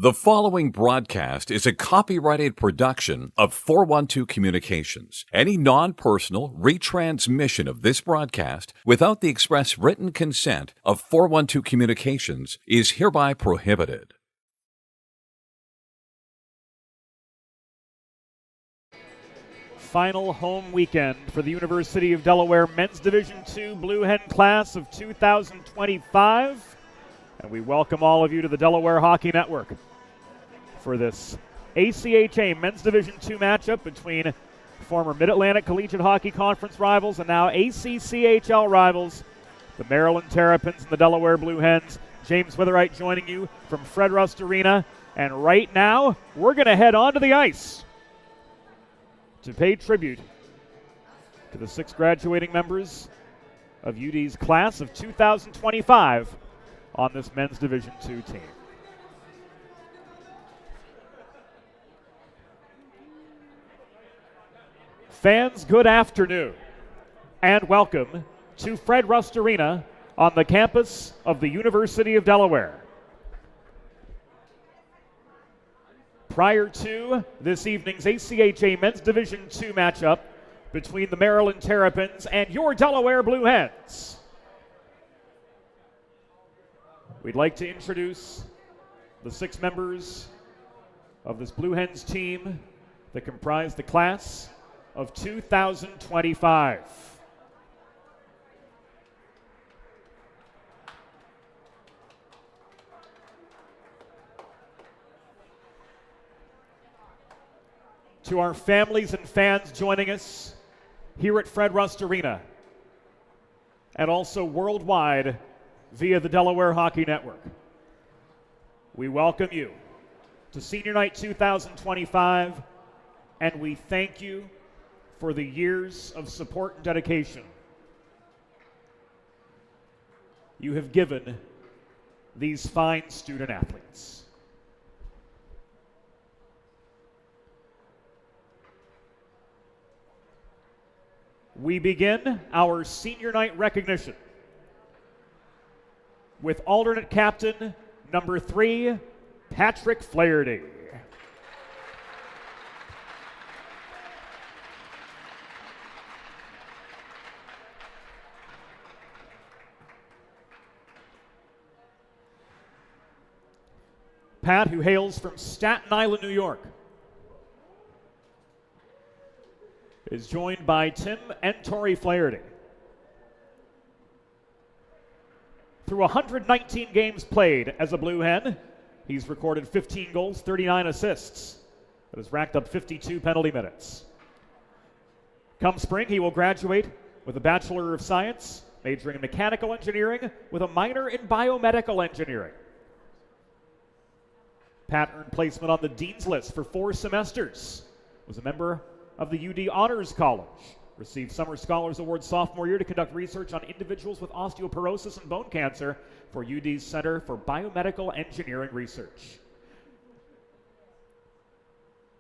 The following broadcast is a copyrighted production of 412 Communications. Any non-personal retransmission of this broadcast without the express written consent of 412 Communications is hereby prohibited. Final home weekend for the University of Delaware Men's Division II Blue Hen class of 2025. And we welcome all of you to the Delaware Hockey Network for this ACHA Men's Division II matchup between former Mid-Atlantic Collegiate Hockey Conference rivals and now ACCHL rivals, the Maryland Terrapins and the Delaware Blue Hens. James Witherite joining you from Fred Rust Arena. And right now, we're going to head onto the ice to pay tribute to the 6 graduating members of UD's class of 2025 on this Men's Division II team. Fans, good afternoon and welcome to Fred Rust Arena on the campus of the University of Delaware. Prior to this evening's ACHA Men's Division II matchup between the Maryland Terrapins and your Delaware Blue Hens, we'd like to introduce the 6 members of this Blue Hens team that comprise the class of 2025. To our families and fans joining us here at Fred Rust Arena and also worldwide via the Delaware Hockey Network, we welcome you to Senior Night 2025, and we thank you for the years of support and dedication you have given these fine student athletes. We begin our Senior Night recognition with alternate captain number 3, Patrick Flaherty. Pat, who hails from Staten Island, New York, is joined by Tim and Tori Flaherty. Through 119 games played as a Blue Hen, he's recorded 15 goals, 39 assists, but has racked up 52 penalty minutes. Come spring, he will graduate with a Bachelor of Science, majoring in Mechanical Engineering with a minor in Biomedical Engineering. Pat earned placement on the Dean's List for 4 semesters, was a member of the UD Honors College, received Summer Scholars Award sophomore year to conduct research on individuals with osteoporosis and bone cancer for UD's Center for Biomedical Engineering Research.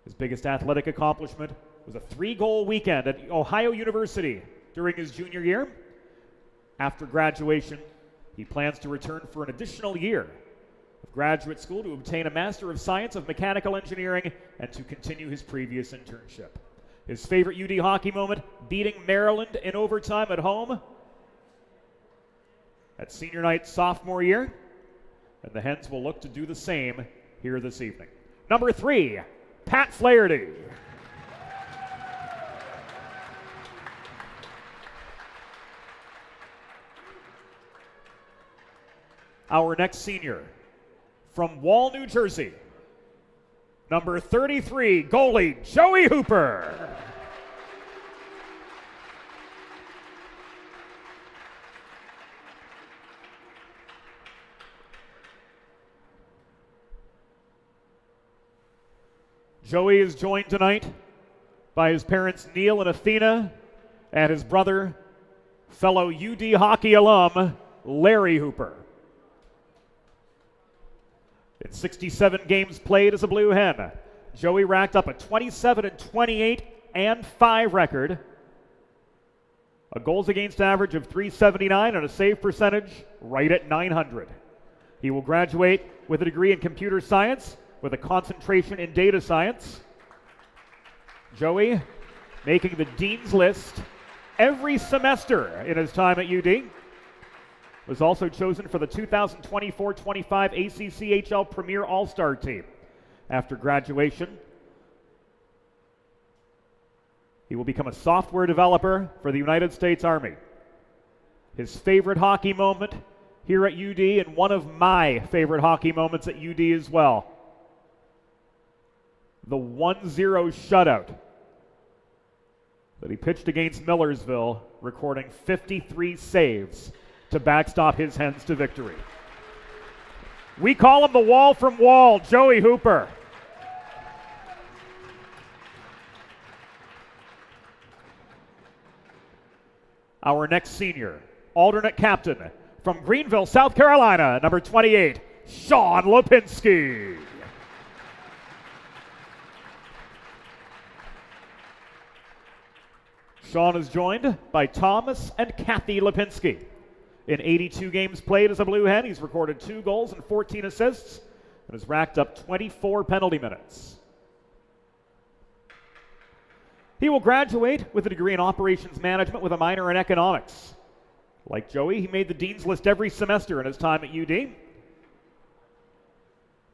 His biggest athletic accomplishment was a 3-goal weekend at Ohio University during his junior year. After graduation, he plans to return for an additional year of graduate school to obtain a Master of Science of Mechanical Engineering and to continue his previous internship. His favorite UD hockey moment, beating Maryland in overtime at home at Senior Night sophomore year, and the Hens will look to do the same here this evening. Number 3, Pat Flaherty. Our next senior, from Wall, New Jersey, number 33, goalie Joey Hooper. Joey is joined tonight by his parents Neil and Athena and his brother, fellow UD hockey alum Larry Hooper. In 67 games played as a Blue Hen, Joey racked up a 27-28-5 record, a goals against average of .379 and a save percentage right at .900. He will graduate with a degree in computer science with a concentration in data science. Joey making the Dean's List every semester in his time at UD. Was also chosen for the 2024-25 ACCHL Premier All-Star Team. After graduation, he will become a software developer for the United States Army. His favorite hockey moment here at UD, and one of my favorite hockey moments at UD as well. The 1-0 shutout that he pitched against Millersville, recording 53 saves to backstop his Hens to victory. We call him the Wall from Wall, Joey Hooper. Our next senior, alternate captain from Greenville, South Carolina, number 28, Sean Lipinski. Sean is joined by Thomas and Kathy Lipinski. In 82 games played as a Blue Hen, he's recorded 2 goals and 14 assists and has racked up 24 penalty minutes. He will graduate with a degree in operations management with a minor in economics. Like Joey, he made the Dean's List every semester in his time at UD. And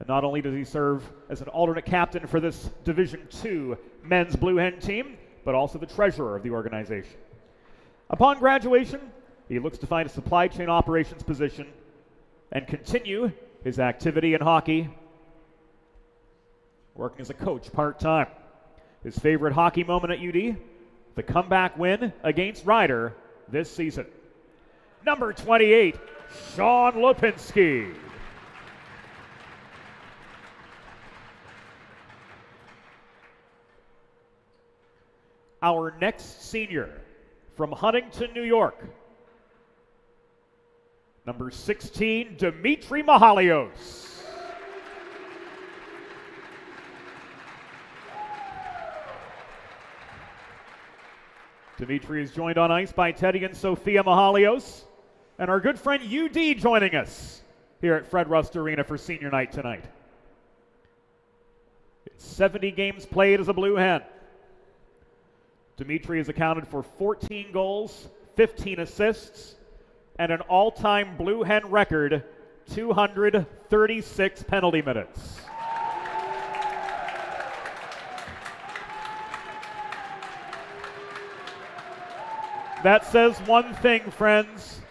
not only does he serve as an alternate captain for this Division II men's Blue Hen team, but also the treasurer of the organization. Upon graduation, he looks to find a supply chain operations position and continue his activity in hockey, working as a coach part-time. His favorite hockey moment at UD, the comeback win against Ryder this season. Number 28, Sean Lipinski. Our next senior from Huntington, New York, number 16, Dimitri Mahalios. Dimitri is joined on ice by Teddy and Sophia Mahalios, and our good friend UD joining us here at Fred Rust Arena for senior night tonight. It's 70 games played as a Blue Hen. Dimitri has accounted for 14 goals, 15 assists, and an all-time Blue Hen record, 236 penalty minutes. That says one thing, friends.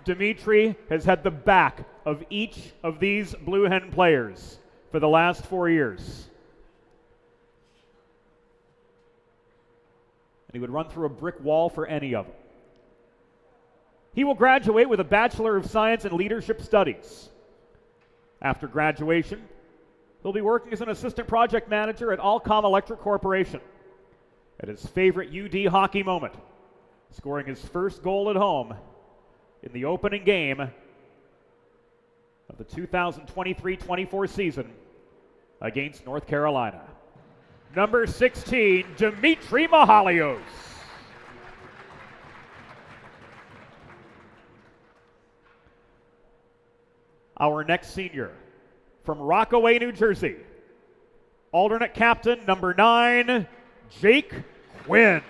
Dimitri has had the back of each of these Blue Hen players for the last 4 years. And he would run through a brick wall for any of them. He will graduate with a Bachelor of Science in Leadership Studies. After graduation, he'll be working as an assistant project manager at Alcom Electric Corporation. At his favorite UD hockey moment, scoring his first goal at home in the opening game of the 2023-24 season against North Carolina. Number 16, Dimitri Mahalios. Our next senior from Rockaway, New Jersey, alternate captain, number 9, Jake Quinn.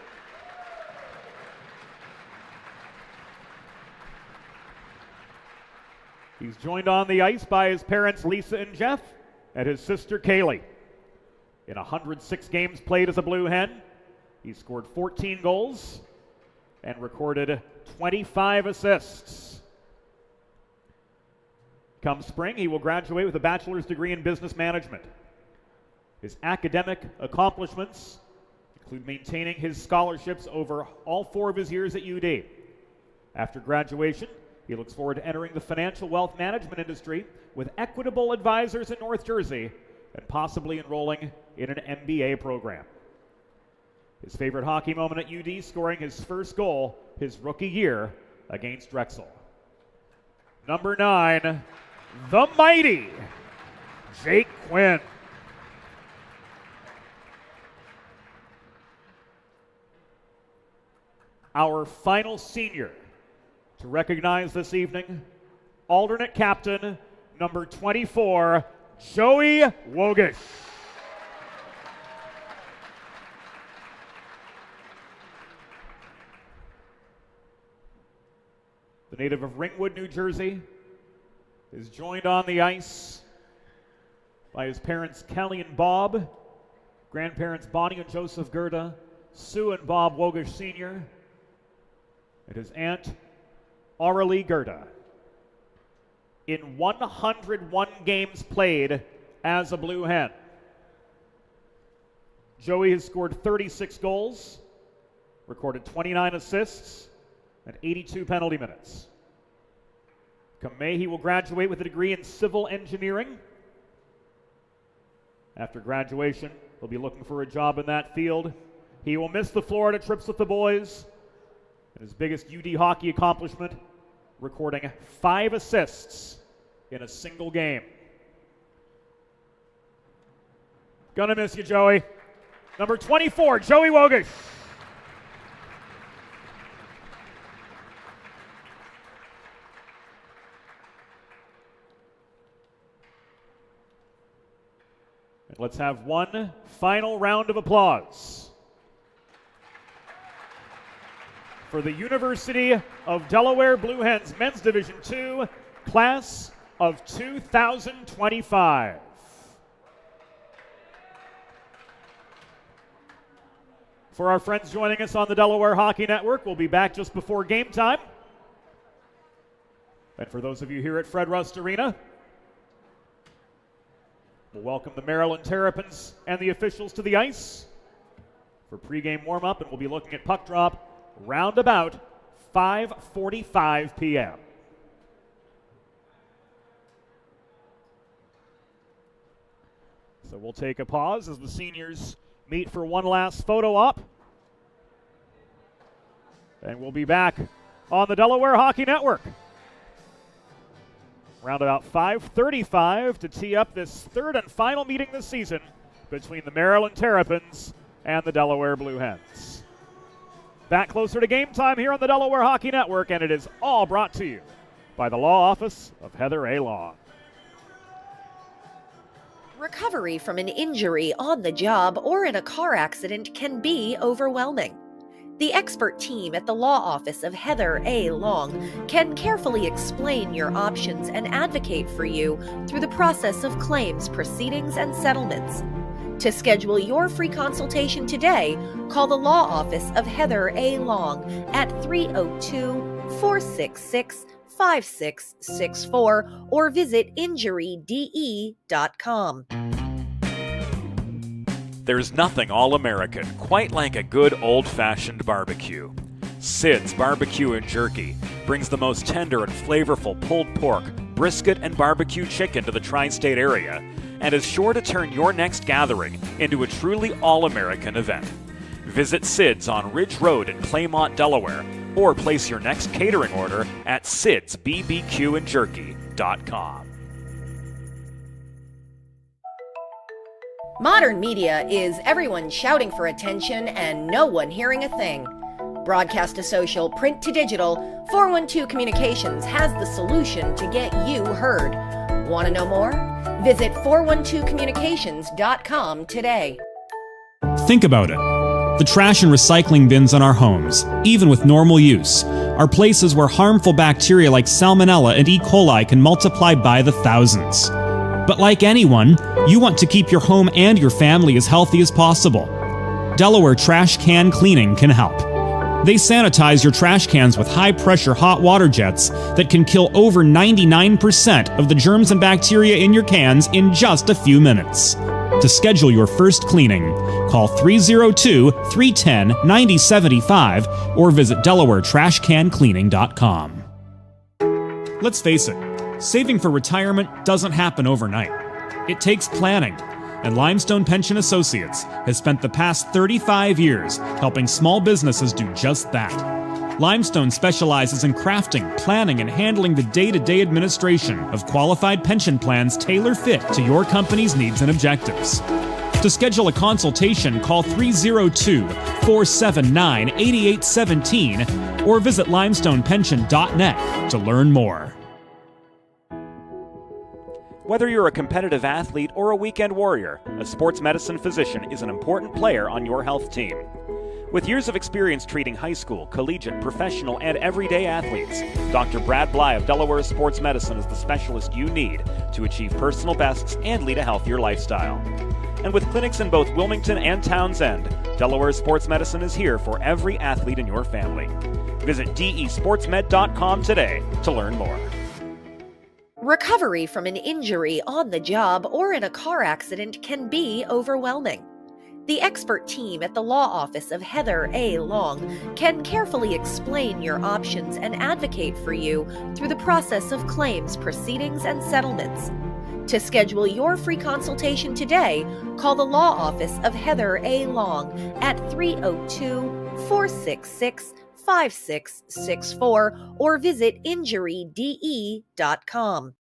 He's joined on the ice by his parents Lisa and Jeff and his sister Kaylee. In 106 games played as a Blue Hen, he scored 14 goals and recorded 25 assists. Come spring, he will graduate with a bachelor's degree in business management. His academic accomplishments include maintaining his scholarships over all 4 of his years at UD. After graduation, he looks forward to entering the financial wealth management industry with Equitable Advisors in North Jersey and possibly enrolling in an MBA program. His favorite hockey moment at UD, scoring his first goal his rookie year against Drexel. Number 9, the mighty Jake Quinn. Our final senior to recognize this evening, alternate captain, number 24, Joey Wogish. The native of Ringwood, New Jersey, is joined on the ice by his parents Kelly and Bob, grandparents Bonnie and Joseph Gerda, Sue and Bob Wogish Sr., and his aunt Aurelie Gerda. In 101 games played as a Blue Hen, Joey has scored 36 goals, recorded 29 assists, and 82 penalty minutes. Come May, he will graduate with a degree in civil engineering. After graduation, he'll be looking for a job in that field. He will miss the Florida trips with the boys, and his biggest UD hockey accomplishment, recording 5 assists in a single game. Gonna miss you, Joey. Number 24, Joey Wogish. And let's have one final round of applause for the University of Delaware Blue Hens Men's Division II Class of 2025. For our friends joining us on the Delaware Hockey Network, we'll be back just before game time. And for those of you here at Fred Rust Arena, we'll welcome the Maryland Terrapins and the officials to the ice for pregame warm-up, and we'll be looking at puck drop round about 5:45 p.m. So we'll take a pause as the seniors meet for one last photo op. And we'll be back on the Delaware Hockey Network around about 5:35 to tee up this third and final meeting this season between the Maryland Terrapins and the Delaware Blue Hens. Back closer to game time here on the Delaware Hockey Network, and it is all brought to you by the law office of Heather A. Long. Recovery from an injury on the job or in a car accident can be overwhelming. The expert team at the law office of Heather A. Long can carefully explain your options and advocate for you through the process of claims, proceedings, and settlements. To schedule your free consultation today, call the law office of Heather A. Long at 302-466-5664 or visit injuryde.com. There's nothing all-American quite like a good old-fashioned barbecue. Sid's Barbecue and Jerky brings the most tender and flavorful pulled pork, brisket, and barbecue chicken to the tri-state area and is sure to turn your next gathering into a truly all-American event. Visit Sid's on Ridge Road in Claymont, Delaware, or place your next catering order at sidsbbqandjerky.com. Modern media is everyone shouting for attention and no one hearing a thing. Broadcast to social, print to digital, 412 Communications has the solution to get you heard. Want to know more? Visit 412communications.com today. Think about it. The trash and recycling bins in our homes, even with normal use, are places where harmful bacteria like Salmonella and E. coli can multiply by the thousands. But like anyone, you want to keep your home and your family as healthy as possible. Delaware Trash Can Cleaning can help. They sanitize your trash cans with high-pressure hot water jets that can kill over 99% of the germs and bacteria in your cans in just a few minutes. To schedule your first cleaning, call 302-310-9075 or visit DelawareTrashCanCleaning.com. Let's face it, saving for retirement doesn't happen overnight. It takes planning, and Limestone Pension Associates has spent the past 35 years helping small businesses do just that. Limestone specializes in crafting, planning, and handling the day-to-day administration of qualified pension plans tailor-fit to your company's needs and objectives. To schedule a consultation, call 302-479-8817 or visit limestonepension.net to learn more. Whether you're a competitive athlete or a weekend warrior, a sports medicine physician is an important player on your health team. With years of experience treating high school, collegiate, professional, and everyday athletes, Dr. Brad Bly of Delaware Sports Medicine is the specialist you need to achieve personal bests and lead a healthier lifestyle. And with clinics in both Wilmington and Townsend, Delaware Sports Medicine is here for every athlete in your family. Visit desportsmed.com today to learn more. Recovery from an injury on the job or in a car accident can be overwhelming. The expert team at the law office of Heather A. Long can carefully explain your options and advocate for you through the process of claims, proceedings, and settlements. To schedule your free consultation today, call the law office of Heather A. Long at 302-466-5664 or visit injuryde.com.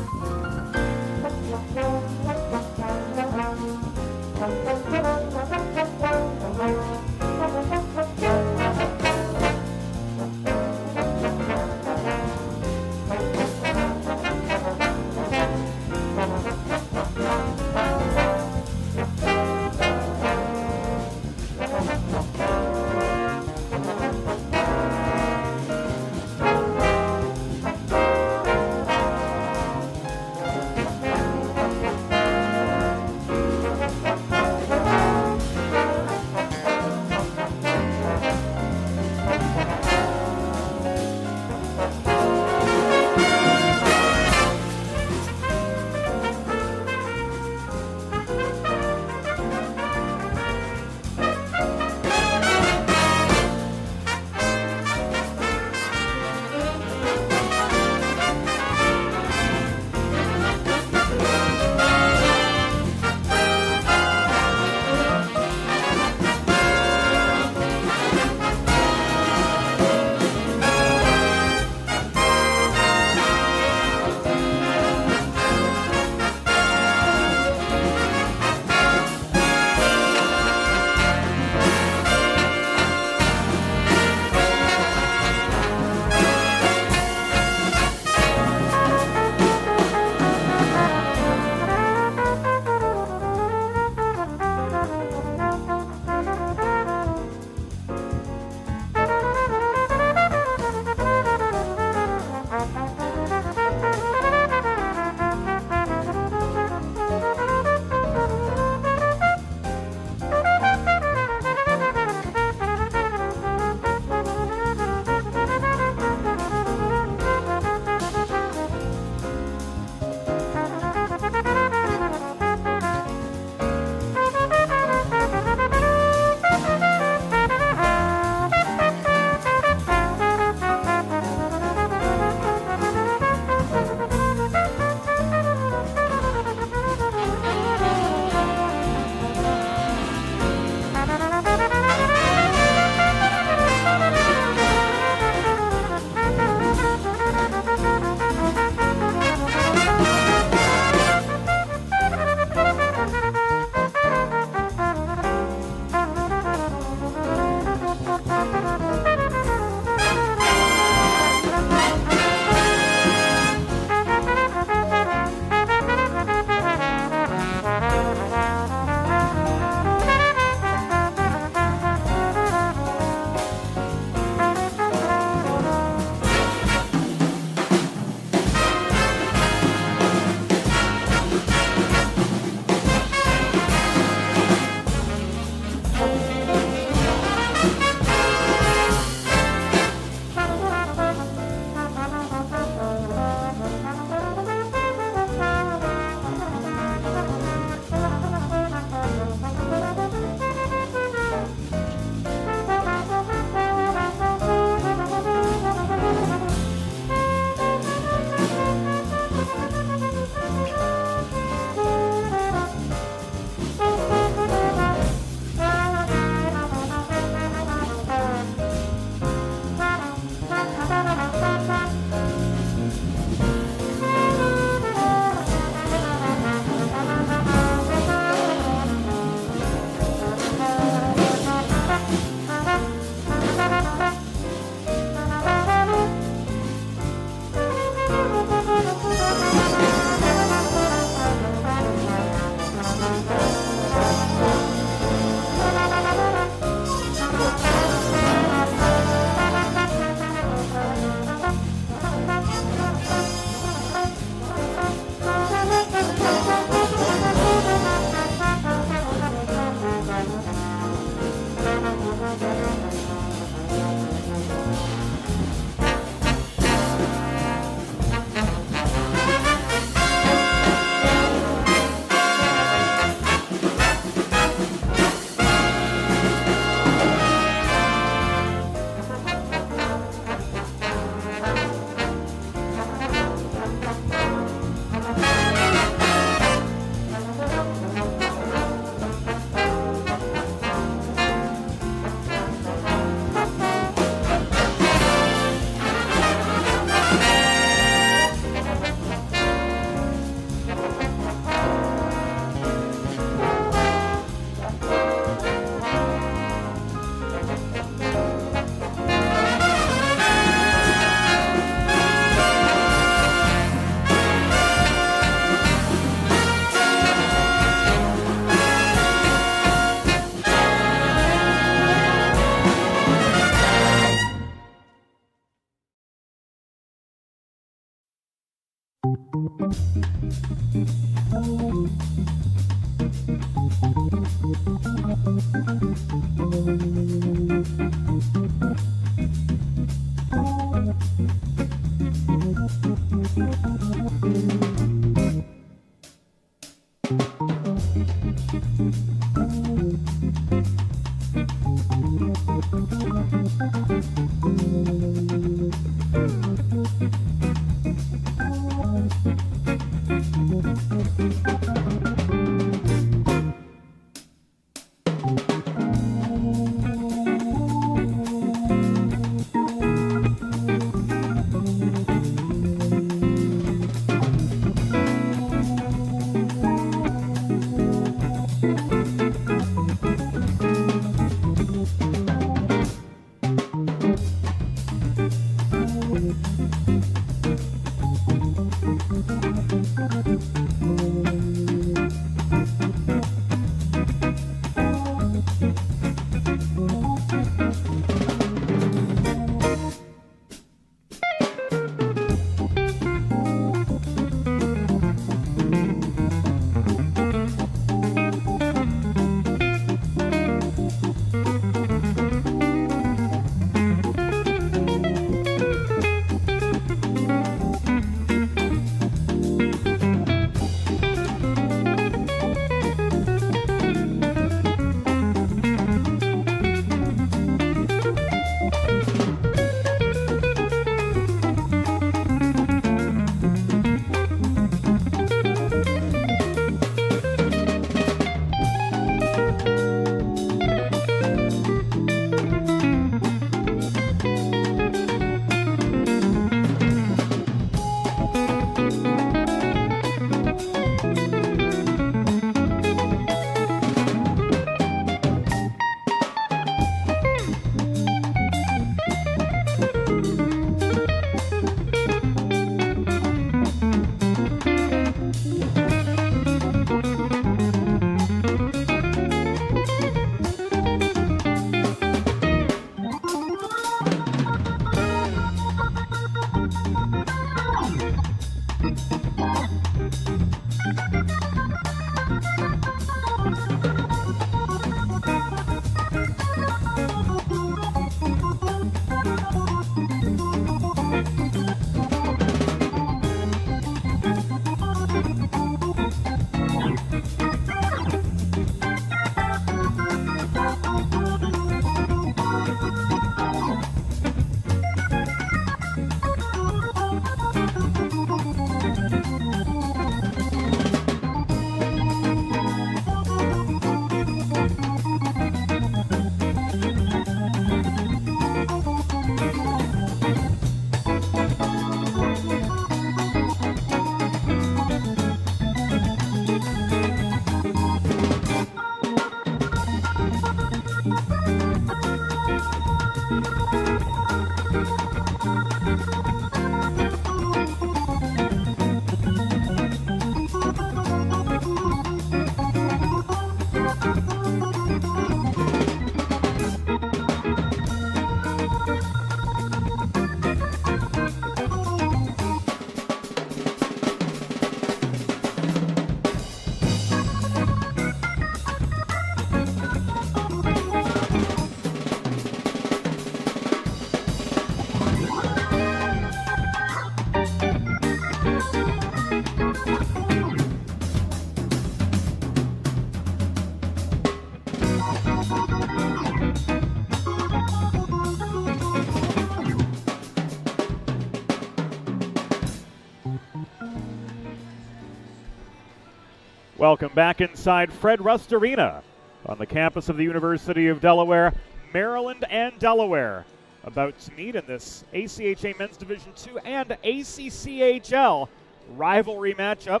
Welcome back inside Fred Rust Arena on the campus of the University of Delaware. Maryland and Delaware about to meet in this ACHA Men's Division II and ACCHL rivalry matchup.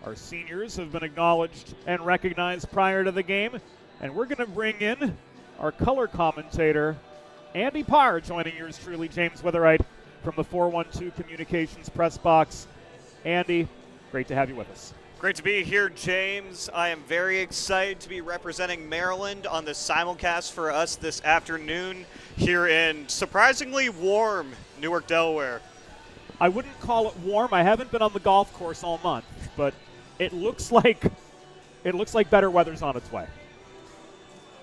Our seniors have been acknowledged and recognized prior to the game, and we're going to bring in our color commentator, Andy Parr, joining yours truly, James Witherite, from the 412 Communications press box. Andy, great to have you with us. Great to be here, James. I am very excited to be representing Maryland on the simulcast for us this afternoon here in surprisingly warm Newark, Delaware. I wouldn't call it warm. I haven't been on the golf course all month, but it looks like better weather's on its way.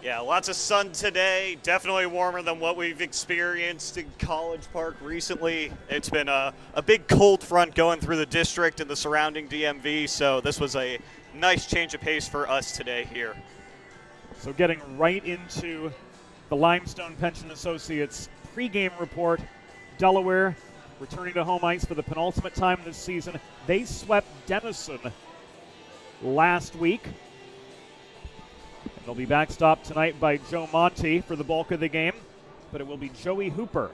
Yeah, lots of sun today. Definitely warmer than what we've experienced in College Park recently. It's been a big cold front going through the district and the surrounding DMV, so this was a nice change of pace for us today here. So getting right into the Limestone Pension Associates pregame report. Delaware returning to home ice for the penultimate time this season. They swept Denison last week. They'll be backstopped tonight by Joe Monty for the bulk of the game, but it will be Joey Hooper,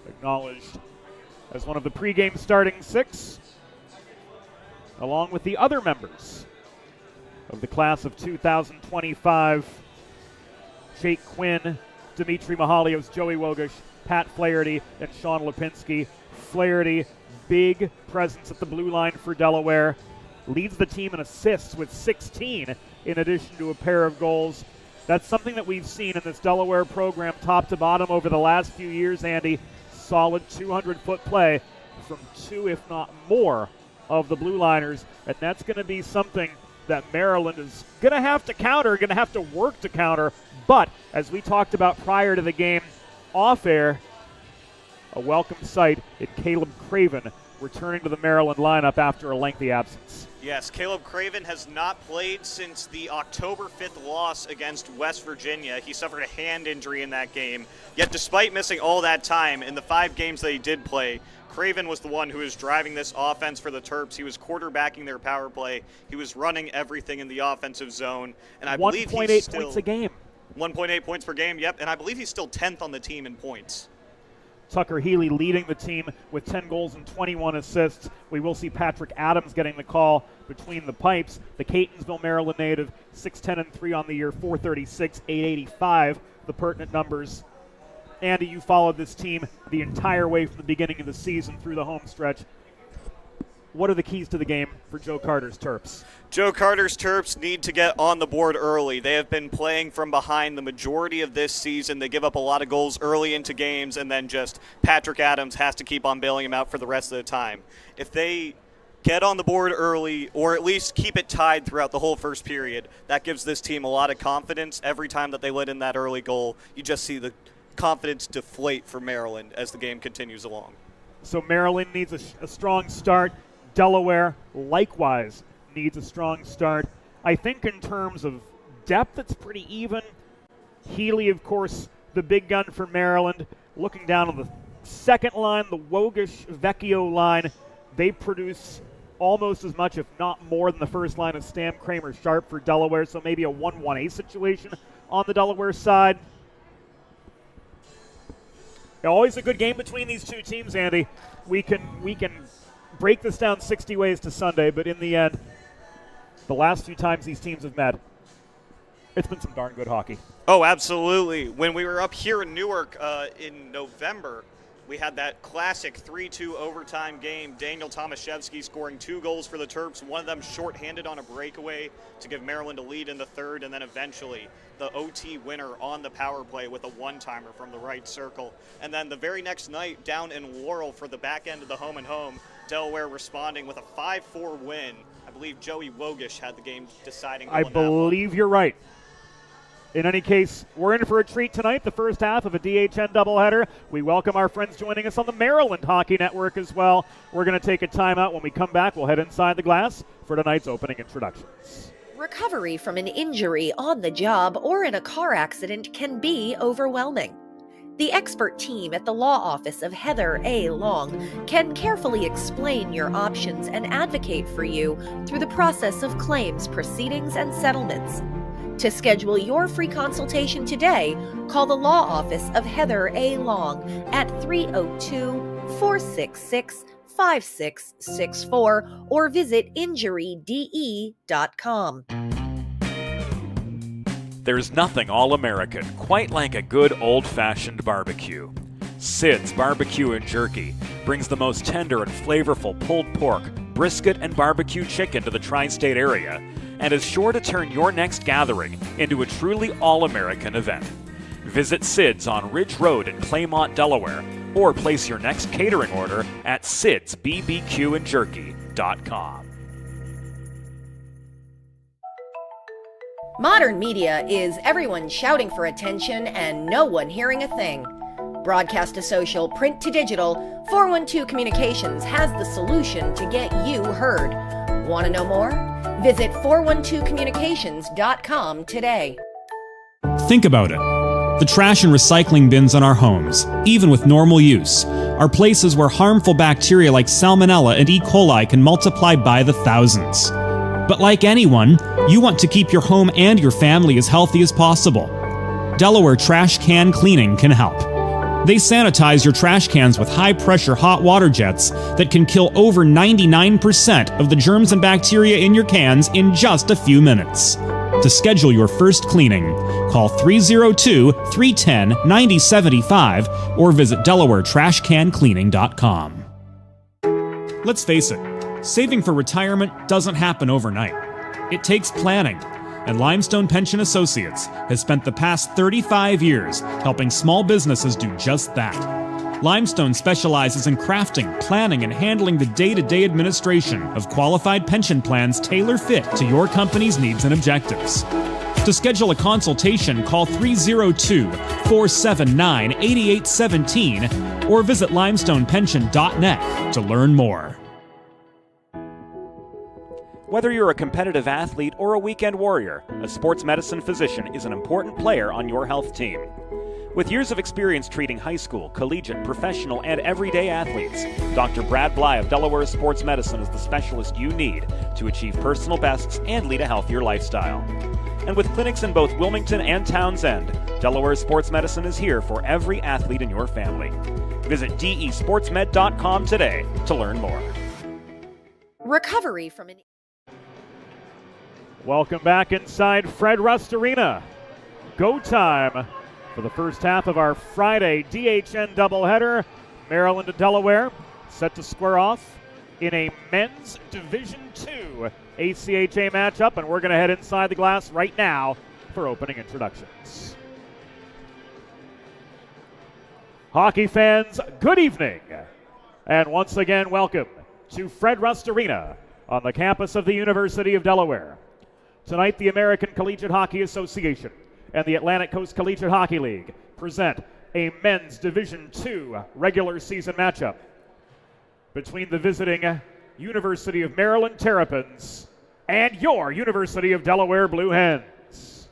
acknowledged as one of the pregame starting six, along with the other members of the class of 2025, Jake Quinn, Dimitri Mahalios, Joey Wogish, Pat Flaherty, and Sean Lipinski. Flaherty, big presence at the blue line for Delaware, leads the team in assists with 16 in addition to a pair of goals. That's something that we've seen in this Delaware program top to bottom over the last few years, Andy. Solid 200-foot play from two, if not more, of the blue liners, and that's going to be something that Maryland is going to have to counter, going to have to work to counter. But as we talked about prior to the game off air, a welcome sight in Caleb Craven returning to the Maryland lineup after a lengthy absence. Yes, Caleb Craven has not played since the October 5th loss against West Virginia. He suffered a hand injury in that game. Yet despite missing all that time, in the 5 games that he did play, Craven was the one who was driving this offense for the Terps. He was quarterbacking their power play. He was running everything in the offensive zone. And I believe he's 1.8 still points a game. 1.8 points per game, yep. And I believe he's still 10th on the team in points. Tucker Healy leading the team with 10 goals and 21 assists. We will see Patrick Adams getting the call between the pipes. The Catonsville, Maryland native, 6'10" on the year, 436, 885, the pertinent numbers. Andy, you followed this team the entire way from the beginning of the season through the home stretch. What are the keys to the game for Joe Carter's Terps? Joe Carter's Terps need to get on the board early. They have been playing from behind the majority of this season. They give up a lot of goals early into games, and then just Patrick Adams has to keep on bailing them out for the rest of the time. If they get on the board early, or at least keep it tied throughout the whole first period, that gives this team a lot of confidence. Every time that they let in that early goal, you just see the confidence deflate for Maryland as the game continues along. So Maryland needs a strong start. Delaware, likewise, needs a strong start. I think in terms of depth, it's pretty even. Healy, of course, the big gun for Maryland. Looking down on the second line, the Wogish-Vecchio line, they produce almost as much, if not more, than the first line of Stam, Kramer, Sharp for Delaware, so maybe a 1-1-A situation on the Delaware side. Always a good game between these two teams, Andy. We can break this down 60 ways to Sunday, but in the end, the last few times these teams have met, it's been some darn good hockey. Oh, absolutely. When we were up here in Newark in November, we had that classic 3-2 overtime game. Daniel Tomaszewski scoring 2 goals for the Terps, one of them shorthanded on a breakaway to give Maryland a lead in the third, and then eventually the OT winner on the power play with a one-timer from the right circle. And then the very next night down in Laurel for the back end of the home and home, Delaware responding with a 5-4 win. I believe Joey Wogish had the game deciding goal. I believe you're right. In any case, we're in for a treat tonight, the first half of a DHN doubleheader. We welcome our friends joining us on the Maryland Hockey Network as well. We're going to take a timeout. When we come back, we'll head inside the glass for tonight's opening introductions. Recovery from an injury on the job or in a car accident can be overwhelming. The expert team at the law office of Heather A. Long can carefully explain your options and advocate for you through the process of claims, proceedings, and settlements. To schedule your free consultation today, call the law office of Heather A. Long at 302-466-5664 or visit injuryde.com. There's nothing all-American quite like a good old-fashioned barbecue. Sid's Barbecue and Jerky brings the most tender and flavorful pulled pork, brisket, and barbecue chicken to the tri-state area, and is sure to turn your next gathering into a truly all-American event. Visit Sid's on Ridge Road in Claymont, Delaware, or place your next catering order at sidsbbqandjerky.com. Modern media is everyone shouting for attention and no one hearing a thing. Broadcast to social, print to digital, 412 Communications has the solution to get you heard. Want to know more? Visit 412communications.com today. Think about it. The trash and recycling bins in our homes, even with normal use, are places where harmful bacteria like Salmonella and E. coli can multiply by the thousands. But like anyone, you want to keep your home and your family as healthy as possible. Delaware Trash Can Cleaning can help. They sanitize your trash cans with high-pressure hot water jets that can kill over 99% of the germs and bacteria in your cans in just a few minutes. To schedule your first cleaning, call 302-310-9075 or visit DelawareTrashCanCleaning.com. Let's face it, saving for retirement doesn't happen overnight. It takes planning, and Limestone Pension Associates has spent the past 35 years helping small businesses do just that. Limestone specializes in crafting, planning, and handling the day-to-day administration of qualified pension plans tailor-fit to your company's needs and objectives. To schedule a consultation, call 302-479-8817 or visit limestonepension.net to learn more. Whether you're a competitive athlete or a weekend warrior, a sports medicine physician is an important player on your health team. With years of experience treating high school, collegiate, professional, and everyday athletes, Dr. Brad Bly of Delaware Sports Medicine is the specialist you need to achieve personal bests and lead a healthier lifestyle. And with clinics in both Wilmington and Townsend, Delaware Sports Medicine is here for every athlete in your family. Visit desportsmed.com today to learn more. Recovery from an Welcome back inside Fred Rust Arena. Go time for the first half of our Friday DHN doubleheader. Maryland and Delaware set to square off in a men's Division II ACHA matchup, and we're going to head inside the glass right now for opening introductions. Hockey fans, good evening, and once again, welcome to Fred Rust Arena on the campus of the University of Delaware. Tonight, the American Collegiate Hockey Association and the Atlantic Coast Collegiate Hockey League present a men's Division II regular season matchup between the visiting University of Maryland Terrapins and your University of Delaware Blue Hens.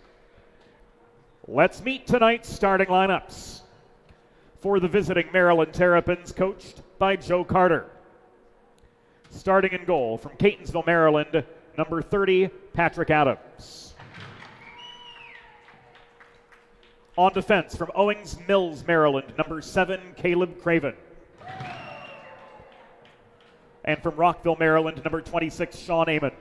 Let's meet tonight's starting lineups. For the visiting Maryland Terrapins, coached by Joe Carter. Starting in goal from Catonsville, Maryland, number 30, Patrick Adams. On defense from Owings Mills, Maryland, number 7, Caleb Craven. And from Rockville, Maryland, number 26, Sean Amon.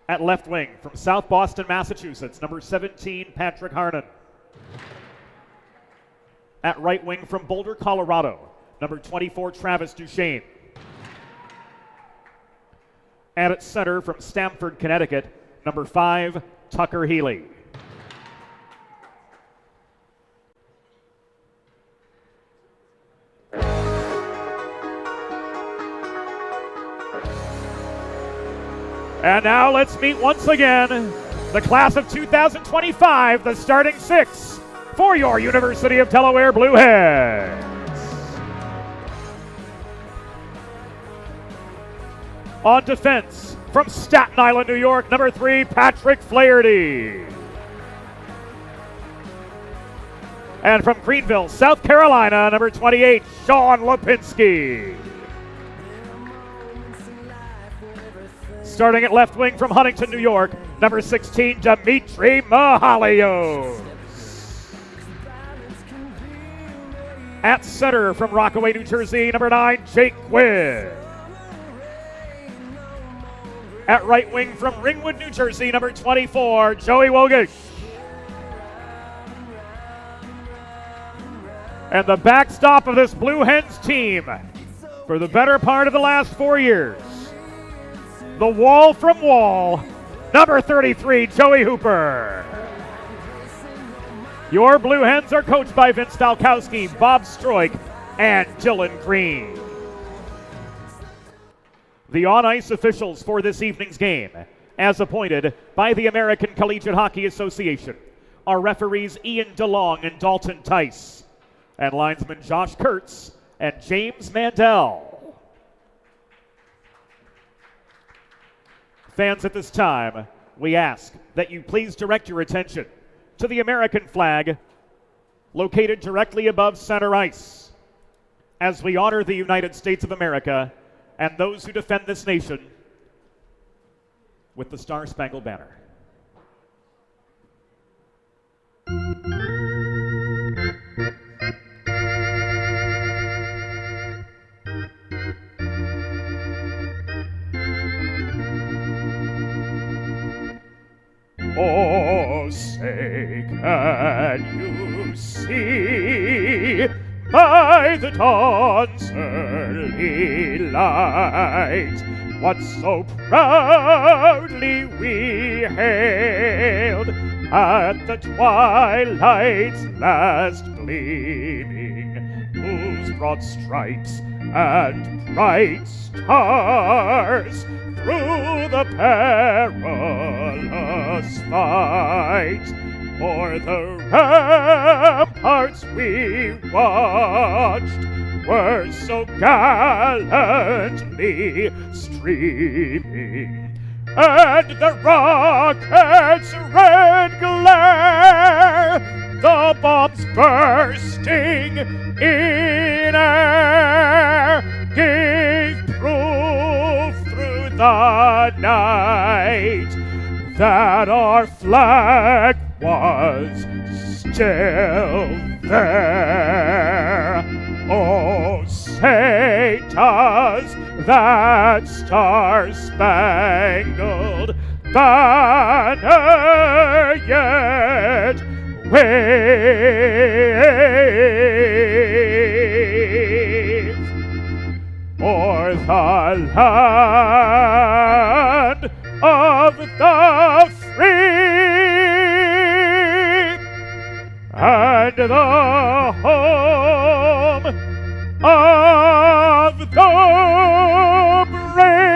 At left wing from South Boston, Massachusetts, number 17, Patrick Harnan. At right wing from Boulder, Colorado, number 24, Travis Duchesne. And at center from Stamford, Connecticut, number 5, Tucker Healy. And now let's meet once again the class of 2025, the starting 6 for your University of Delaware Blue Hens. On defense, from Staten Island, New York, number 3, Patrick Flaherty. And from Greenville, South Carolina, number 28, Sean Lipinski. Starting at left wing from Huntington, New York, number 16, Dimitri Mahalios. At center from Rockaway, New Jersey, number 9, Jake Quinn. At right wing from Ringwood, New Jersey, number 24, Joey Wogish. And the backstop of this Blue Hens team for the better part of the last 4 years, the wall from wall, number 33, Joey Hooper. Your Blue Hens are coached by Vince Stalkowski, Bob Stroik, and Dylan Green. The on-ice officials for this evening's game, as appointed by the American Collegiate Hockey Association, are referees Ian DeLong and Dalton Tice, and linesmen Josh Kurtz and James Mandel. Fans, at this time, we ask that you please direct your attention to the American flag located directly above center ice as we honor the United States of America and those who defend this nation with the Star-Spangled Banner. Oh, say, can you see by the dawn's early light what so proudly we hailed at the twilight's last gleaming, whose broad stripes and bright stars through the perilous fight o'er the ramparts we watched were so gallantly streaming, and the rocket's red glare, the bombs bursting in air, gave proof through the night that our flag was still there. Oh, say does that star-spangled banner yet wave o'er the land of the free and the home of the brave.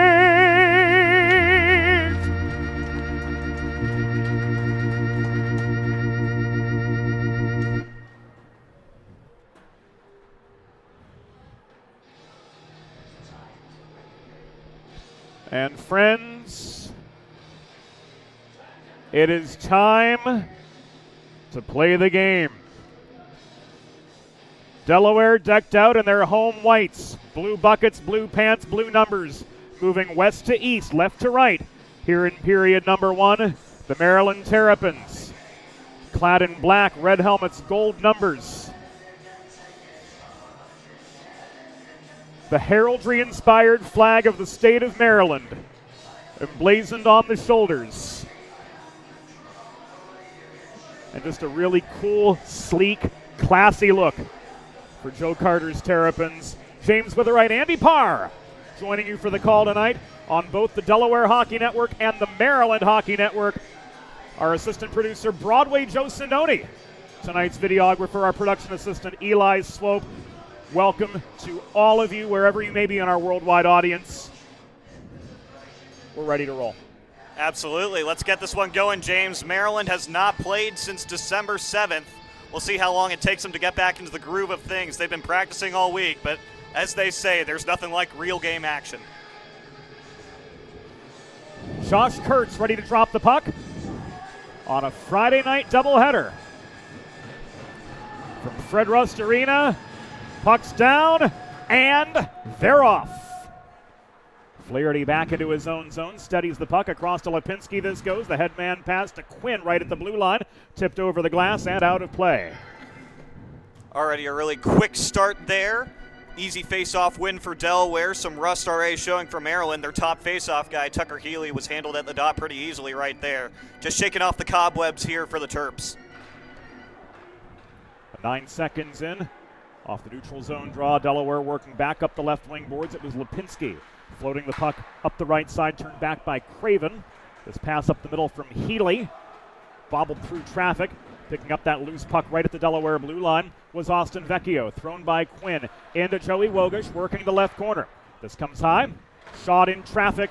And friends, it is time to play the game. Delaware decked out in their home whites, blue buckets, blue pants, blue numbers, moving west to east, left to right. Here in period number one, the Maryland Terrapins, clad in black, red helmets, gold numbers. The heraldry-inspired flag of the state of Maryland, emblazoned on the shoulders. And just a really cool, sleek, classy look for Joe Carter's Terrapins. James with the right, Andy Parr joining you for the call tonight on both the Delaware Hockey Network and the Maryland Hockey Network. Our assistant producer, Broadway Joe Sinoni. Tonight's videographer, our production assistant, Eli Swope. Welcome to all of you, wherever you may be in our worldwide audience. We're ready to roll. Absolutely. Let's get this one going, James. Maryland has not played since December 7th. We'll see how long it takes them to get back into the groove of things. They've been practicing all week, but as they say, there's nothing like real game action. Josh Kurtz ready to drop the puck on a Friday night doubleheader. From Fred Rust Arena, puck's down, and they're off. Flaherty back into his own zone, steadies the puck across to Lipinski. This goes. The headman pass to Quinn right at the blue line. Tipped over the glass and out of play. Already a really quick start there. Easy face-off win for Delaware. Some rust already showing for Maryland. Their top face-off guy, Tucker Healy, was handled at the dot pretty easily right there. Just shaking off the cobwebs here for the Terps. 9 seconds in. Off the neutral zone draw, Delaware working back up the left wing boards. It was Lipinski floating the puck up the right side, turned back by Craven. This pass up the middle from Healy, bobbled through traffic, Picking up that loose puck right at the Delaware blue line was Austin Vecchio, thrown by Quinn into Joey Wogish, working the left corner. This comes high, shot in traffic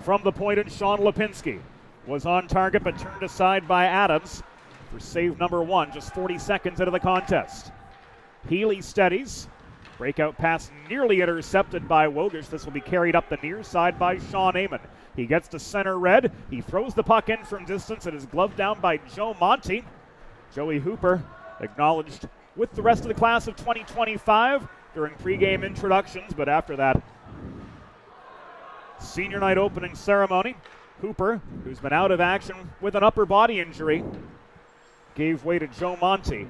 from the point, and Sean Lipinski was on target but turned aside by Adams for save number 1, just 40 seconds into the contest. Healy steadies, breakout pass nearly intercepted by Wogish. This will be carried up the near side by Sean Amon. He gets to center red, he throws the puck in from distance, and is gloved down by Joe Monty. Joey Hooper acknowledged with the rest of the class of 2025 during pregame introductions, but after that senior night opening ceremony, Hooper, who's been out of action with an upper body injury, gave way to Joe Monty,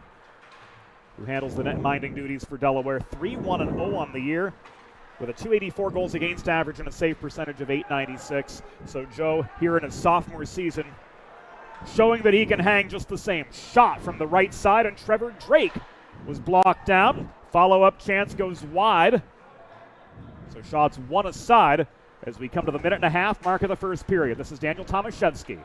who handles the net-minding duties for Delaware. 3-1-0 on the year with a .284 goals against average and a save percentage of .896. So Joe, here in his sophomore season, showing that he can hang just the same. Shot from the right side, and Trevor Drake was blocked down. Follow-up chance goes wide. So shots one aside as we come to the minute-and-a-half mark of the first period. This is Daniel Tomaszewski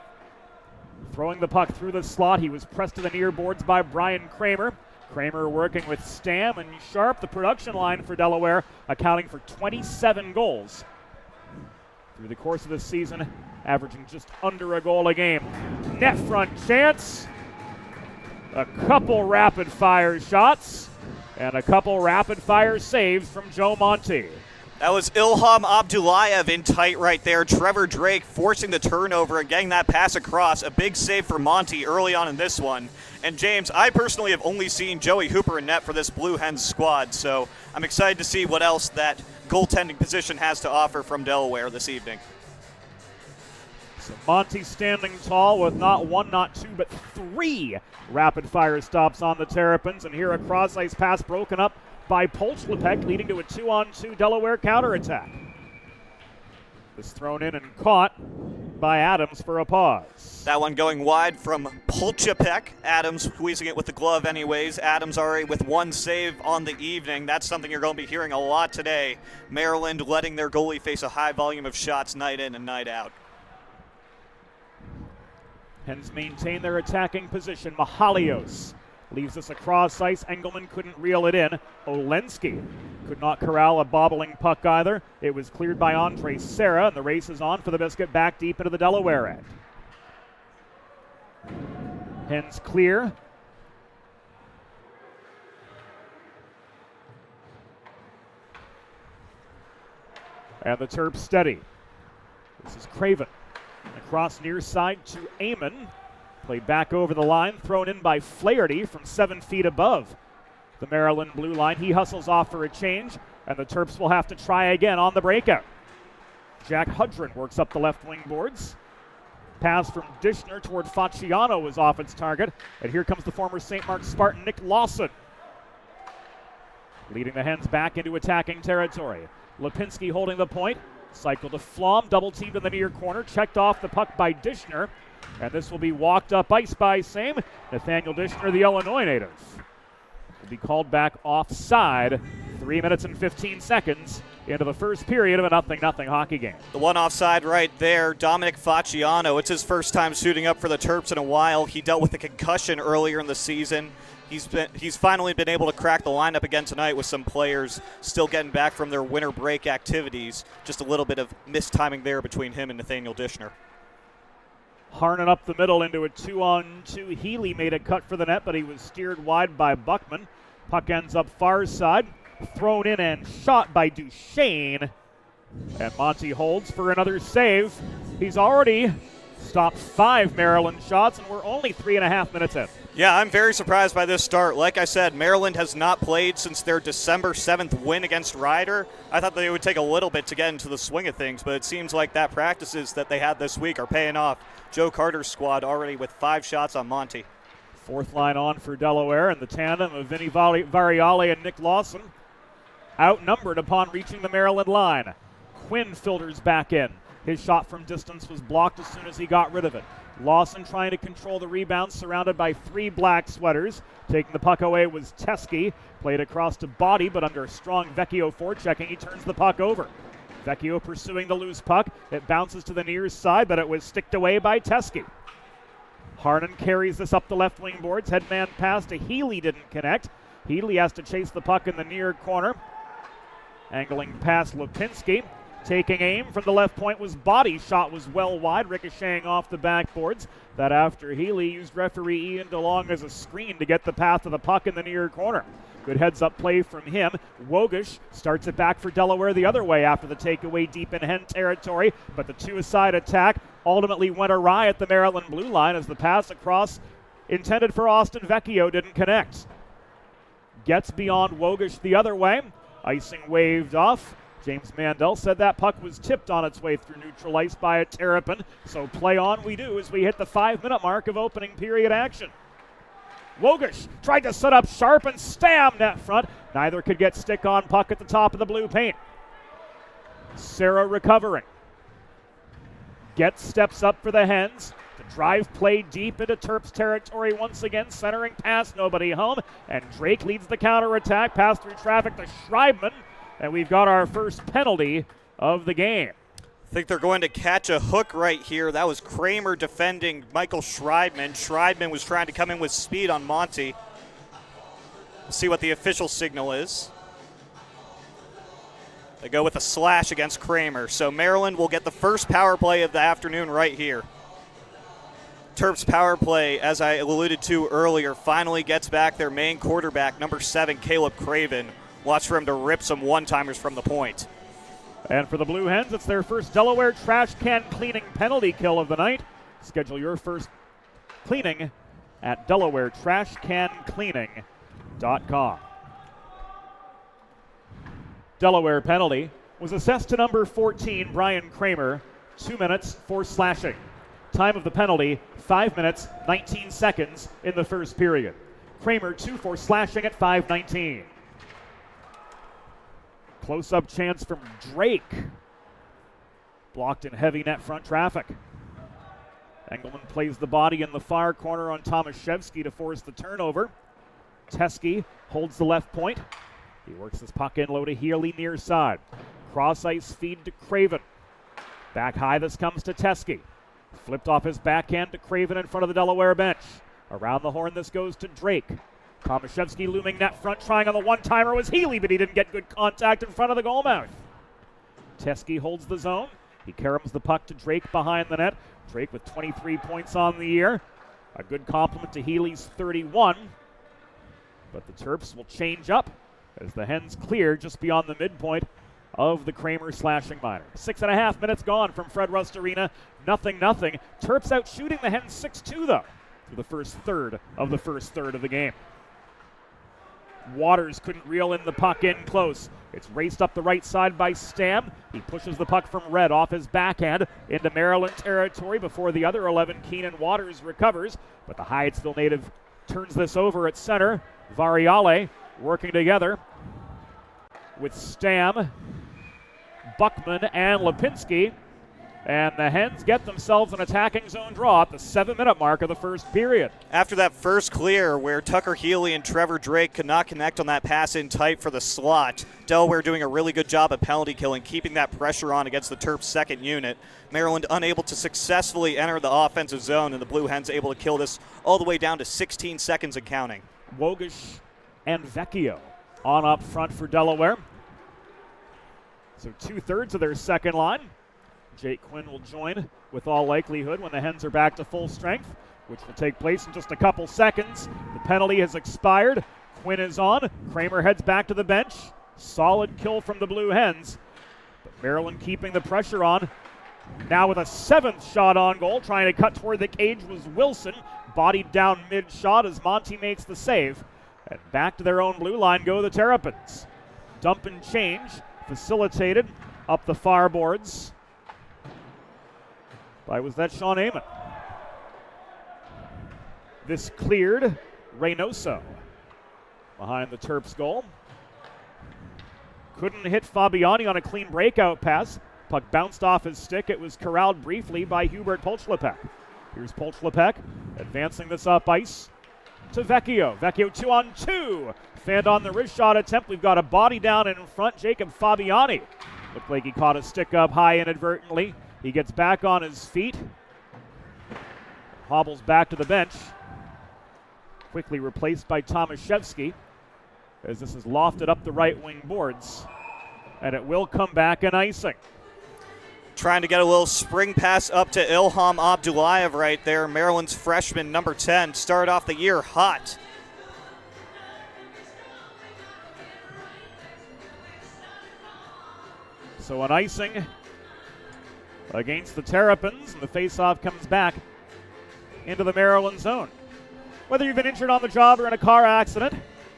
throwing the puck through the slot. He was pressed to the near boards by Brian Kramer. Kramer working with Stam and Sharp, the production line for Delaware, accounting for 27 goals through the course of the season, averaging just under a goal a game. Net front chance, a couple rapid-fire shots, and a couple rapid-fire saves from Joe Monty. That was Ilham Abdullayev in tight right there. Trevor Drake forcing the turnover and getting that pass across. A big save for Monty early on in this one. And James, I personally have only seen Joey Hooper in net for this Blue Hens squad, so I'm excited to see what else that goaltending position has to offer from Delaware this evening. So Monty standing tall with not one, not two, but 3 rapid-fire stops on the Terrapins. And here a cross-ice pass broken up by Polchlepek, leading to a 2-on-2 Delaware counterattack. This thrown in and caught by Adams for a pause. That one going wide from Polchlepek. Adams squeezing it with the glove anyways. Adams already with 1 save on the evening. That's something you're going to be hearing a lot today. Maryland letting their goalie face a high volume of shots night in and night out. Hens maintain their attacking position. Mahalios leaves this across ice. Engelman couldn't reel it in. Olensky could not corral a bobbling puck either. It was cleared by Andre Serra, and the race is on for the biscuit back deep into the Delaware end. Hens clear. And the Terps steady. This is Craven. Across near side to Amon. Played back over the line, thrown in by Flaherty from 7 feet above the Maryland blue line. He hustles off for a change, and the Terps will have to try again on the breakout. Jack Hudrin works up the left wing boards. Pass from Dishner toward Facciano was off its target, and here comes the former St. Mark's Spartan Nick Lawson, leading the Hens back into attacking territory. Lipinski holding the point. Cycle to Flom, double teamed in the near corner, checked off the puck by Dishner, and this will be walked up ice by Same. Nathaniel Dishner, the Illinois native, will be called back offside. 3 minutes and 15 seconds into the first period of a 0-0 hockey game. The one offside right there, Dominic Facciano. It's his first time suiting up for the Terps in a while. He dealt with a concussion earlier in the season. He's finally been able to crack the lineup again tonight with some players still getting back from their winter break activities. Just a little bit of mistiming there between him and Nathaniel Dishner. Harnan up the middle into a 2-on-2. Healy made a cut for the net, but he was steered wide by Buckman. Puck ends up far side. Thrown in and shot by Duchesne. And Monty holds for another save. He's already stopped 5 Maryland shots, and we're only 3.5 minutes in. Yeah, I'm very surprised by this start. Like I said, Maryland has not played since their December 7th win against Rider. I thought they would take a little bit to get into the swing of things, but it seems like that practices that they had this week are paying off. Joe Carter's squad already with 5 shots on Monty. Fourth line on for Delaware, and the tandem of Vinny Variale and Nick Lawson outnumbered upon reaching the Maryland line. Quinn filters back in. His shot from distance was blocked as soon as he got rid of it. Lawson trying to control the rebound, surrounded by 3 black sweaters. Taking the puck away was Teskey. Played across to Body, but under a strong Vecchio forechecking, he turns the puck over. Vecchio pursuing the loose puck. It bounces to the near side, but it was sticked away by Teskey. Harnan carries this up the left wing boards. Headman pass to Healy, didn't connect. Healy has to chase the puck in the near corner. Angling past Lipinski. Taking aim from the left point was body. Shot was well wide, ricocheting off the backboards. That after Healy used referee Ian DeLong as a screen to get the path to the puck in the near corner. Good heads-up play from him. Wogish starts it back for Delaware the other way after the takeaway deep in Hen territory, but the two-a-side attack ultimately went awry at the Maryland blue line as the pass across intended for Austin Vecchio didn't connect. Gets beyond Wogish the other way. Icing waved off. James Mandel said that puck was tipped on its way through neutral ice by a Terrapin, so play on we do as we hit the 5-minute mark of opening period action. Wogish tried to set up Sharp and Stam net front. Neither could get stick on puck at the top of the blue paint. Sarah recovering. Gets steps up for the Hens. The drive play deep into Terps territory once again, centering past nobody home. And Drake leads the counterattack. Pass through traffic to Schreibman. And we've got our first penalty of the game. I think they're going to catch a hook right here. That was Kramer defending Michael Schreibman. Schreibman was trying to come in with speed on Monty. We'll see what the official signal is. They go with a slash against Kramer. So Maryland will get the first power play of the afternoon right here. Terps power play, as I alluded to earlier, finally gets back their main quarterback, number 7, Caleb Craven. Watch for him to rip some one-timers from the point. And for the Blue Hens, it's their first Delaware trash can cleaning penalty kill of the night. Schedule your first cleaning at DelawareTrashCanCleaning.com. Delaware penalty was assessed to number 14, Brian Kramer, 2 minutes for slashing. Time of the penalty, 5 minutes, 19 seconds in the first period. Kramer 2 for slashing at 5:19. Close-up chance from Drake. Blocked in heavy net front traffic. Engelman plays the body in the far corner on Tomaszewski to force the turnover. Teske holds the left point. He works his puck in low to Healy near side. Cross-ice feed to Craven. Back high, this comes to Teske. Flipped off his backhand to Craven in front of the Delaware bench. Around the horn, this goes to Drake. Tomaszewski looming net front, trying on the one-timer was Healy, but he didn't get good contact in front of the goal mouth. Teske holds the zone. He caroms the puck to Drake behind the net. Drake with 23 points on the year. A good compliment to Healy's 31. But the Terps will change up as the Hens clear just beyond the midpoint of the Kramer slashing minor. 6.5 minutes gone from Fred Rust Arena. 0-0. Terps out shooting the Hens 6-2 though through the first third of the game. Waters couldn't reel in the puck in close. It's raced up the right side by Stam. He pushes the puck from Red off his backhand into Maryland territory before the other 11, Keenan Waters, recovers. But the Hyattsville native turns this over at center. Variale working together with Stam, Buckman, and Lipinski. And the Hens get themselves an attacking zone draw at the 7-minute mark of the first period. After that first clear where Tucker Healy and Trevor Drake could not connect on that pass in tight for the slot, Delaware doing a really good job at penalty killing, keeping that pressure on against the Terps' second unit. Maryland unable to successfully enter the offensive zone, and the Blue Hens able to kill this all the way down to 16 seconds and counting. Wogish and Vecchio on up front for Delaware. So 2/3 of their second line. Jake Quinn will join with all likelihood when the Hens are back to full strength, which will take place in just a couple seconds. The penalty has expired. Quinn is on. Kramer heads back to the bench. Solid kill from the Blue Hens. But Maryland keeping the pressure on. Now with a 7th shot on goal, trying to cut toward the cage was Wilson. Bodied down mid-shot as Monty makes the save. And back to their own blue line go the Terrapins. Dump and change, facilitated up the far boards. Why was that Sean Amon? This cleared Reynoso behind the Terps goal. Couldn't hit Fabiani on a clean breakout pass. Puck bounced off his stick. It was corralled briefly by Hubert Polchlepek. Here's Polchlepek advancing this up ice to Vecchio. Vecchio 2-on-2. Fanned on the wrist shot attempt. We've got a body down in front. Jacob Fabiani. Looked like he caught a stick up high inadvertently. He gets back on his feet. hobbles back to the bench. Quickly replaced by Tomaszewski as this is lofted up the right wing boards. And it will come back an icing. Trying to get a little spring pass up to Ilham Abdullayev right there. Maryland's freshman, number 10, started off the year hot. So an icing against the Terrapins, and the faceoff comes back into the Maryland zone. Whether you've been injured on the job or in a car accident,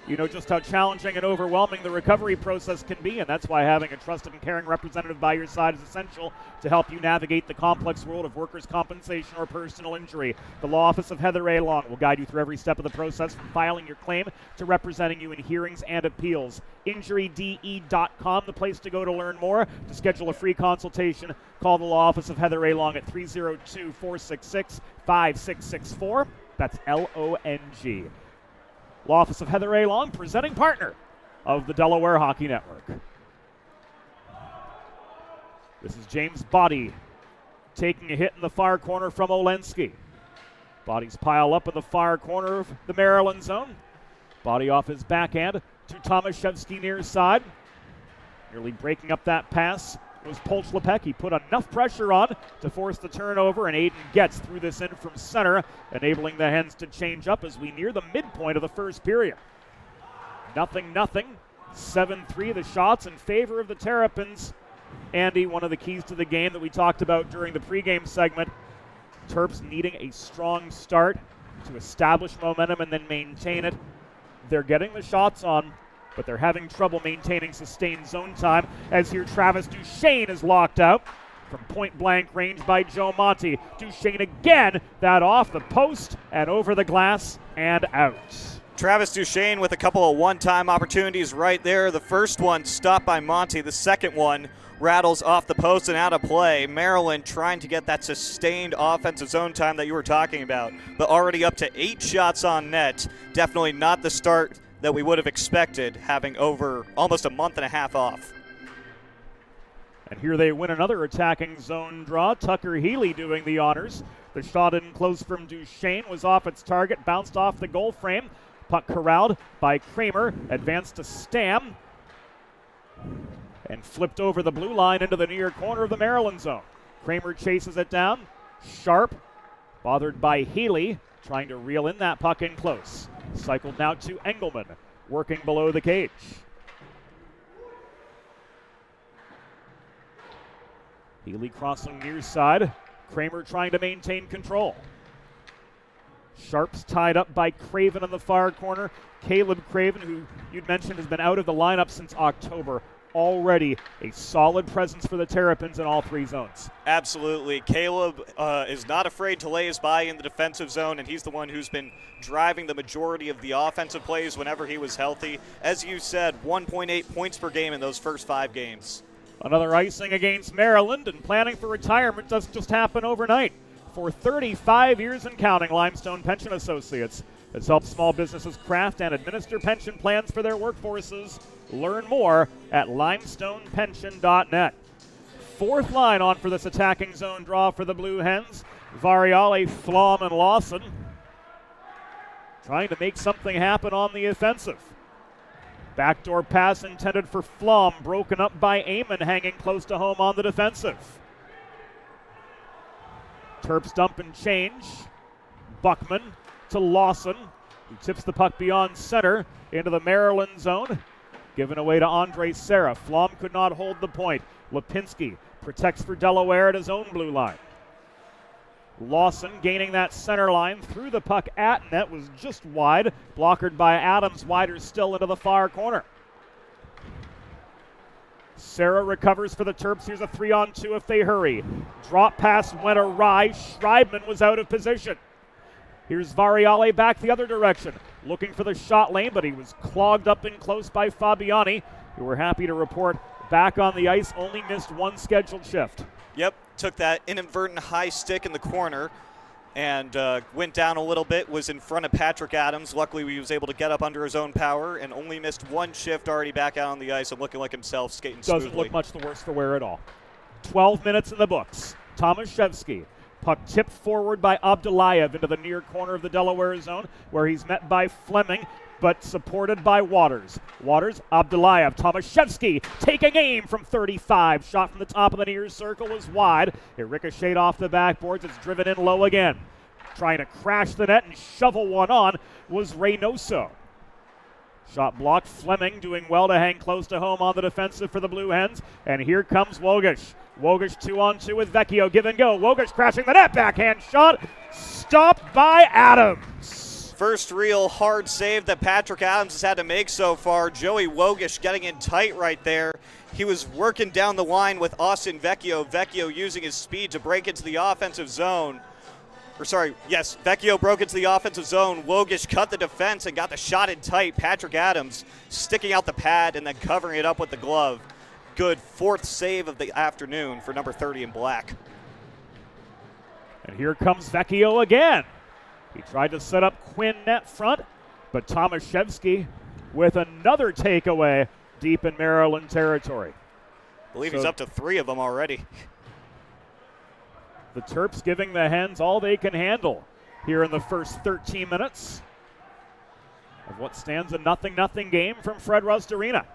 you know just how challenging and overwhelming the recovery process can be, and that's why having a trusted and caring representative by your side is essential to help you navigate the complex world of workers' compensation or personal injury. The Law Office of Heather A. Long will guide you through every step of the process, from filing your claim to representing you in hearings and appeals. InjuryDE.com, the place to go to learn more. To schedule a free consultation, call the Law Office of Heather A. Long at 302-466-5664. That's LONG. Law Office of Heather A. Long, presenting partner of the Delaware Hockey Network. This is James Body taking a hit in the far corner from Olensky. Bodies pile up in the far corner of the Maryland zone. Body off his backhand to Tomaszewski near side. Nearly breaking up that pass was Polchlepek. He put enough pressure on to force the turnover, and Aiden Getz threw this in from center, enabling the Hens to change up as we near the midpoint of the first period. 0-0, 7-3 the shots in favor of the Terrapins. Andy, one of the keys to the game that we talked about during the pregame segment, Terps needing a strong start to establish momentum and then maintain it. They're getting the shots on, but they're having trouble maintaining sustained zone time, as here Travis Duchesne is locked out from point-blank range by Joe Monty. Duchesne again, that off the post and over the glass and out. Travis Duchesne with a couple of one-time opportunities right there. The first one stopped by Monty. The second one rattles off the post and out of play. Maryland trying to get that sustained offensive zone time that you were talking about, but already up to 8 shots on net. Definitely not the start that we would have expected, having over almost a month and a half off. And here they win another attacking zone draw. Tucker Healy doing the honors. The shot in close from Duchesne was off its target, bounced off the goal frame. Puck corralled by Kramer, advanced to Stam, and flipped over the blue line into the near corner of the Maryland zone. Kramer chases it down. Sharp, bothered by Healy, trying to reel in that puck in close. Cycled now to Engelman, working below the cage. Healy crossing near side. Kramer trying to maintain control. Sharp's tied up by Craven in the far corner. Caleb Craven, who you'd mentioned has been out of the lineup since October. Already a solid presence for the Terrapins in all 3 zones. Absolutely. Caleb is not afraid to lay his body in the defensive zone, and he's the one who's been driving the majority of the offensive plays whenever he was healthy. As you said, 1.8 points per game in those first 5 games. Another icing against Maryland, and planning for retirement doesn't just happen overnight. For 35 years and counting, Limestone Pension Associates has helped small businesses craft and administer pension plans for their workforces. Learn more at limestonepension.net. 4th line on for this attacking zone draw for the Blue Hens. Variale, Flom, and Lawson trying to make something happen on the offensive. Backdoor pass intended for Flom, broken up by Amon, hanging close to home on the defensive. Terps dump and change. Buckman to Lawson, who tips the puck beyond center into the Maryland zone. Given away to Andre Serra. Flom could not hold the point. Lipinski protects for Delaware at his own blue line. Lawson gaining that center line, threw the puck at net, was just wide, blockered by Adams, wider still into the far corner. Serra recovers for the Terps. Here's a 3-on-2 if they hurry. Drop pass went awry. Schreibman was out of position. Here's Variale back the other direction, looking for the shot lane, but he was clogged up in close by Fabiani, who we're happy to report back on the ice, only missed 1 scheduled shift. Yep, took that inadvertent high stick in the corner and went down a little bit, was in front of Patrick Adams. Luckily, he was able to get up under his own power and only missed 1 shift, already back out on the ice and looking like himself, skating smoothly. Doesn't look much the worse for wear at all. 12 minutes in the books. Tomaszewski Puck tipped forward by Abdulayev into the near corner of the Delaware zone, where he's met by Fleming, but supported by Waters. Waters, Abdulayev, Tomaszewski taking aim from 35. Shot from the top of the near circle was wide. It ricocheted off the backboards. It's driven in low again. Trying to crash the net and shovel one on was Reynoso. Shot blocked. Fleming doing well to hang close to home on the defensive for the Blue Hens. And here comes Wogish. Wogish 2-on-2 with Vecchio. Give and go. Wogish crashing the net. Backhand shot. Stopped by Adams. First real hard save that Patrick Adams has had to make so far. Joey Wogish getting in tight right there. He was working down the line with Austin Vecchio. Vecchio using his speed to break into the offensive zone. Vecchio broke into the offensive zone. Wogish cut the defense and got the shot in tight. Patrick Adams sticking out the pad and then covering it up with the glove. Good fourth save of the afternoon for number 30 in black. And here comes Vecchio again. He tried to set up Quinn net front, but Tomaszewski with another takeaway deep in Maryland territory. I believe he's up to 3 of them already. The Terps giving the Hens all they can handle here in the first 13 minutes of what stands a 0-0 game from Fred Rust Arena.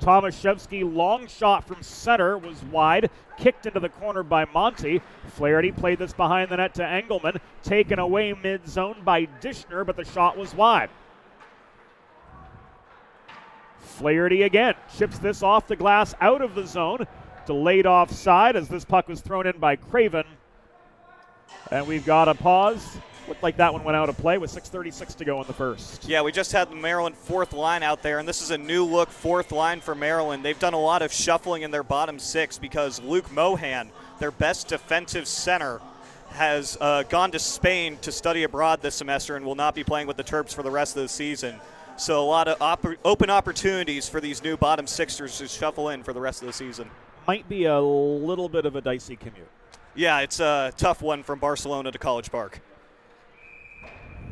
Tomaszewski long shot from center was wide, kicked into the corner by Monty. Flaherty played this behind the net to Engelman, taken away mid-zone by Dishner, but the shot was wide. Flaherty again chips this off the glass out of the zone. Delayed offside as this puck was thrown in by Craven. And we've got a pause. Looked like that one went out of play with 6:36 to go in the first. Yeah, we just had the Maryland fourth line out there, and this is a new look fourth line for Maryland. They've done a lot of shuffling in their bottom 6 because Luke Mohan, their best defensive center, has gone to Spain to study abroad this semester and will not be playing with the Terps for the rest of the season. So a lot of open opportunities for these new bottom sixers to shuffle in for the rest of the season. Might be a little bit of a dicey commute. Yeah, it's a tough one from Barcelona to College Park.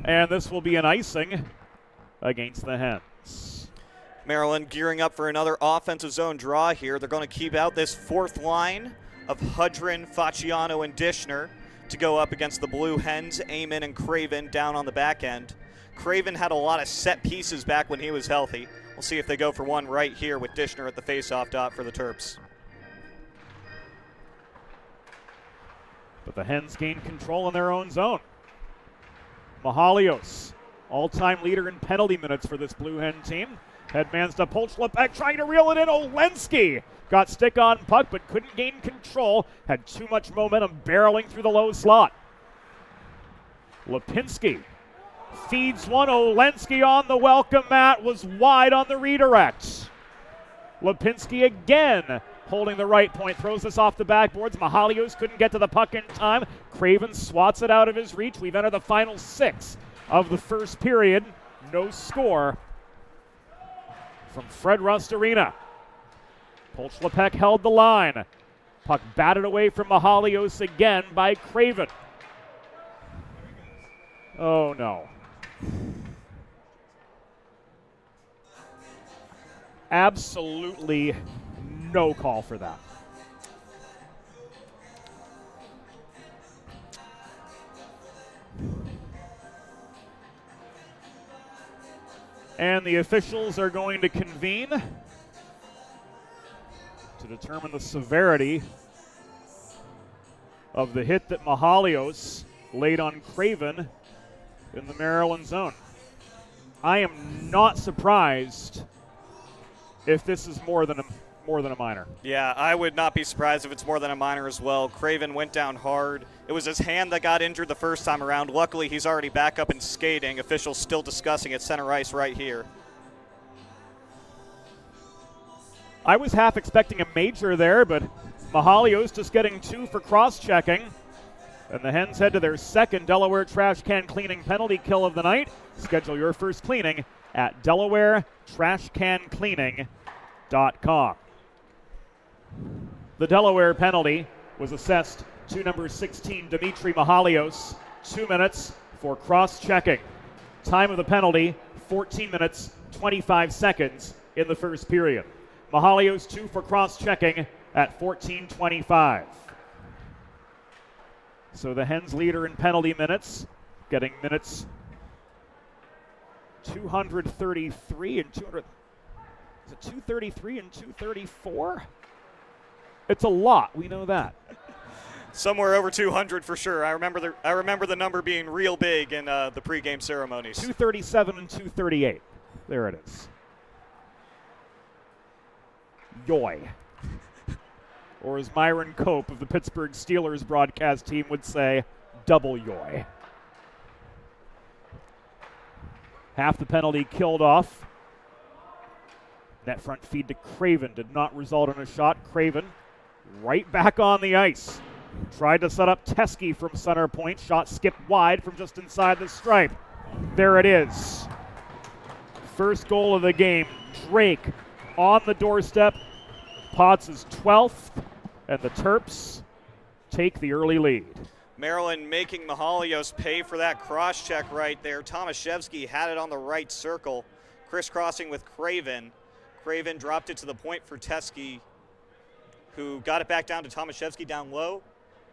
And this will be an icing against the Hens. Maryland gearing up for another offensive zone draw here. They're going to keep out this fourth line of Hudrin, Facciano, and Dishner to go up against the Blue Hens, Amon and Craven down on the back end. Craven had a lot of set pieces back when he was healthy. We'll see if they go for one right here with Dishner at the faceoff dot for the Terps. But the Hens gain control in their own zone. Mahalios, all-time leader in penalty minutes for this Blue Hen team. Headmans to Polchlepek, trying to reel it in. Olensky got stick on puck, but couldn't gain control. Had too much momentum barreling through the low slot. Lipinski feeds one. Olensky on the welcome mat, was wide on the redirect. Lipinski again holding the right point, throws this off the backboards. Mahalios couldn't get to the puck in time. Craven swats it out of his reach. We've entered the final 6 of the first period. No score from Fred Rust Arena. Polchlepek held the line. Puck batted away from Mahalios again by Craven. Oh no. Absolutely no call for that. And the officials are going to convene to determine the severity of the hit that Mahalios laid on Craven in the Maryland zone. I am not surprised if this is more than a minor. Yeah, I would not be surprised if it's more than a minor as well. Craven went down hard. It was his hand that got injured the first time around. Luckily, he's already back up and skating. Officials still discussing at center ice right here. I was half expecting a major there, but Mahalios just getting 2 for cross-checking. And the Hens head to their second Delaware trash can cleaning penalty kill of the night. Schedule your first cleaning at DelawareTrashCanCleaning.com. The Delaware penalty was assessed to number 16, Dimitri Mahalios. 2 minutes for cross-checking. Time of the penalty, 14 minutes, 25 seconds in the first period. Mahalios 2 for cross-checking at 14:25. So the Hens leader in penalty minutes, getting minutes 233 and 200. Is it 233 and 234? It's a lot. We know that. Somewhere over 200 for sure. I remember the number being real big in the pregame ceremonies. 237 and 238. There it is. Yoy. Or as Myron Cope of the Pittsburgh Steelers broadcast team would say, double yoy. Half the penalty killed off. Net front feed to Craven did not result in a shot. Craven right back on the ice. Tried to set up Teskey from center point. Shot skipped wide from just inside the stripe. There it is. First goal of the game. Drake on the doorstep. Potts' 12th, and the Terps take the early lead. Maryland making Mahalios pay for that cross-check right there. Tomaszewski had it on the right circle, crisscrossing with Craven. Craven dropped it to the point for Teskey, who got it back down to Tomaszewski down low.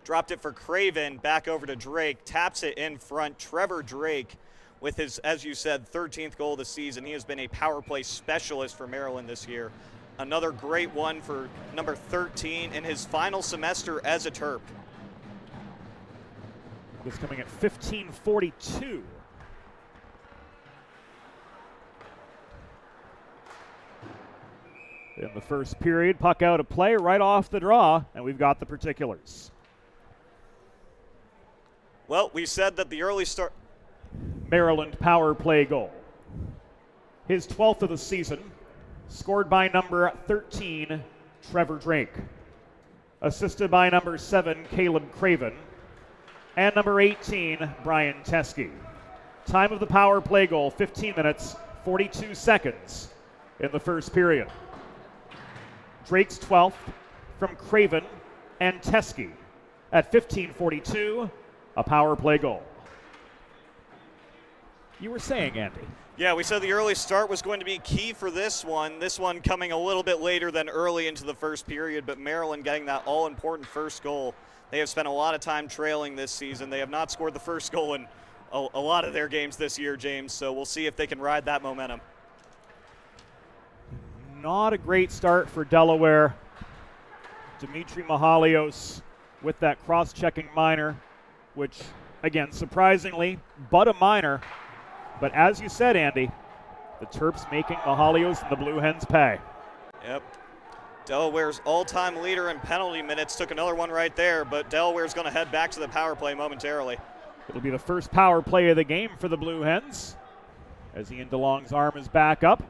Dropped it for Craven, back over to Drake, taps it in front. Trevor Drake with his, as you said, 13th goal of the season. He has been a power play specialist for Maryland this year. Another great one for number 13 in his final semester as a Terp. This coming at 15:42. In the first period, puck out of play right off the draw, and we've got the particulars. Well, we said that the early start. Maryland power play goal. His 12th of the season, scored by number 13, Trevor Drake. Assisted by number 7, Caleb Craven. And number 18, Brian Teskey. Time of the power play goal, 15 minutes, 42 seconds in the first period. Drake's 12th from Craven and Teskey at 15:42, a power play goal. You were saying, Andy. Yeah, we said the early start was going to be key for this one. This one coming a little bit later than early into the first period, but Maryland getting that all-important first goal. They have spent a lot of time trailing this season. They have not scored the first goal in a lot of their games this year, James, so we'll see if they can ride that momentum. Not a great start for Delaware. Dimitri Mahalios with that cross-checking minor, which, again, surprisingly, but a minor. But as you said, Andy, the Terps making Mahalios and the Blue Hens pay. Yep. Delaware's all-time leader in penalty minutes took another one right there, but Delaware's going to head back to the power play momentarily. It'll be the first power play of the game for the Blue Hens, as Ian DeLong's arm is back up.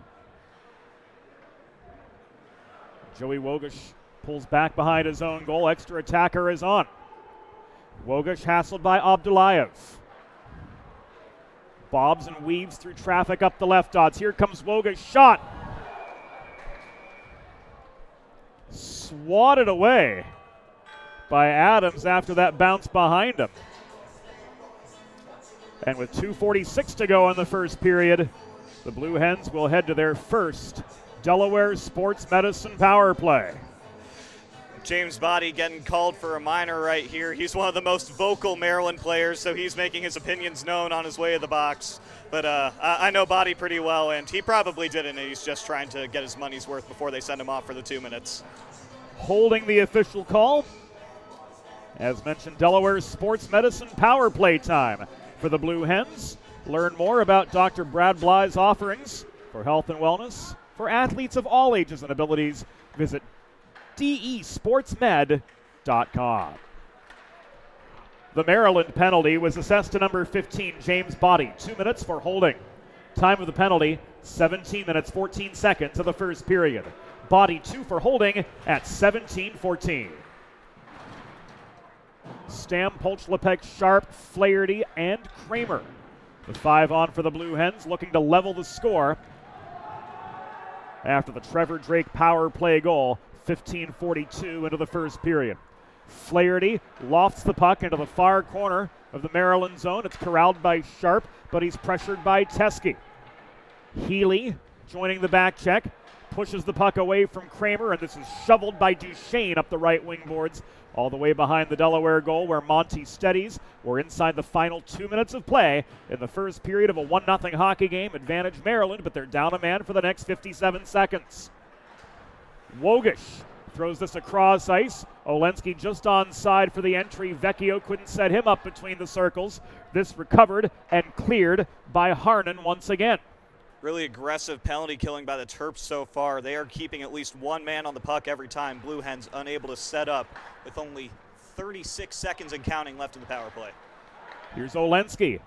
Joey Wogish pulls back behind his own goal. Extra attacker is on. Wogish hassled by Abdullayev. Bobs and weaves through traffic up the left dots. Here comes Wogish. Shot. Swatted away by Adams after that bounce behind him. And with 2:46 to go in the first period, the Blue Hens will head to their first Delaware Sports Medicine power play. James Body getting called for a minor right here. He's one of the most vocal Maryland players, so he's making his opinions known on his way to the box. But I know Body pretty well, and he probably didn't. He's just trying to get his money's worth before they send him off for the 2 minutes. Holding the official call, as mentioned, Delaware's Sports Medicine power play time for the Blue Hens. Learn more about Dr. Brad Bly's offerings for health and wellness for athletes of all ages and abilities. Visit desportsmed.com. The Maryland penalty was assessed to number 15, James Body. 2 minutes for holding. Time of the penalty, 17 minutes, 14 seconds of the first period. Body 2 for holding at 17:14. Stam, Polchlepek, Sharp, Flaherty, and Kramer. The 5 on for the Blue Hens, looking to level the score after the Trevor Drake power play goal. 15:42 into the first period. Flaherty lofts the puck into the far corner of the Maryland zone. It's corralled by Sharp, but he's pressured by Teskey. Healy joining the back check. pushes the puck away from Kramer, and this is shoveled by Duchesne up the right wing boards, all the way behind the Delaware goal where Monty steadies. We're inside the final 2 minutes of play in the first period of a 1-0 hockey game. Advantage Maryland, but they're down a man for the next 57 seconds. Wogish throws this across ice. Olensky just onside for the entry. Vecchio couldn't set him up between the circles. This recovered and cleared by Harnan once again. Really aggressive penalty killing by the Terps so far. They are keeping at least one man on the puck every time. Blue Hens unable to set up with only 36 seconds and counting left in the power play. Here's Olensky.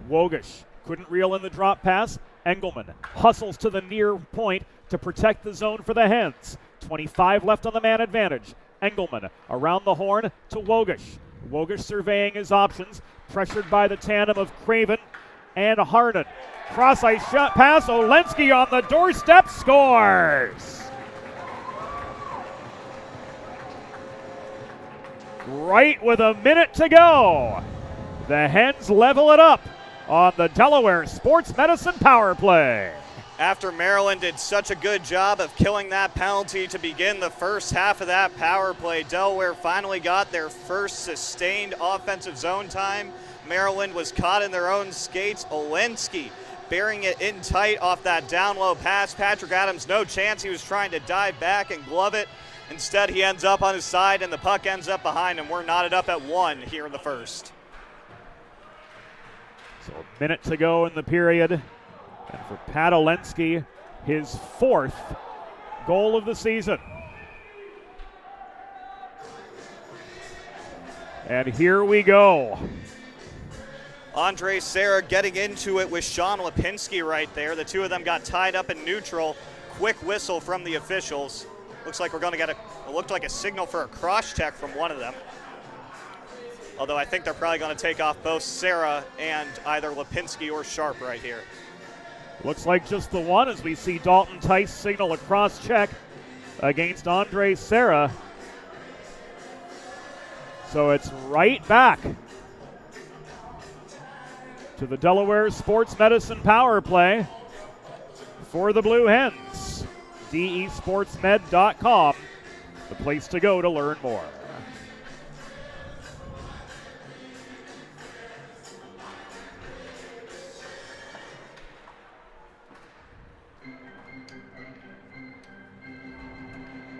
Wogish couldn't reel in the drop pass. Engelman hustles to the near point to protect the zone for the Hens. 25 left on the man advantage. Engelman around the horn to Wogish. Wogish surveying his options, pressured by the tandem of Craven and Harnan. Cross-ice shot pass. Olensky on the doorstep, scores! Right with a minute to go. The Hens level it up on the Delaware Sports Medicine power play. After Maryland did such a good job of killing that penalty to begin the first half of that power play, Delaware finally got their first sustained offensive zone time. Maryland was caught in their own skates. Olensky bearing it in tight off that down low pass. Patrick Adams, no chance. He was trying to dive back and glove it. Instead, he ends up on his side, and the puck ends up behind him. We're knotted up at 1 here in the first. So a minute to go in the period. And for Pat Olensky, his 4th goal of the season. And here we go. Andre Serra getting into it with Sean Lipinski right there. The two of them got tied up in neutral. Quick whistle from the officials. Looks like we're going to get it looked like a signal for a cross check from one of them. Although I think they're probably going to take off both Serra and either Lipinski or Sharp right here. Looks like just the one as we see Dalton Tice signal a cross check against Andre Serra. So it's right back to the Delaware Sports Medicine power play for the Blue Hens. DESportsmed.com, the place to go to learn more.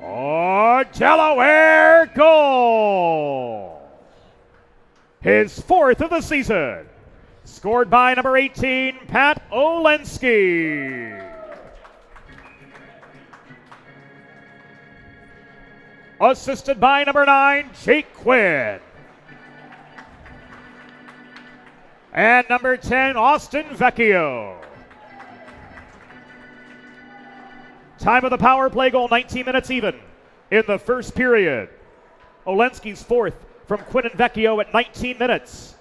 Oh, Delaware goal! His 4th of the season. Scored by number 18, Pat Olensky. Assisted by number 9, Jake Quinn. And number 10, Austin Vecchio. Time of the power play goal, 19 minutes even in the first period. Olensky's 4th from Quinn and Vecchio at 19 minutes.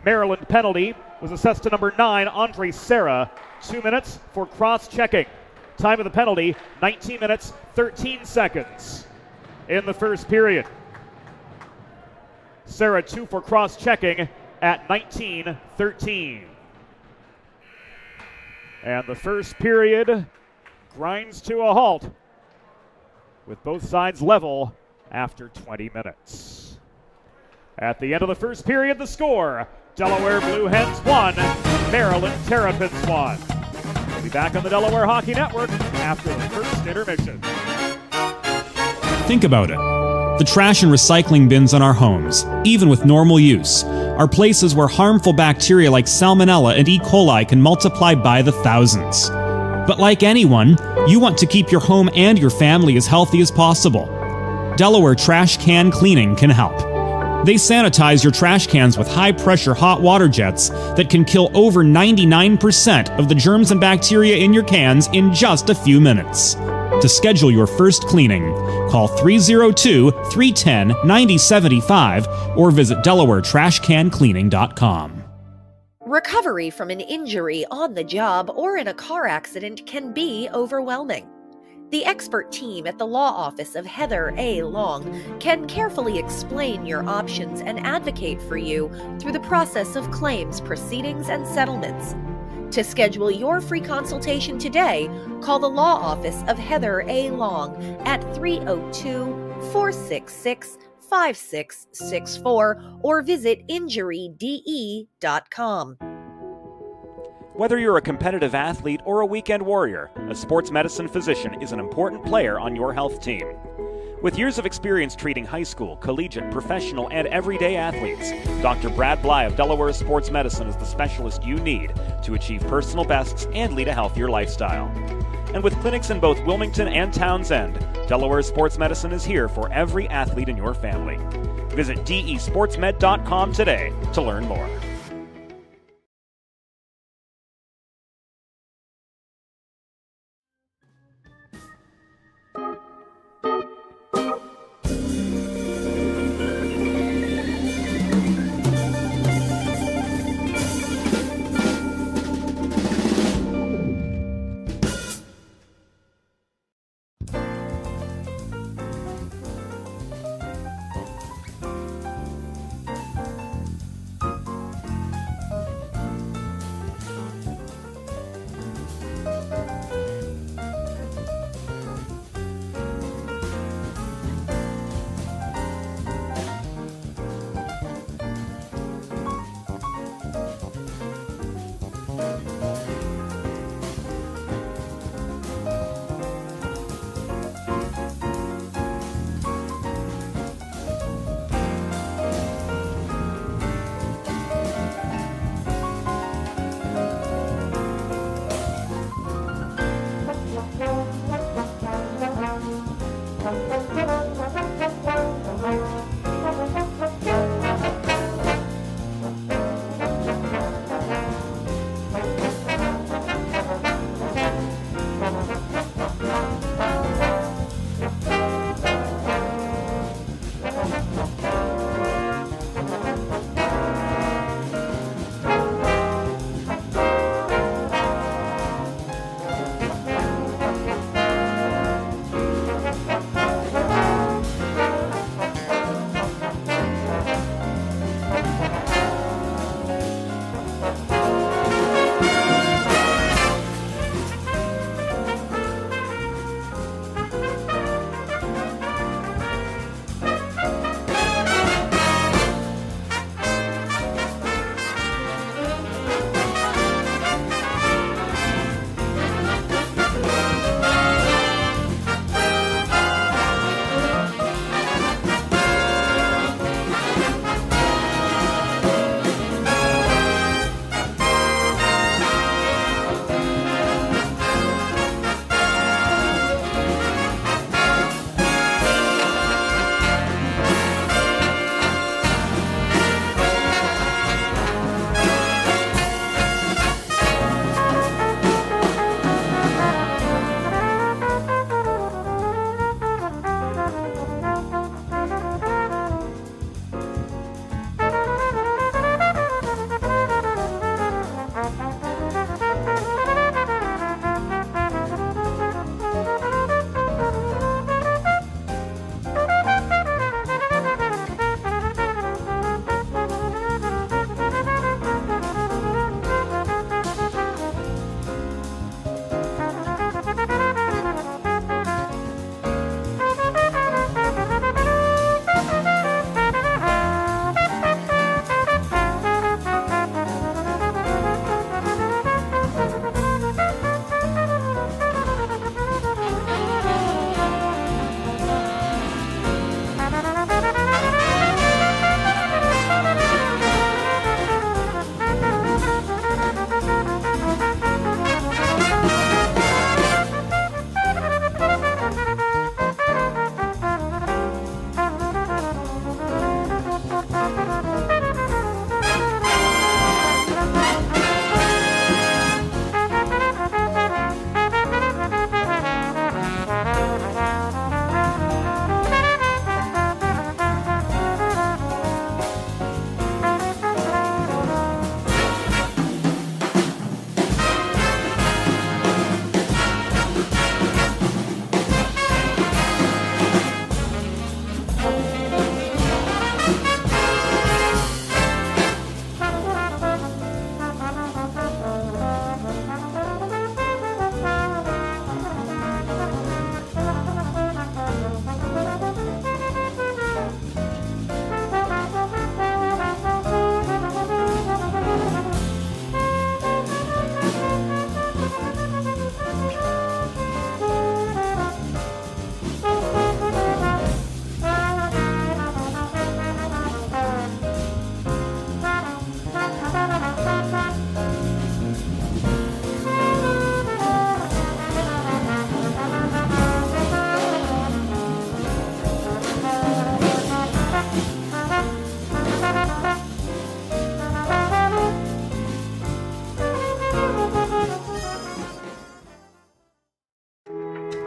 Maryland penalty was assessed to number 9, Andre Serra. 2 minutes for cross-checking. Time of the penalty, 19 minutes, 13 seconds in the first period. Serra 2 for cross-checking at 19:13. And the first period grinds to a halt with both sides level after 20 minutes. At the end of the first period, the score, Delaware Blue Hens 1, Maryland Terrapins 1. We'll be back on the Delaware Hockey Network after the first intermission. Think about it. The trash and recycling bins in our homes, even with normal use, are places where harmful bacteria like Salmonella and E. coli can multiply by the thousands. But like anyone, you want to keep your home and your family as healthy as possible. Delaware Trash Can Cleaning can help. They sanitize your trash cans with high-pressure hot water jets that can kill over 99% of the germs and bacteria in your cans in just a few minutes. To schedule your first cleaning, call 302-310-9075 or visit DelawareTrashCanCleaning.com. Recovery from an injury on the job or in a car accident can be overwhelming. The expert team at the law office of Heather A. Long can carefully explain your options and advocate for you through the process of claims, proceedings, and settlements. To schedule your free consultation today, call the law office of Heather A. Long at 302-466-5664 or visit injuryde.com. Whether you're a competitive athlete or a weekend warrior, a sports medicine physician is an important player on your health team. With years of experience treating high school, collegiate, professional, and everyday athletes, Dr. Brad Bly of Delaware Sports Medicine is the specialist you need to achieve personal bests and lead a healthier lifestyle. And with clinics in both Wilmington and Townsend, Delaware Sports Medicine is here for every athlete in your family. Visit desportsmed.com today to learn more.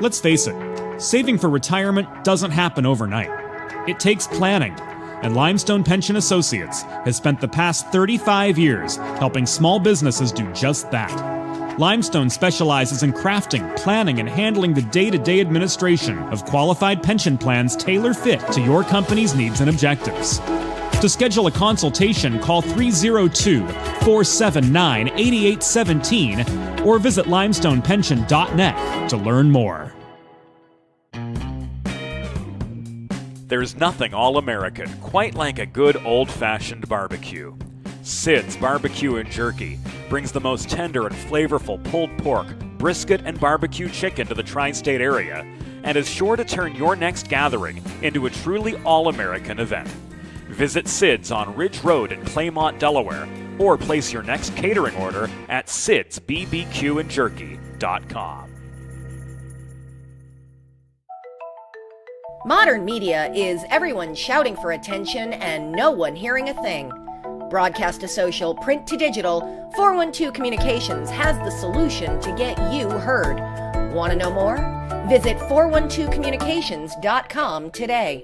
Let's face it, saving for retirement doesn't happen overnight. It takes planning, and Limestone Pension Associates has spent the past 35 years helping small businesses do just that. Limestone specializes in crafting, planning, and handling the day-to-day administration of qualified pension plans tailor-fit to your company's needs and objectives. To schedule a consultation, call 302-479-8817 or visit limestonepension.net to learn more. There's nothing all-American quite like a good old-fashioned barbecue. Sid's Barbecue and Jerky brings the most tender and flavorful pulled pork, brisket, and barbecue chicken to the tri-state area and is sure to turn your next gathering into a truly all-American event. Visit Sid's on Ridge Road in Claymont, Delaware, or place your next catering order at sidsbbqandjerky.com. Modern media is everyone shouting for attention and no one hearing a thing. Broadcast to social, print to digital, 412 Communications has the solution to get you heard. Want to know more? Visit 412communications.com today.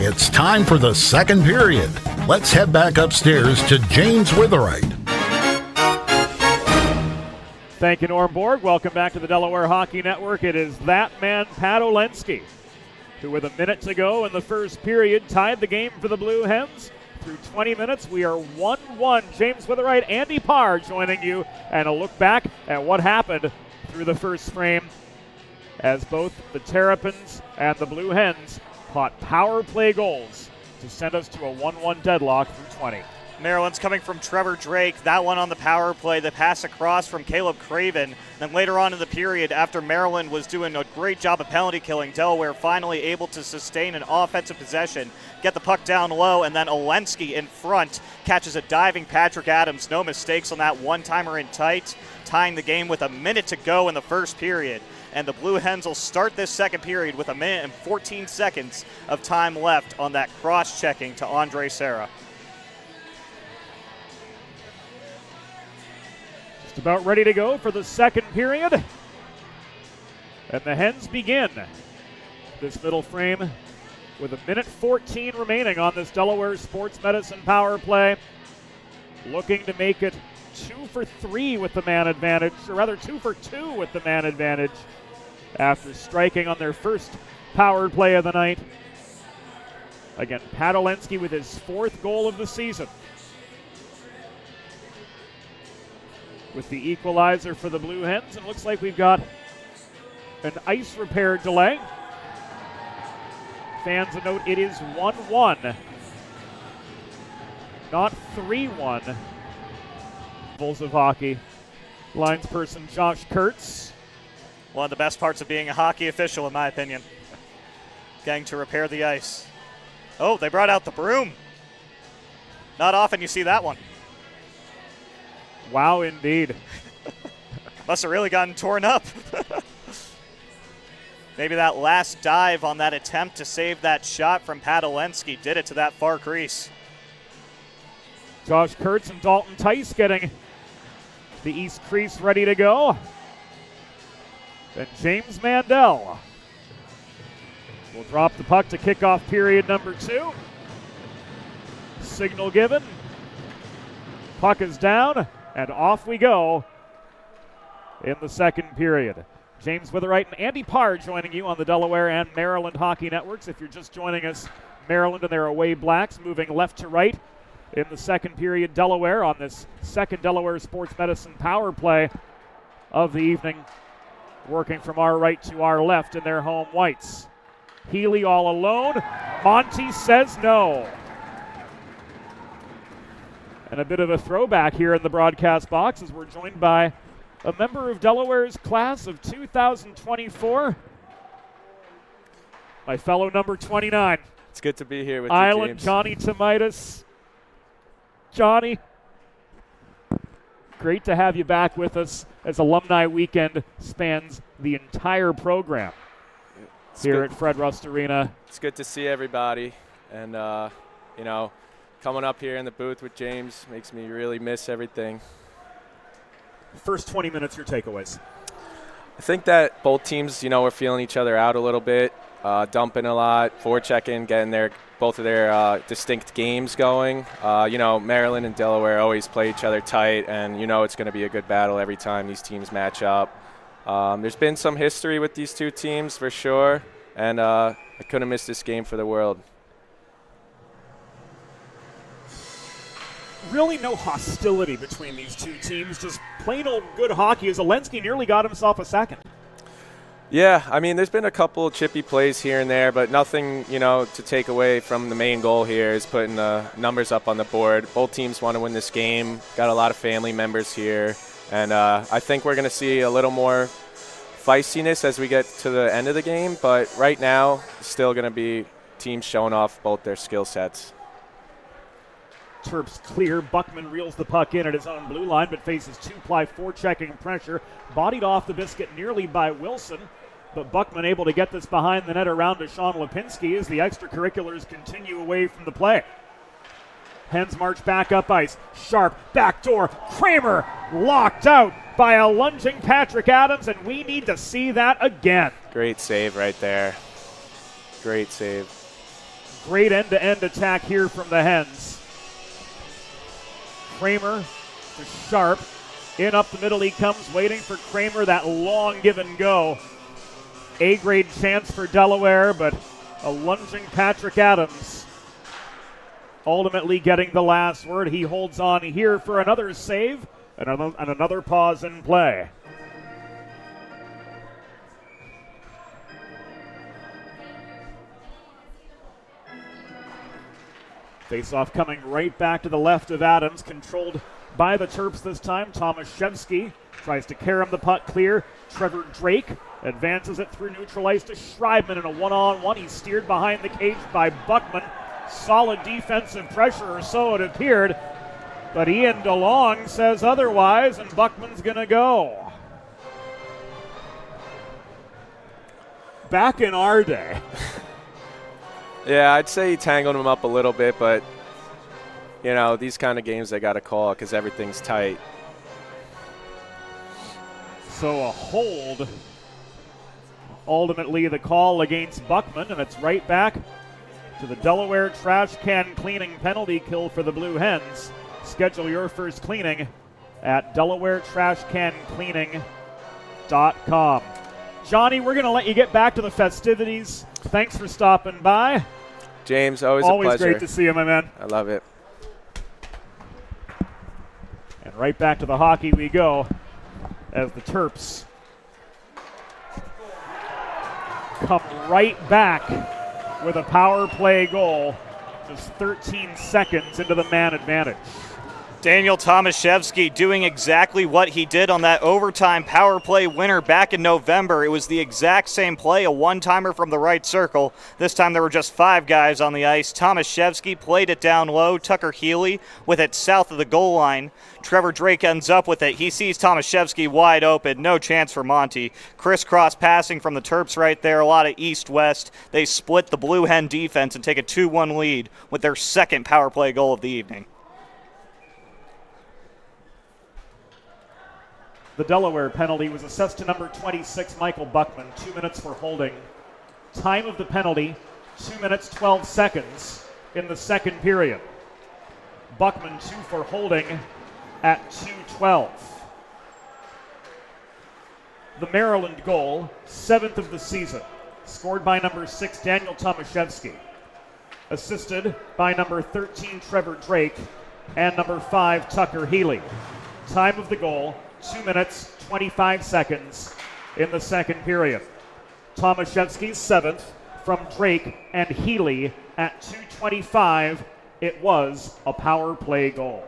It's time for the second period. Let's head back upstairs to James Witherite. Thank you, Norm Borg. Welcome back to the Delaware Hockey Network. It is that man, Pat Olensky, who with a minute to go in the first period tied the game for the Blue Hens. Through 20 minutes, we are 1-1. James Witherite, Andy Parr joining you, and a look back at what happened through the first frame as both the Terrapins and the Blue Hens caught power play goals to send us to a 1-1 deadlock through 20. Maryland's coming from Trevor Drake. That one on the power play, the pass across from Caleb Craven. Then later on in the period, after Maryland was doing a great job of penalty killing, Delaware finally able to sustain an offensive possession, get the puck down low, and then Olensky in front catches a diving Patrick Adams. No mistakes on that one-timer in tight, tying the game with a minute to go in the first period. And the Blue Hens will start this second period with a minute and 14 seconds of time left on that cross-checking to Andre Serra. About ready to go for the second period. And the Hens begin this middle frame with a minute 14 remaining on this Delaware Sports Medicine power play. Looking to make it 2 for 3 with the man advantage, or rather 2 for 2 with the man advantage after striking on their first power play of the night. Again, Pat Olensky with his 4th goal of the season. With the equalizer for the Blue Hens, and it looks like we've got an ice repair delay. Fans, a note, it is 1-1, not 3-1. Bulls of hockey. Linesperson Josh Kurtz. One of the best parts of being a hockey official, in my opinion. Getting to repair the ice. Oh, they brought out the broom. Not often you see that one. Wow, indeed. Must have really gotten torn up. Maybe that last dive on that attempt to save that shot from Pat Olensky did it to that far crease. Josh Kurtz and Dalton Tice getting the east crease ready to go. And James Mandel will drop the puck to kick off period number 2. Signal given. Puck is down. And off we go in the second period. James Witherite and Andy Parr joining you on the Delaware and Maryland Hockey Networks. If you're just joining us, Maryland and their away Blacks moving left to right in the second period. Delaware on this second Delaware Sports Medicine power play of the evening, working from our right to our left in their home whites. Healy all alone. Monty says no. And a bit of a throwback here in the broadcast box as we're joined by a member of Delaware's class of 2024, my fellow number 29. It's good to be here with you, Island James. Johnny Tomitis. Johnny, great to have you back with us as Alumni Weekend spans the entire program here at Fred Rust Arena. It's good to see everybody, and coming up here in the booth with James makes me really miss everything. First 20 minutes, your takeaways. I think that both teams, were feeling each other out a little bit, dumping a lot, forechecking, getting both of their distinct games going. Maryland and Delaware always play each other tight, and it's going to be a good battle every time these teams match up. There's been some history with these two teams for sure, and I couldn't miss this game for the world. Really no hostility between these two teams, just plain old good hockey as Olensky nearly got himself a second. Yeah, there's been a couple chippy plays here and there, but nothing, to take away from the main goal here is putting the numbers up on the board. Both teams want to win this game, got a lot of family members here, and I think we're going to see a little more feistiness as we get to the end of the game, but right now, it's still going to be teams showing off both their skill sets. Terps clear. Buckman reels the puck in at his own blue line, but faces two-ply forechecking pressure. Bodied off the biscuit nearly by Wilson, but Buckman able to get this behind the net around to Sean Lipinski as the extracurriculars continue away from the play. Hens march back up ice. Sharp backdoor. Kramer locked out by a lunging Patrick Adams, and we need to see that again. Great save right there. Great save. Great end-to-end attack here from the Hens. Kramer to Sharp. In up the middle he comes, waiting for Kramer. That long give and go. A-grade chance for Delaware, but a lunging Patrick Adams ultimately getting the last word. He holds on here for another save and another pause in play. Face-off coming right back to the left of Adams, controlled by the Terps this time. Tomaszewski tries to carry him the puck clear. Trevor Drake advances it through neutral ice to Schreibman in a one-on-one. He's steered behind the cage by Buckman. Solid defensive pressure, or so it appeared. But Ian DeLong says otherwise, and Buckman's going to go. Back in our day. Yeah, I'd say he tangled him up a little bit, but, you know, these kind of games they got to call because everything's tight. So a hold, ultimately the call against Buckman, and it's right back to the Delaware trash can cleaning penalty kill for the Blue Hens. Schedule your first cleaning at DelawareTrashCanCleaning.com. Johnny, we're going to let you get back to the festivities. Thanks for stopping by. James, always a pleasure. Always great to see you, my man. I love it. And right back to the hockey we go as the Terps come right back with a power play goal just 13 seconds into the man advantage. Daniel Tomaszewski doing exactly what he did on that overtime power play winner back in November. It was the exact same play, a one-timer from the right circle. This time there were just 5 guys on the ice. Tomaszewski played it down low. Tucker Healy with it south of the goal line. Trevor Drake ends up with it. He sees Tomaszewski wide open. No chance for Monty. Crisscross passing from the Terps right there. A lot of east-west. They split the Blue Hen defense and take a 2-1 lead with their second power play goal of the evening. The Delaware penalty was assessed to number 26, Michael Buckman, 2 minutes for holding. Time of the penalty, 2 minutes, 12 seconds in the second period. Buckman 2 for holding at 2:12. The Maryland goal, 7th of the season, scored by number 6, Daniel Tomaszewski. Assisted by number 13, Trevor Drake, and number 5, Tucker Healy. Time of the goal, 2 minutes, 25 seconds in the second period. Tomaszewski's 7th from Drake and Healy at 2:25. It was a power play goal.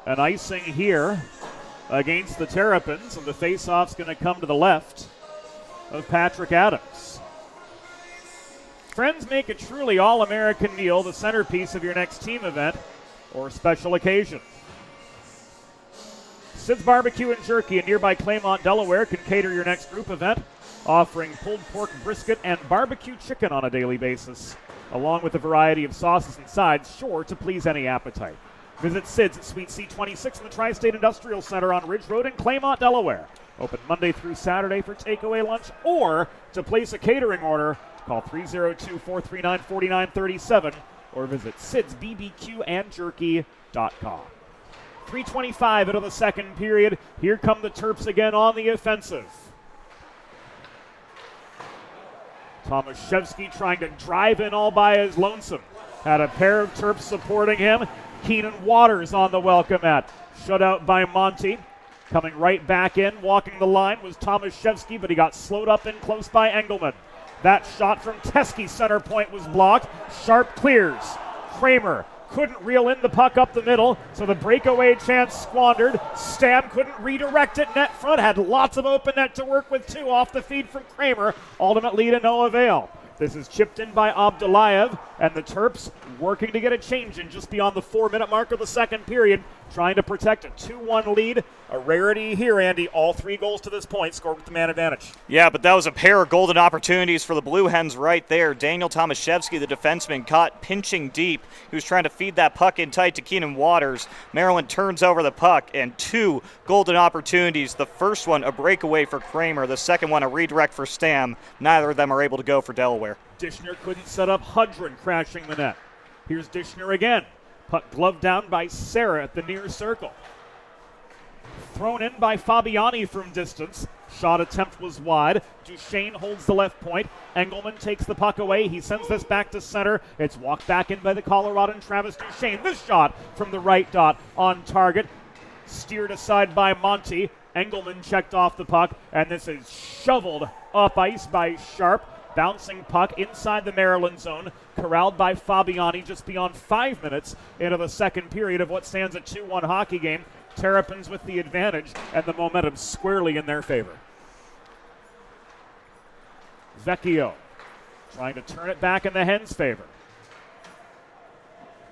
An icing here against the Terrapins, and the faceoff's going to come to the left of Patrick Adams. Friends, make a truly all-American meal the centerpiece of your next team event or special occasion. Sid's Barbecue and Jerky in nearby Claymont, Delaware can cater your next group event, offering pulled pork, brisket, and barbecue chicken on a daily basis, along with a variety of sauces and sides, sure to please any appetite. Visit Sid's at Suite C26 in the Tri-State Industrial Center on Ridge Road in Claymont, Delaware. Open Monday through Saturday for takeaway lunch or to place a catering order. Call 302-439-4937 or visit sidsbbqandjerky.com. 3:25 into the second period. Here come the Terps again on the offensive. Tomaszewski trying to drive in all by his lonesome. Had a pair of Terps supporting him. Keenan Waters on the welcome mat. Shut out by Monty. Coming right back in, walking the line was Tomaszewski, but he got slowed up in close by Engelman. That shot from Teske center point was blocked. Sharp clears. Kramer couldn't reel in the puck up the middle, so the breakaway chance squandered. Stam couldn't redirect it net front. Had lots of open net to work with, too, off the feed from Kramer. Ultimately to no avail. This is chipped in by Abdullayev, and the Terps working to get a change in just beyond the 4-minute mark of the second period, trying to protect a 2-1 lead. A rarity here, Andy. All 3 goals to this point scored with the man advantage. Yeah, but that was a pair of golden opportunities for the Blue Hens right there. Daniel Tomaszewski, the defenseman, caught pinching deep. He was trying to feed that puck in tight to Keenan Waters. Maryland turns over the puck, and 2 golden opportunities. The first one, a breakaway for Kramer. The second one, a redirect for Stam. Neither of them are able to go for Delaware. Dishner couldn't set up Hudron, crashing the net. Here's Dishner again. Puck gloved down by Serra at the near circle. Thrown in by Fabiani from distance. Shot attempt was wide. Duchesne holds the left point. Engelman takes the puck away. He sends this back to center. It's walked back in by the Coloradan Travis Duchesne. This shot from the right dot on target. Steered aside by Monty. Engelman checked off the puck, and this is shoveled up ice by Sharp. Bouncing puck inside the Maryland zone, corralled by Fabiani just beyond 5 minutes into the second period of what stands a 2-1 hockey game. Terrapins with the advantage, and the momentum squarely in their favor. Vecchio trying to turn it back in the Hens' favor.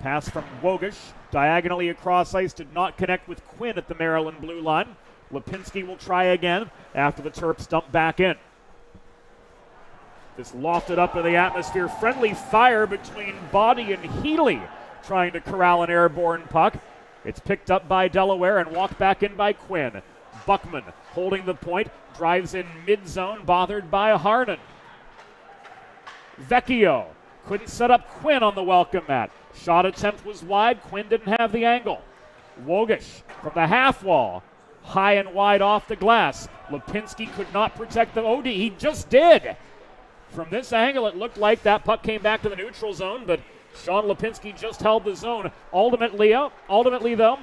Pass from Wogish, diagonally across ice, did not connect with Quinn at the Maryland blue line. Lipinski will try again after the Terps dump back in. This lofted up in the atmosphere. Friendly fire between Body and Healy trying to corral an airborne puck. It's picked up by Delaware and walked back in by Quinn. Buckman holding the point, drives in mid-zone, bothered by Harnan. Vecchio couldn't set up Quinn on the welcome mat. Shot attempt was wide. Quinn didn't have the angle. Wogish from the half wall. High and wide off the glass. Lipinski could not protect the OD. He just did. From this angle, it looked like that puck came back to the neutral zone, but Sean Lipinski just held the zone. Ultimately, though,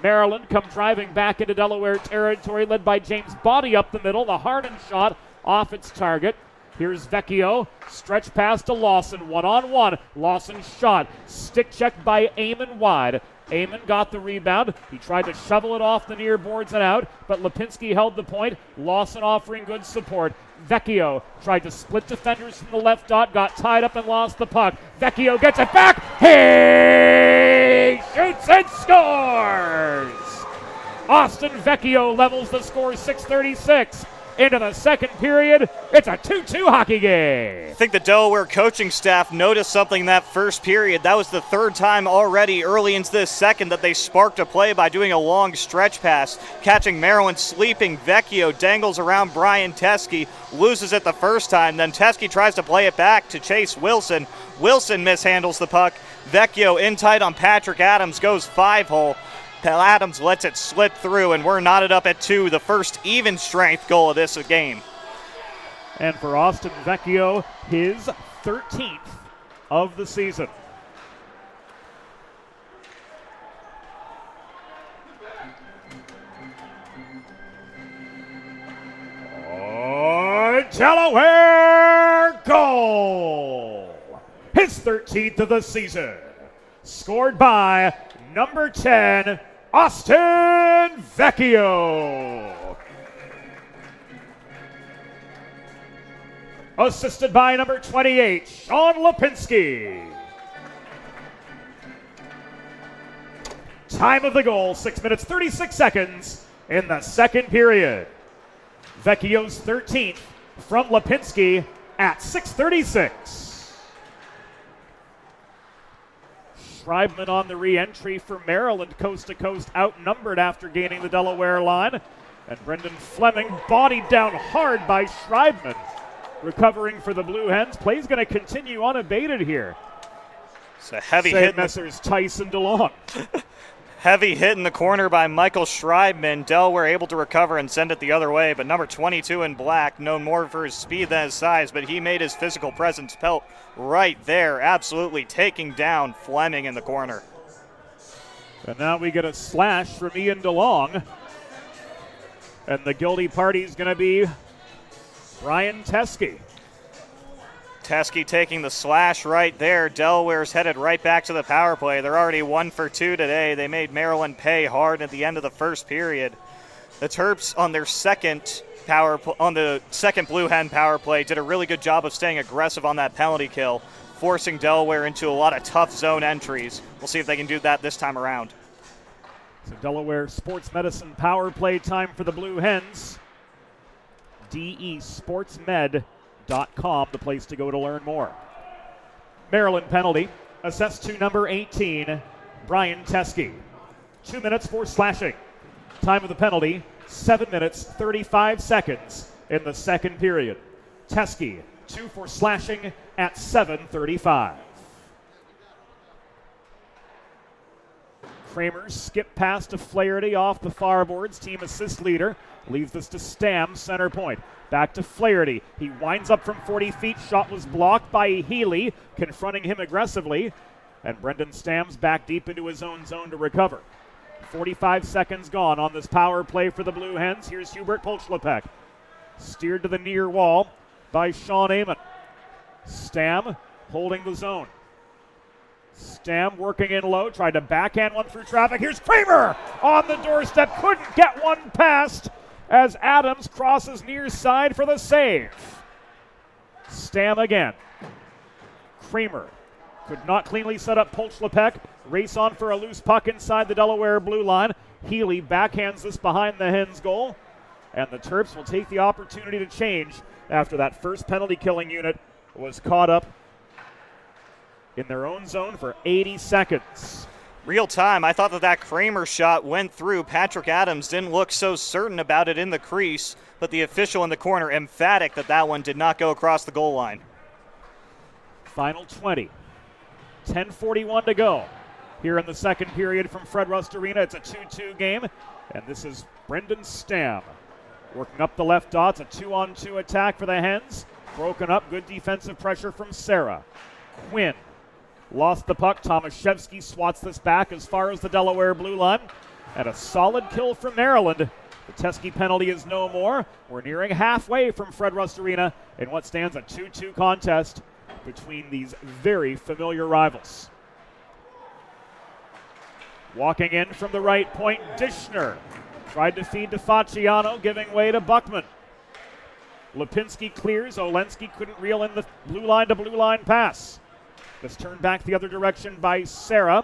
Maryland come driving back into Delaware territory, led by James Body up the middle. The Harden shot off its target. Here's Vecchio, stretch pass to Lawson, one-on-one. Lawson shot, stick checked by Eamon wide. Eamon got the rebound. He tried to shovel it off the near boards and out, but Lipinski held the point. Lawson offering good support. Vecchio tried to split defenders from the left dot, got tied up and lost the puck. Vecchio gets it back. He shoots and scores! Austin Vecchio levels the score, 6:36. Into the second period, it's a 2-2 hockey game. I think the Delaware coaching staff noticed something that first period. That was the third time already early into this second that they sparked a play by doing a long stretch pass. Catching Maryland sleeping, Vecchio dangles around Brian Teskey, loses it the first time. Then Teskey tries to play it back to Chase Wilson. Wilson mishandles the puck. Vecchio in tight on Patrick Adams, goes 5-hole. Adams lets it slip through, and we're knotted up at 2, the first even strength goal of this game. And for Austin Vecchio, his 13th of the season. Oh, Delaware goal! His 13th of the season. Scored by number 10, Austin Vecchio. Assisted by number 28, Sean Lipinski. Time of the goal, 6 minutes, 36 seconds in the second period. Vecchio's 13th from Lipinski at 6:36. Schreibman on the re-entry for Maryland, coast to coast, outnumbered after gaining the Delaware line. And Brendan Fleming bodied down hard by Schreibman. Recovering for the Blue Hens. Play's going to continue unabated here. It's a heavy Say hit. Messrs. Tyson DeLong. Heavy hit in the corner by Michael Schreibman. Delaware able to recover and send it the other way, but number 22 in black, known more for his speed than his size, but he made his physical presence felt right there, absolutely taking down Fleming in the corner. And now we get a slash from Ian DeLong. And the guilty party is going to be Brian Teskey. Teskey taking the slash right there. Delaware's headed right back to the power play. They're already 1 for 2 today. They made Maryland pay hard at the end of the first period. The Terps on their second Blue Hen power play did a really good job of staying aggressive on that penalty kill. forcing Delaware into a lot of tough zone entries. We'll see if they can do that this time around. So Delaware Sports Medicine power play time for the Blue Hens. desportsmed.com, the place to go to learn more. Maryland penalty, assessed to number 18, Brian Teskey. 2 minutes for slashing. Time of the penalty, 7 minutes, 35 seconds in the second period. Teskey, 2 for slashing at 7:35. Kramer skip pass to Flaherty off the far boards. Team assist leader leaves this to Stam, center point. Back to Flaherty. He winds up from 40 feet. Shot was blocked by Healy, confronting him aggressively. And Brendan Stam's back deep into his own zone to recover. 45 seconds gone on this power play for the Blue Hens. Here's Hubert Polchlapek. Steered to the near wall by Sean Amon. Stam holding the zone. Stam working in low, tried to backhand one through traffic. Here's Kramer on the doorstep. Couldn't get one past as Adams crosses near side for the save. Stam again. Kramer could not cleanly set up Polchlapek. Race on for a loose puck inside the Delaware blue line. Healy backhands this behind the Hens goal. And the Terps will take the opportunity to change after that first penalty killing unit was caught up in their own zone for 80 seconds. Real time, I thought that Kramer shot went through. Patrick Adams didn't look so certain about it in the crease, but the official in the corner emphatic that that one did not go across the goal line. Final 20. 10:41 to go here in the second period from Fred Rust Arena. It's a 2-2 game, and this is Brendan Stam working up the left dot. It's a 2-on-2 attack for the Hens. Broken up, good defensive pressure from Sarah. Quinn lost the puck. Tomaszewski swats this back as far as the Delaware blue line. And a solid kill from Maryland. The Teskey penalty is no more. We're nearing halfway from Fred Rust Arena in what stands a 2-2 contest between these very familiar rivals. Walking in from the right point, Dishner tried to feed to Facciano, giving way to Buckman. Lipinski clears. Olensky couldn't reel in the blue line to blue line pass. This turned back the other direction by Sarah.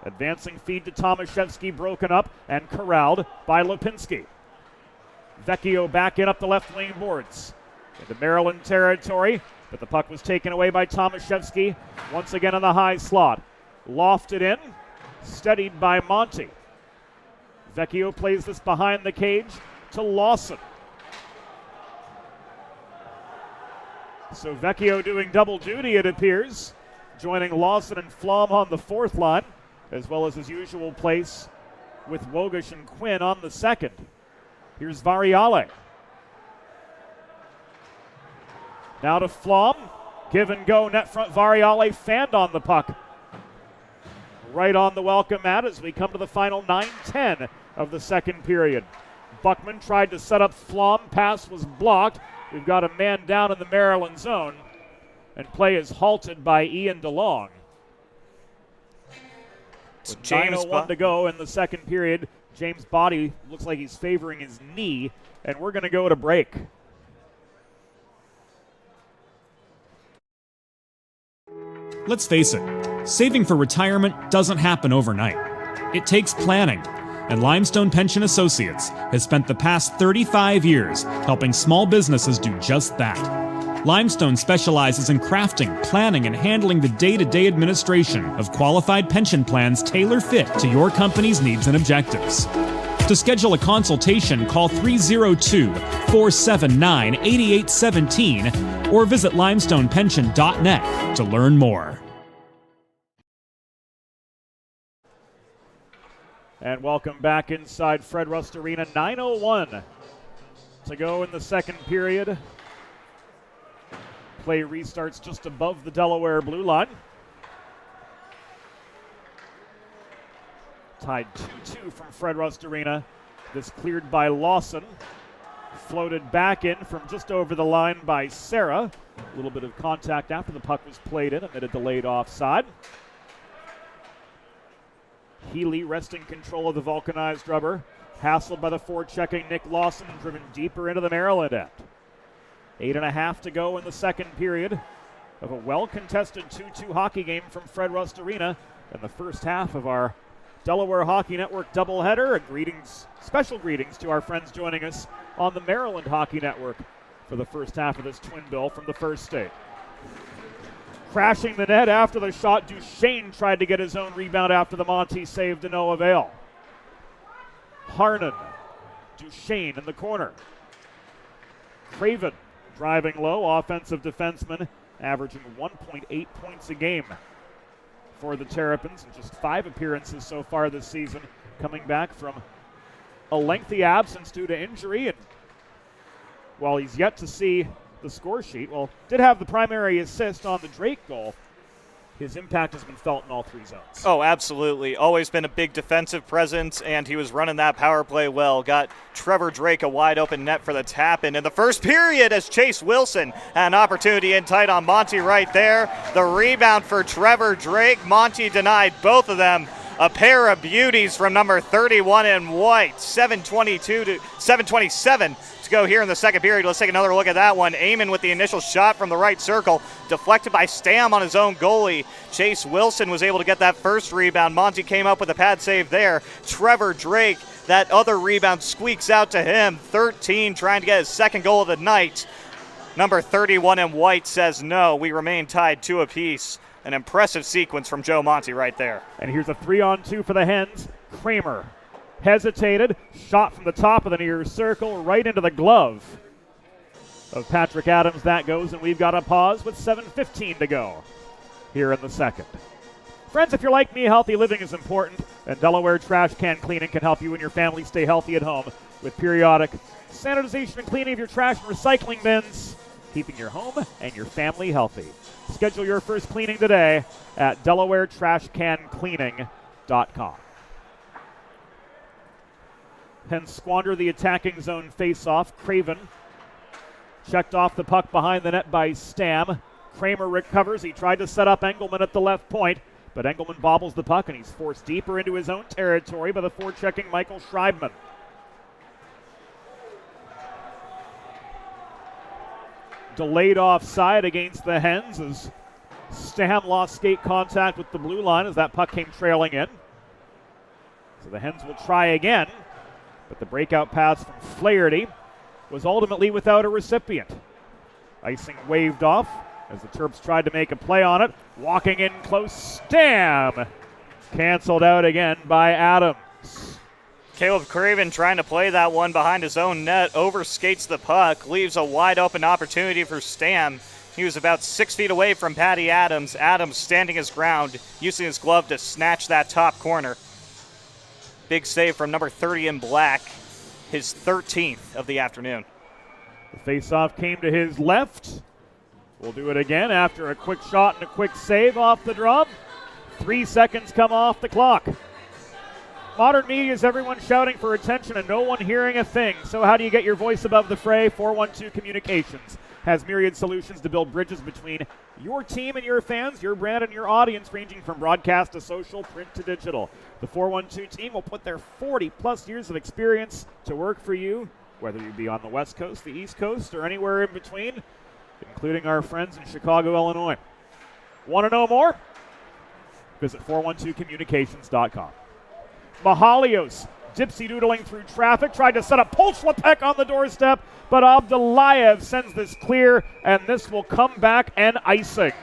Advancing feed to Tomaszewski, broken up and corralled by Lipinski. Vecchio back in up the left wing boards into Maryland territory, but the puck was taken away by Tomaszewski. Once again in the high slot. Lofted in, steadied by Monty. Vecchio plays this behind the cage to Lawson. So Vecchio doing double duty, it appears, joining Lawson and Flom on the fourth line, as well as his usual place with Wogish and Quinn on the second. Here's Variale. Now to Flom. Give and go, net front. Variale fanned on the puck. Right on the welcome mat as we come to the final 9:10 of the second period. Buckman tried to set up Flom. Pass was blocked. We've got a man down in the Maryland zone, and play is halted by Ian DeLong. With 9:01 to go in the second period, James' body looks like he's favoring his knee, and we're going to go to break. Let's face it, saving for retirement doesn't happen overnight. It takes planning, and Limestone Pension Associates has spent the past 35 years helping small businesses do just that. Limestone specializes in crafting, planning, and handling the day-to-day administration of qualified pension plans tailor-fit to your company's needs and objectives. To schedule a consultation, call 302-479-8817 or visit limestonepension.net to learn more. And welcome back inside Fred Rust Arena. 9:01 to go in the second period. Play restarts just above the Delaware blue line. Tied 2-2 from Fred Rust Arena. This cleared by Lawson. Floated back in from just over the line by Sarah. A little bit of contact after the puck was played in amid a delayed offside. Healy wresting control of the vulcanized rubber. Hassled by the forechecking Nick Lawson, driven deeper into the Maryland end. 8.5 to go in the second period. of a well-contested 2-2 hockey game from Fred Rust Arena in the first half of our Delaware Hockey Network doubleheader. Special greetings to our friends joining us on the Maryland Hockey Network for the first half of this twin bill from the first state. Crashing the net after the shot, Duchesne tried to get his own rebound after the Monty save to no avail. Harnan, Duchesne in the corner. Craven driving low, offensive defenseman, averaging 1.8 points a game for the Terrapins in just 5 appearances so far this season, coming back from a lengthy absence due to injury. And while he's yet to see the score sheet, did have the primary assist on the Drake goal, his impact has been felt in all 3 zones. Oh, absolutely. Always been a big defensive presence, and he was running that power play well. Got Trevor Drake a wide open net for the tap-in in the first period as Chase Wilson had an opportunity in tight on Monty right there. The rebound for Trevor Drake. Monty denied both of them. A pair of beauties from number 31 in white. 7:22 to 7:27 to go here in the second period. Let's take another look at that one. Eamon with the initial shot from the right circle, deflected by Stam on his own goalie. Chase Wilson was able to get that first rebound. Monty came up with a pad save there. Trevor Drake, that other rebound squeaks out to him. 13 trying to get his second goal of the night. Number 31 in white says no. We remain tied 2 apiece. An impressive sequence from Joe Monty right there. And here's a 3-on-2 for the Hens. Kramer hesitated, shot from the top of the near circle right into the glove of Patrick Adams. That goes, and we've got a pause with 7:15 to go here in the second. Friends, if you're like me, healthy living is important, and Delaware Trash Can Cleaning can help you and your family stay healthy at home with periodic sanitization and cleaning of your trash and recycling bins, keeping your home and your family healthy. Schedule your first cleaning today at DelawareTrashCanCleaning.com. Hens squander the attacking zone face-off. Craven checked off the puck behind the net by Stam. Kramer recovers. He tried to set up Engelman at the left point, but Engelman bobbles the puck, and he's forced deeper into his own territory by the forechecking Michael Schreibman. Delayed offside against the Hens as Stam lost skate contact with the blue line as that puck came trailing in. So the Hens will try again, but the breakout pass from Flaherty was ultimately without a recipient. Icing waved off as the Terps tried to make a play on it. Walking in close, Stam canceled out again by Adams. Caleb Craven trying to play that one behind his own net, overskates the puck, leaves a wide open opportunity for Stam. He was about 6 feet away from Patty Adams. Adams standing his ground, using his glove to snatch that top corner. Big save from number 30 in black, his 13th of the afternoon. The faceoff came to his left. We'll do it again after a quick shot and a quick save off the drum. 3 seconds come off the clock. Modern media is everyone shouting for attention and no one hearing a thing. So how do you get your voice above the fray? 412 Communications has myriad solutions to build bridges between your team and your fans, your brand and your audience, ranging from broadcast to social, print to digital. The 412 team will put their 40-plus years of experience to work for you, whether you be on the West Coast, the East Coast, or anywhere in between, including our friends in Chicago, Illinois. Want to know more? Visit 412communications.com. Mahalios dipsy-doodling through traffic, tried to set up Polchlepek on the doorstep, but Abdullayev sends this clear, and this will come back and icing.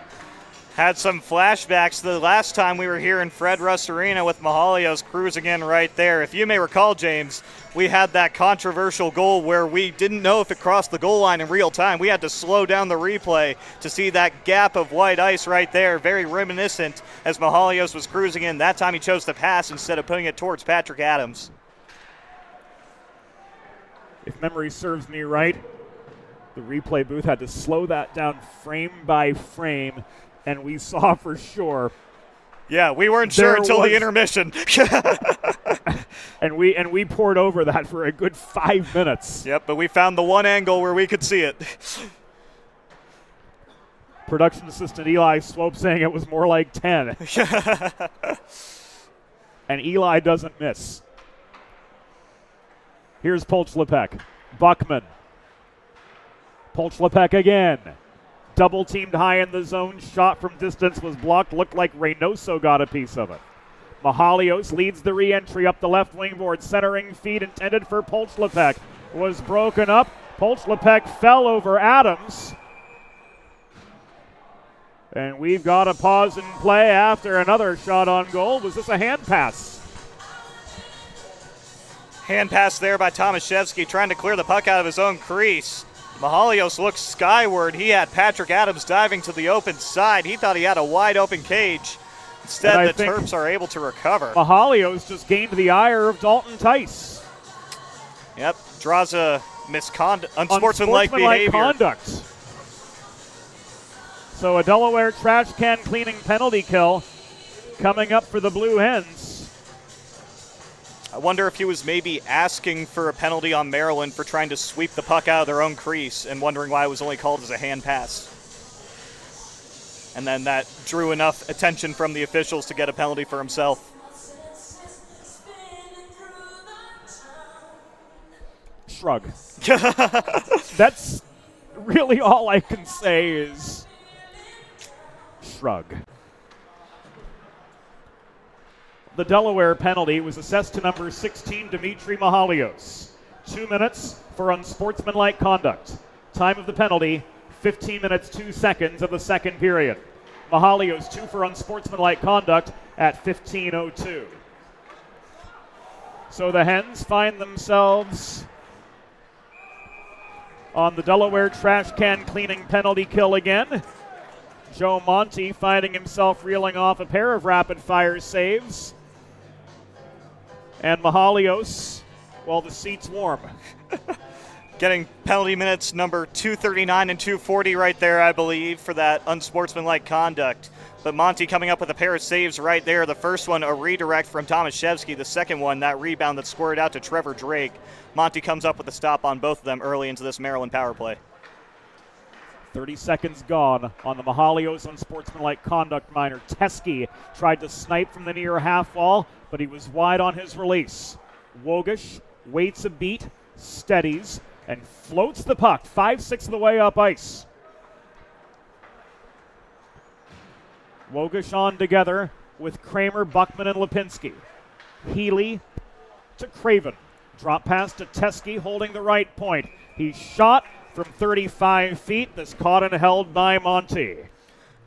Had some flashbacks to the last time we were here in Fred Rust Arena with Mahalios cruising in right there. If you may recall, James, we had that controversial goal where we didn't know if it crossed the goal line in real time. We had to slow down the replay to see that gap of white ice right there. Very reminiscent as Mahalios was cruising in. That time he chose to pass instead of putting it towards Patrick Adams. If memory serves me right, the replay booth had to slow that down frame by frame, and we saw for sure. Yeah, we weren't sure until the intermission. and we poured over that for a good 5 minutes. Yep, but we found the one angle where we could see it. Production assistant Eli Swope saying it was more like 10. And Eli doesn't miss. Here's Polchlepek. Buckman. Polchlepek again. double teamed high in the zone. Shot from distance was blocked. Looked like Reynoso got a piece of it. Mahalios leads the re-entry up the left wing board. Centering feed intended for Polchlepek was broken up. Polchlepek fell over Adams. And we've got a pause in play after another shot on goal. Was this a hand pass? Hand pass there by Tomaszewski, trying to clear the puck out of his own crease. Mahalios looks skyward. He had Patrick Adams diving to the open side. He thought he had a wide open cage. Instead, the Terps are able to recover. Mahalios just gained the ire of Dalton Tice. Yep, draws a unsportsmanlike behavior. Conduct. So a Delaware trash can cleaning penalty kill coming up for the Blue Hens. I wonder if he was maybe asking for a penalty on Maryland for trying to sweep the puck out of their own crease and wondering why it was only called as a hand pass. And then that drew enough attention from the officials to get a penalty for himself. Shrug. That's really all I can say is shrug. The Delaware penalty was assessed to number 16, Dimitri Mahalios. 2 minutes for unsportsmanlike conduct. Time of the penalty, 15 minutes, 2 seconds of the second period. Mahalios 2 for unsportsmanlike conduct at 15:02. So the Hens find themselves on the Delaware trash can cleaning penalty kill again. Joe Monty finding himself reeling off a pair of rapid fire saves. And Mahalios, well, the seat's warm. Getting penalty minutes number 239 and 240 right there, I believe, for that unsportsmanlike conduct. But Monty coming up with a pair of saves right there. The first one, a redirect from Tomaszewski. The second one, that rebound that squirted out to Trevor Drake. Monty comes up with a stop on both of them early into this Maryland power play. 30 seconds gone on the Mahalios unsportsmanlike conduct minor. Teskey tried to snipe from the near half wall, but he was wide on his release. Wogish waits a beat, steadies, and floats the puck 5/6 of the way up ice. Wogish on together with Kramer, Buckman, and Lipinski. Healy to Craven. Drop pass to Teskey holding the right point. He shot from 35 feet. This caught and held by Monty.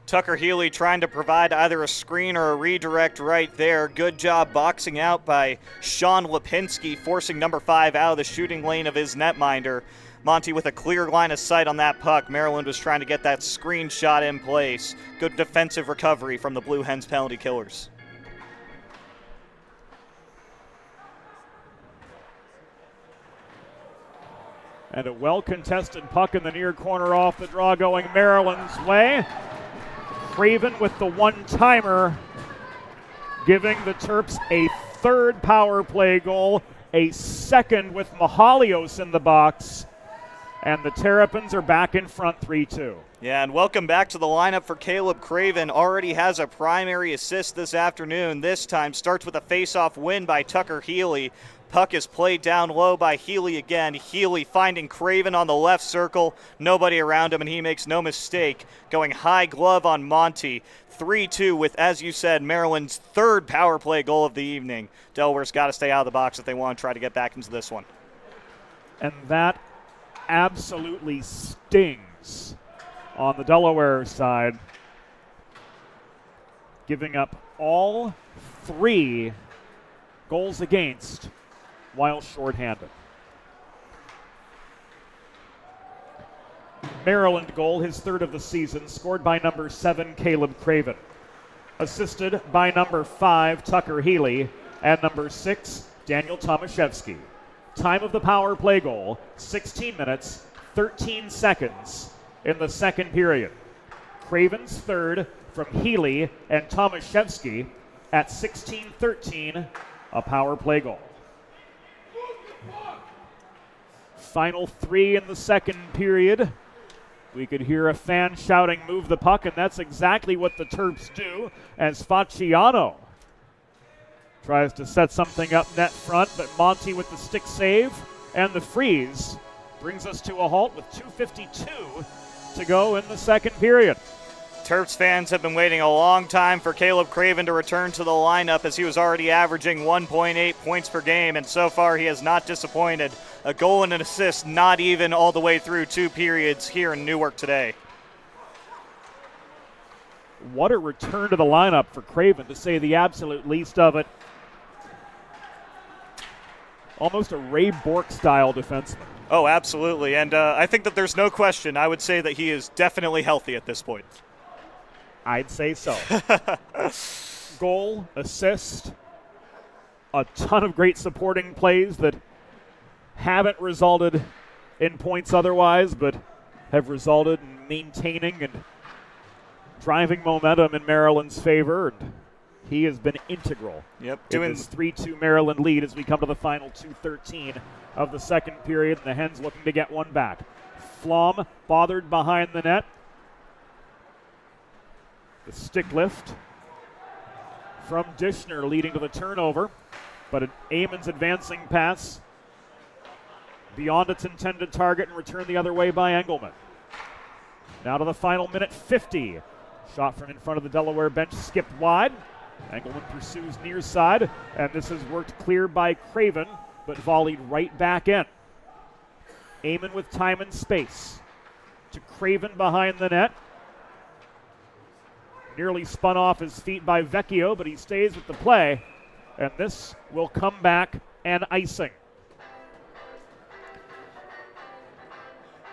Tucker Healy trying to provide either a screen or a redirect right there. Good job boxing out by Sean Lipinski, forcing number 5 out of the shooting lane of his netminder. Monty with a clear line of sight on that puck. Maryland was trying to get that screen shot in place. Good defensive recovery from the Blue Hens penalty killers. And a well-contested puck in the near corner off the draw going Maryland's way. Craven with the one-timer, giving the Terps a third power play goal, a second with Mahalios in the box, and the Terrapins are back in front 3-2. Yeah, and welcome back to the lineup for Caleb Craven. Already has a primary assist this afternoon. This time starts with a face-off win by Tucker Healy. Puck is played down low by Healy again. Healy finding Craven on the left circle. Nobody around him, and he makes no mistake. Going high glove on Monty. 3-2 with, as you said, Maryland's third power play goal of the evening. Delaware's got to stay out of the box if they want to try to get back into this one. And that absolutely stings on the Delaware side. Giving up all 3 goals against while shorthanded. Maryland goal, his third of the season, scored by number 7, Caleb Craven. Assisted by number 5, Tucker Healy, and number 6, Daniel Tomaszewski. Time of the power play goal, 16 minutes, 13 seconds in the second period. Craven's third from Healy and Tomaszewski at 16:13, a power play goal. Final 3 in the second period. We could hear a fan shouting, "Move the puck," and that's exactly what the Terps do as Facciano tries to set something up net front, but Monty with the stick save and the freeze brings us to a halt with 2:52 to go in the second period. Terps fans have been waiting a long time for Caleb Craven to return to the lineup, as he was already averaging 1.8 points per game, and so far he has not disappointed. A goal and an assist, not even all the way through 2 periods here in Newark today. What a return to the lineup for Craven, to say the absolute least of it. Almost a Ray Bork-style defenseman. Oh, absolutely, and I think that there's no question. I would say that he is definitely healthy at this point. I'd say so. Goal, assist, a ton of great supporting plays that haven't resulted in points otherwise, but have resulted in maintaining and driving momentum in Maryland's favor. And he has been integral in this 3-2 Maryland lead as we come to the final 2:13 of the second period, and the Hens looking to get one back. Flom bothered behind the net. The stick lift from Dishner leading to the turnover, but Eamon's advancing pass beyond its intended target and returned the other way by Engelman. Now to the final minute 50. Shot from in front of the Delaware bench skipped wide. Engelman pursues near side, and this is worked clear by Craven, but volleyed right back in. Eamon with time and space to Craven behind the net. Nearly spun off his feet by Vecchio, but he stays with the play, and this will come back and icing.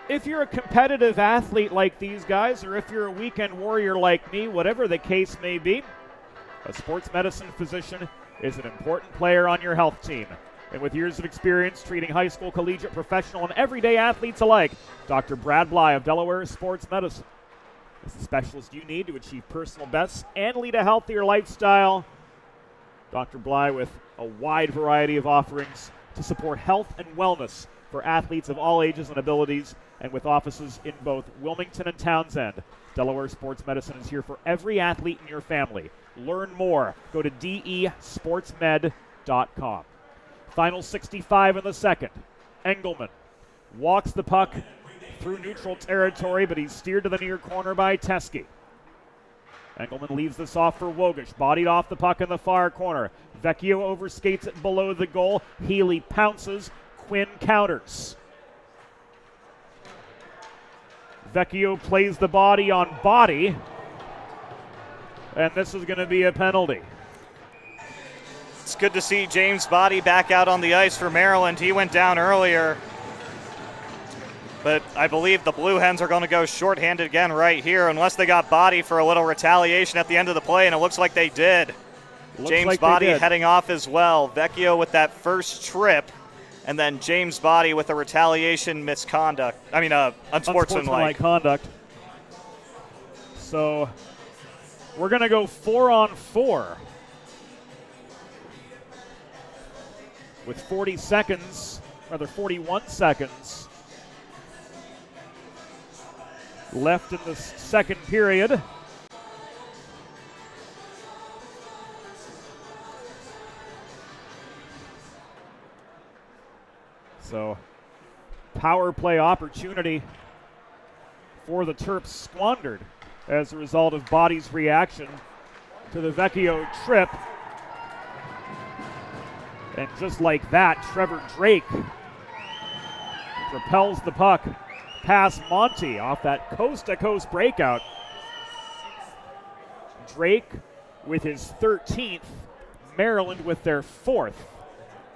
If you're a competitive athlete like these guys, or if you're a weekend warrior like me, whatever the case may be, a sports medicine physician is an important player on your health team. And with years of experience treating high school, collegiate, professional, and everyday athletes alike, Dr. Brad Bly of Delaware Sports Medicine is the specialist you need to achieve personal bests and lead a healthier lifestyle. Dr. Bly with a wide variety of offerings to support health and wellness for athletes of all ages and abilities, and with offices in both Wilmington and Townsend. Delaware Sports Medicine is here for every athlete in your family. Learn more. Go to desportsmed.com. Final 65 in the second. Engelman walks the puck through neutral territory, but he's steered to the near corner by Teske. Engelman leaves this off for Wogish, bodied off the puck in the far corner. Vecchio overskates it below the goal. Healy pounces. Quinn counters. Vecchio plays the body on body, and this is going to be a penalty. It's good to see James Body back out on the ice for Maryland. He went down earlier, but I believe the Blue Hens are going to go shorthanded again right here, unless they got Body for a little retaliation at the end of the play, and it looks like they did. James Body heading off as well. Vecchio with that first trip, and then James Body with a retaliation misconduct. Unsportsmanlike conduct. So we're going to go 4-on-4 with 41 seconds left in the second period. So, power play opportunity for the Terps squandered as a result of Body's reaction to the Vecchio trip. And just like that, Trevor Drake propels the puck past Monty off that coast-to-coast breakout. Drake with his 13th, Maryland with their 4th.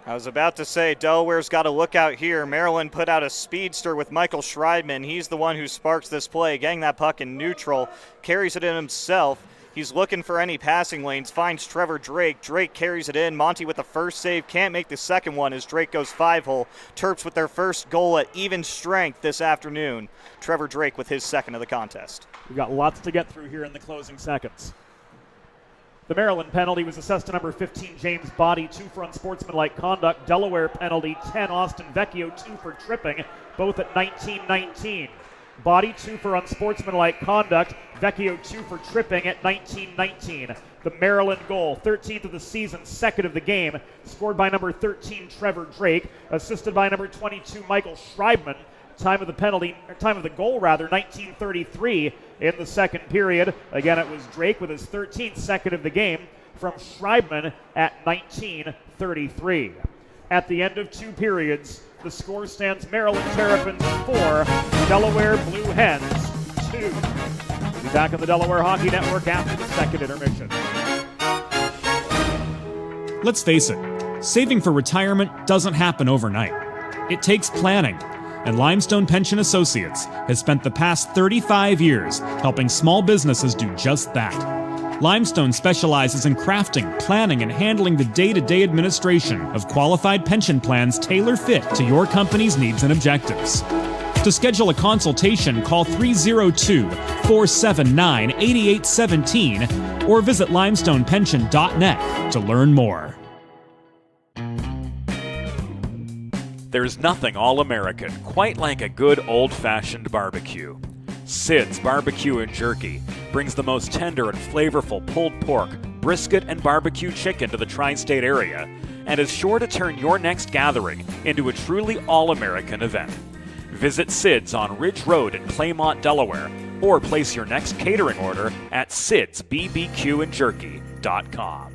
I was about to say, Delaware's got to look out here. Maryland put out a speedster with Michael Schreibman. He's the one who sparks this play, getting that puck in neutral, carries it in himself. He's looking for any passing lanes, finds Trevor Drake. Drake carries it in. Monty with the first save, can't make the second one as Drake goes 5-hole. Terps with their first goal at even strength this afternoon. Trevor Drake with his second of the contest. We've got lots to get through here in the closing seconds. The Maryland penalty was assessed to number 15, James Body, 2 for unsportsmanlike conduct. Delaware penalty, 10, Austin Vecchio, 2 for tripping, both at 19-19. Body, 2 for unsportsmanlike conduct. Vecchio, 2 for tripping at 19-19. The Maryland goal, 13th of the season, 2nd of the game, scored by number 13, Trevor Drake, assisted by number 22, Michael Schreibman, time of the goal, 1933 in the second period. Again, it was Drake with his 13th second of the game from Schreibman at 1933. At the end of 2 periods, the score stands Maryland Terrapins 4, Delaware Blue Hens 2. We'll be back on the Delaware Hockey Network after the second intermission. Let's face it, saving for retirement doesn't happen overnight. It takes planning, and Limestone Pension Associates has spent the past 35 years helping small businesses do just that. Limestone specializes in crafting, planning, and handling the day-to-day administration of qualified pension plans tailor-fit to your company's needs and objectives. To schedule a consultation, call 302-479-8817 or visit limestonepension.net to learn more. There's nothing all-American quite like a good old-fashioned barbecue. Sid's Barbecue and Jerky brings the most tender and flavorful pulled pork, brisket, and barbecue chicken to the tri-state area and is sure to turn your next gathering into a truly all-American event. Visit Sid's on Ridge Road in Claymont, Delaware, or place your next catering order at sidsbbqandjerky.com.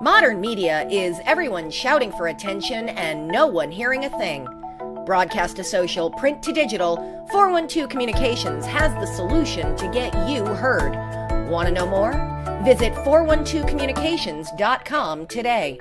Modern media is everyone shouting for attention and no one hearing a thing. Broadcast to social, print to digital, 412 Communications has the solution to get you heard. Want to know more? Visit 412communications.com today.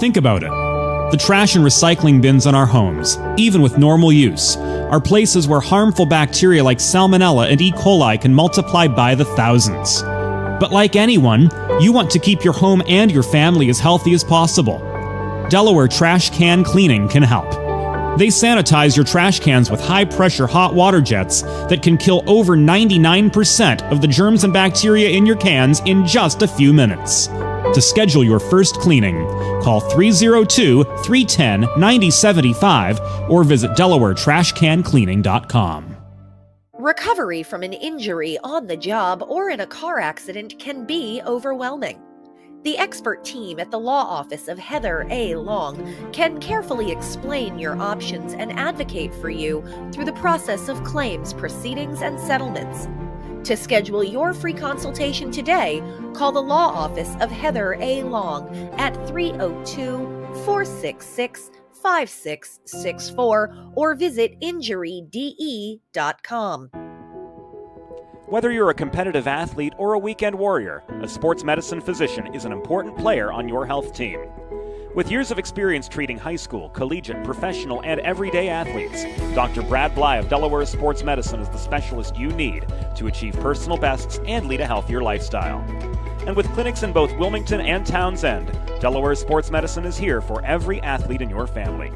Think about it. The trash and recycling bins in our homes, even with normal use, are places where harmful bacteria like Salmonella and E. coli can multiply by the thousands. But like anyone, you want to keep your home and your family as healthy as possible. Delaware Trash Can Cleaning can help. They sanitize your trash cans with high-pressure hot water jets that can kill over 99% of the germs and bacteria in your cans in just a few minutes. To schedule your first cleaning, call 302-310-9075 or visit DelawareTrashCanCleaning.com. Recovery from an injury on the job or in a car accident can be overwhelming. The expert team at the law office of Heather A. Long can carefully explain your options and advocate for you through the process of claims, proceedings, and settlements. To schedule your free consultation today, call the law office of Heather A. Long at 302-466-5664 or visit injuryde.com. Whether you're a competitive athlete or a weekend warrior, a sports medicine physician is an important player on your health team. With years of experience treating high school, collegiate, professional, and everyday athletes, Dr. Brad Bly of Delaware Sports Medicine is the specialist you need to achieve personal bests and lead a healthier lifestyle. And with clinics in both Wilmington and Townsend, Delaware Sports Medicine is here for every athlete in your family.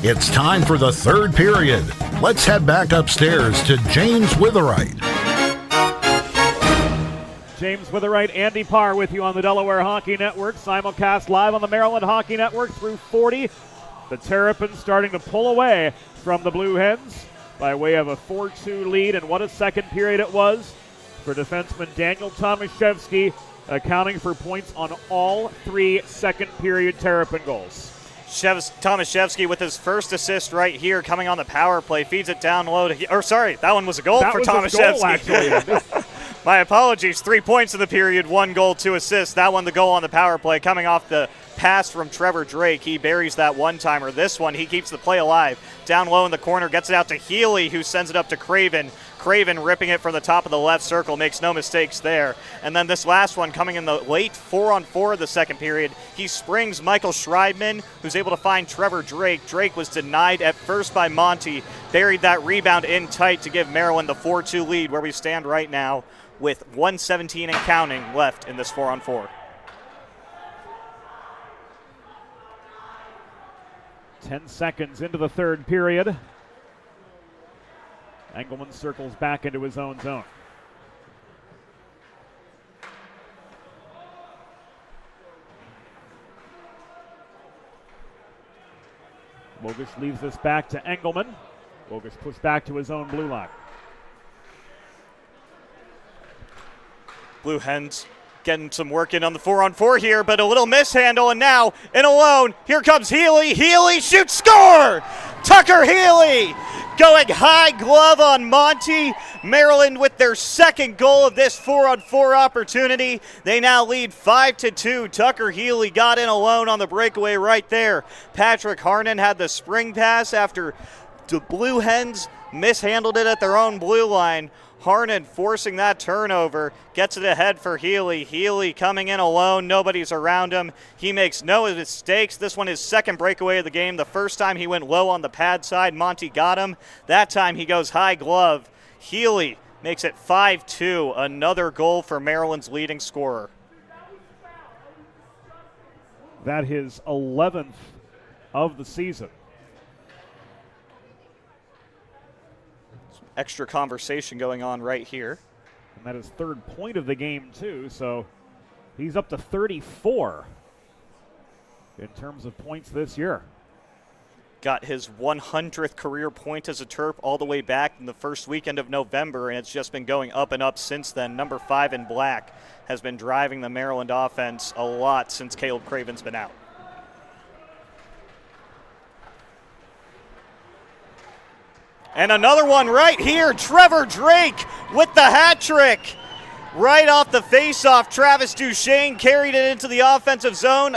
It's time for the third period. Let's head back upstairs to James Witherite. James Witherite, Andy Parr with you on the Delaware Hockey Network. Simulcast live on the Maryland Hockey Network through 40. The Terrapins starting to pull away from the Blue Hens by way of a 4-2 lead, and what a second period it was for defenseman Daniel Tomaszewski, accounting for points on all three second period Terrapin goals. Tomaszewski with his first assist right here, coming on the power play, feeds it down low. That one was a goal for Tomaszewski. My apologies. 3 points in the period, 1 goal, 2 assists. That one, the goal on the power play, coming off the pass from Trevor Drake. He buries that one-timer. This one, he keeps the play alive. Down low in the corner, gets it out to Healy, who sends it up to Craven. Craven ripping it from the top of the left circle, makes no mistakes there. And then this last one coming in the late 4-on-4 of the second period, he springs Michael Schreibman, who's able to find Trevor Drake. Drake was denied at first by Monty, buried that rebound in tight to give Maryland the 4-2 lead, where we stand right now with 1:17 and counting left in this 4-on-4. 10 seconds into the third period. Engelman circles back into his own zone. Wogish leaves this back to Engelman. Wogish pushed back to his own blue line. Blue Hens getting some work in on the 4-on-4 here, but a little mishandle, and now in alone, here comes Healy. Healy shoots, score! Tucker Healy going high glove on Monty. Maryland with their second goal of this 4-on-4 opportunity. They now lead 5-2. Tucker Healy got in alone on the breakaway right there. Patrick Harnan had the spring pass after the Blue Hens mishandled it at their own blue line. Harnan forcing that turnover, gets it ahead for Healy. Healy coming in alone, nobody's around him. He makes no mistakes. This one is second breakaway of the game. The first time he went low on the pad side, Monty got him. That time he goes high glove. Healy makes it 5-2, another goal for Maryland's leading scorer. That his 11th of the season. Extra conversation going on right here. And that is third point of the game, too, so he's up to 34 in terms of points this year. Got his 100th career point as a Terp all the way back in the first weekend of November, and it's just been going up and up since then. Number 5 in black has been driving the Maryland offense a lot since Caleb Craven's been out. And another one right here. Trevor Drake with the hat trick. Right off the faceoff, Travis Duchesne carried it into the offensive zone.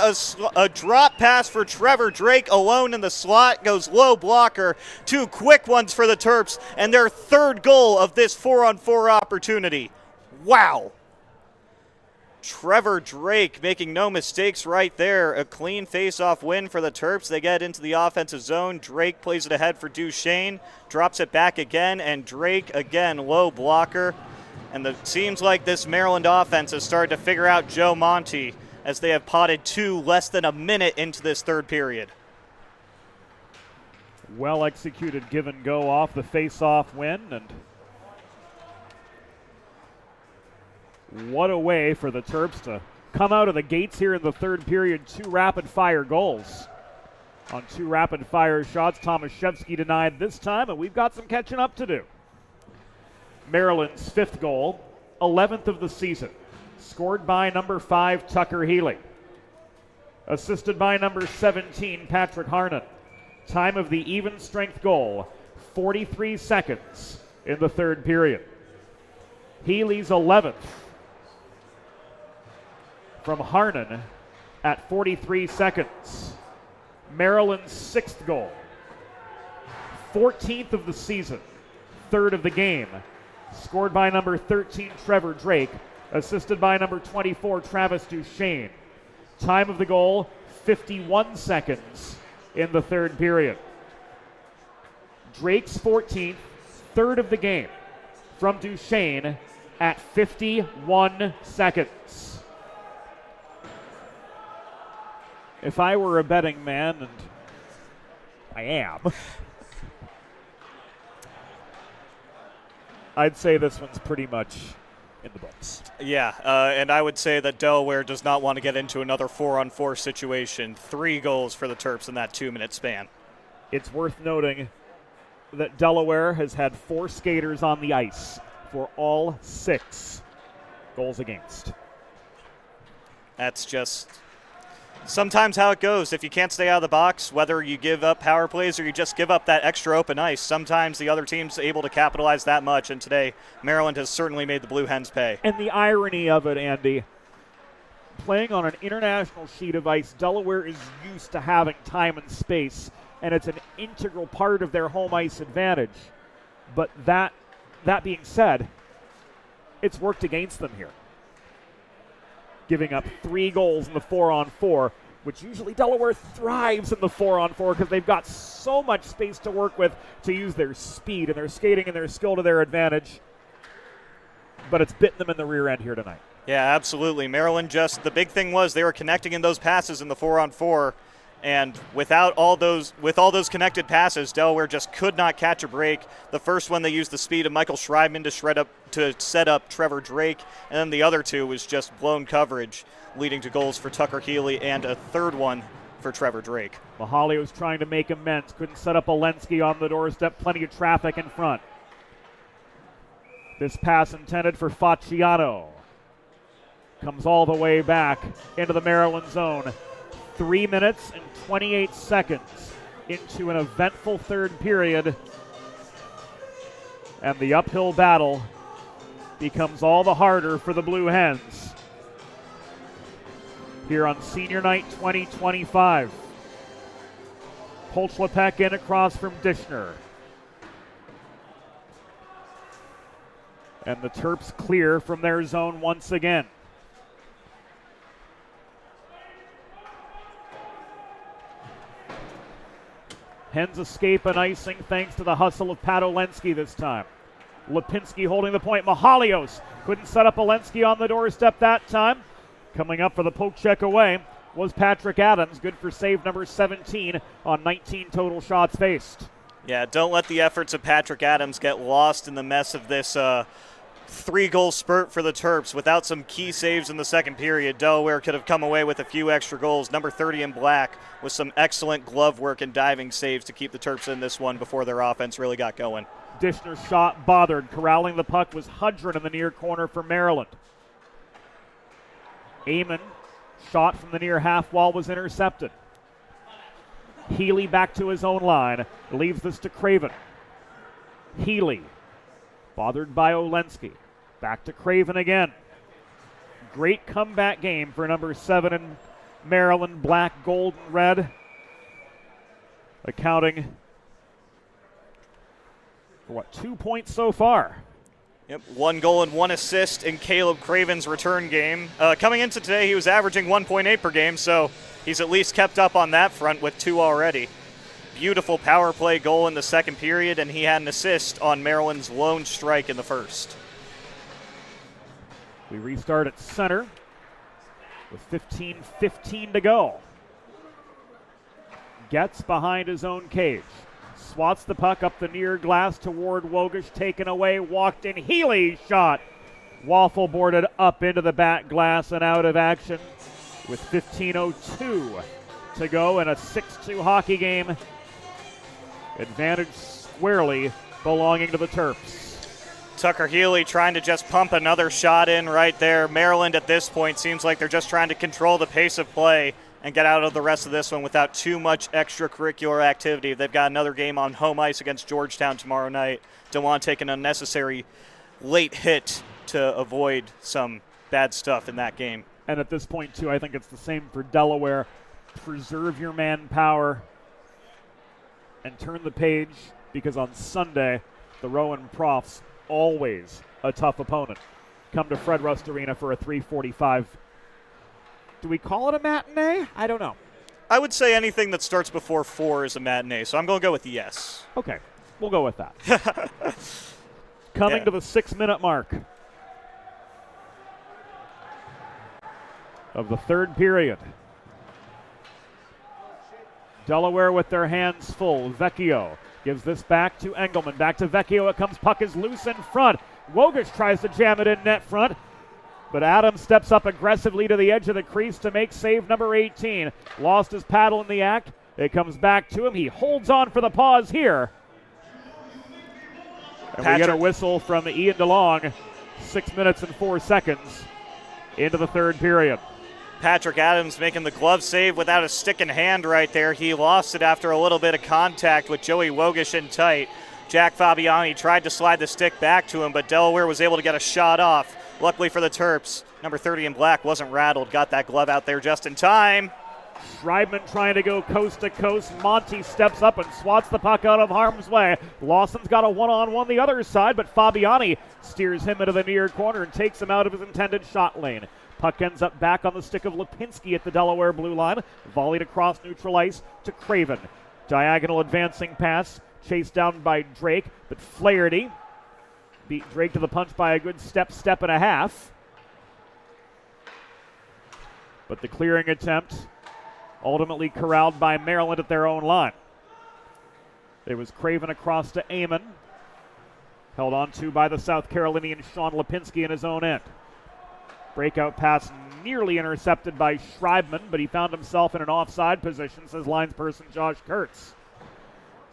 A drop pass for Trevor Drake alone in the slot. Goes low blocker. Two quick ones for the Terps. And their third goal of this 4-on-4 opportunity. Wow. Trevor Drake making no mistakes right there. A clean face-off win for the Terps. They get into the offensive zone. Drake plays it ahead for Duchesne. Drops it back again, and Drake again, low blocker. And it seems like this Maryland offense has started to figure out Joe Monty as they have potted two less than a minute into this third period. Well executed give and go off the face-off win, and what a way for the Terps to come out of the gates here in the third period. Two rapid-fire goals on two rapid-fire shots. Tomaszewski denied this time, and we've got some catching up to do. Maryland's fifth goal, 11th of the season, scored by number 5, Tucker Healy. Assisted by number 17, Patrick Harnan. Time of the even-strength goal, 43 seconds in the third period. Healy's 11th from Harnan at 43 seconds. Maryland's sixth goal, 14th of the season, third of the game, scored by number 13, Trevor Drake, assisted by number 24, Travis Duchesne. Time of the goal, 51 seconds in the third period. Drake's 14th, third of the game, from Duchesne at 51 seconds. If I were a betting man, and I am, I'd say this one's pretty much in the books. Yeah, and I would say that Delaware does not want to get into another 4-on-4 situation. 3 goals for the Terps in that 2-minute span. It's worth noting that Delaware has had 4 skaters on the ice for all 6 goals against. That's just sometimes how it goes. If you can't stay out of the box, whether you give up power plays or you just give up that extra open ice, sometimes the other team's able to capitalize that much, and today Maryland has certainly made the Blue Hens pay. And the irony of it, Andy, playing on an international sheet of ice, Delaware is used to having time and space, and it's an integral part of their home ice advantage. But that being said, it's worked against them here, giving up 3 goals in the 4-on-4, which usually Delaware thrives in the 4-on-4 because they've got so much space to work with to use their speed and their skating and their skill to their advantage. But it's bitten them in the rear end here tonight. Yeah, absolutely. Maryland the big thing was they were connecting in those passes in the 4-on-4, and with all those connected passes, Delaware just could not catch a break. The first one, they used the speed of Michael Schreibman to set up Trevor Drake, and then the other 2 was just blown coverage, leading to goals for Tucker Healy, and a third one for Trevor Drake. Mahalio's trying to make amends. Couldn't set up Olensky on the doorstep. Plenty of traffic in front. This pass intended for Facciano. Comes all the way back into the Maryland zone. 3 minutes and 28 seconds into an eventful third period. And the uphill battle becomes all the harder for the Blue Hens here on Senior Night 2025. Polchlepek in across from Dishner. And the Terps clear from their zone once again. Hens escape an icing thanks to the hustle of Pat Olensky this time. Lipinski holding the point. Mahalios couldn't set up Olensky on the doorstep that time. Coming up for the poke check away was Patrick Adams. Good for save number 17 on 19 total shots faced. Yeah, don't let the efforts of Patrick Adams get lost in the mess of this 3-goal spurt for the Terps. Without some key saves in the second period, Delaware could have come away with a few extra goals. Number 30 in black with some excellent glove work and diving saves to keep the Terps in this one before their offense really got going. Dishner's shot bothered. Corralling the puck was Hudron in the near corner for Maryland. Amon shot from the near half wall was intercepted. Healy back to his own line. Leaves this to Craven. Healy bothered by Olensky. Back to Craven again. Great comeback game for number 7 in Maryland, black, gold, and red. Accounting for 2 points so far. Yep, 1 goal and 1 assist in Caleb Craven's return game. Coming into today, he was averaging 1.8 per game, so he's at least kept up on that front with 2 already. Beautiful power play goal in the second period, and he had an assist on Maryland's lone strike in the first. We restart at center with 15:15 to go. Gets behind his own cage. Swats the puck up the near glass toward Wogish, taken away, walked in. Healy shot. Waffle boarded up into the back glass and out of action with 15:02 to go in a 6-2 hockey game. Advantage squarely belonging to the Terps. Tucker Healy trying to just pump another shot in right there. Maryland at this point seems like they're just trying to control the pace of play and get out of the rest of this one without too much extracurricular activity. They've got another game on home ice against Georgetown tomorrow night. Don't want to take an unnecessary late hit to avoid some bad stuff in that game. And at this point, too, I think it's the same for Delaware. Preserve your manpower and turn the page, because on Sunday, the Rowan Profs, always a tough opponent, come to Fred Rust Arena for a 3:45. Do we call it a matinee? I don't know. I would say anything that starts before 4 is a matinee, so I'm going to go with yes. Okay, we'll go with that. Coming to the 6-minute mark of the third period. Delaware with their hands full. Vecchio gives this back to Engelman. Back to Vecchio. It comes. Puck is loose in front. Wogish tries to jam it in net front. But Adams steps up aggressively to the edge of the crease to make save number 18. Lost his paddle in the act. It comes back to him. He holds on for the pause here. And we get a whistle from Ian DeLong. 6 minutes and 4 seconds into the third period. Patrick Adams making the glove save without a stick in hand right there. He lost it after a little bit of contact with Joey Wogish in tight. Jack Fabiani tried to slide the stick back to him, but Delaware was able to get a shot off. Luckily for the Terps, number 30 in black wasn't rattled. Got that glove out there just in time. Schreibman trying to go coast to coast. Monty steps up and swats the puck out of harm's way. Lawson's got a one-on-one the other side, but Fabiani steers him into the near corner and takes him out of his intended shot lane. Puck ends up back on the stick of Lipinski at the Delaware blue line. Volleyed across neutral ice to Craven. Diagonal advancing pass, chased down by Drake, but Flaherty beat Drake to the punch by a good step and a half. But the clearing attempt ultimately corralled by Maryland at their own line. It was Craven across to Amon. Held on to by the South Carolinian Sean Lipinski in his own end. Breakout pass nearly intercepted by Schreibman, but he found himself in an offside position, says linesperson Josh Kurtz.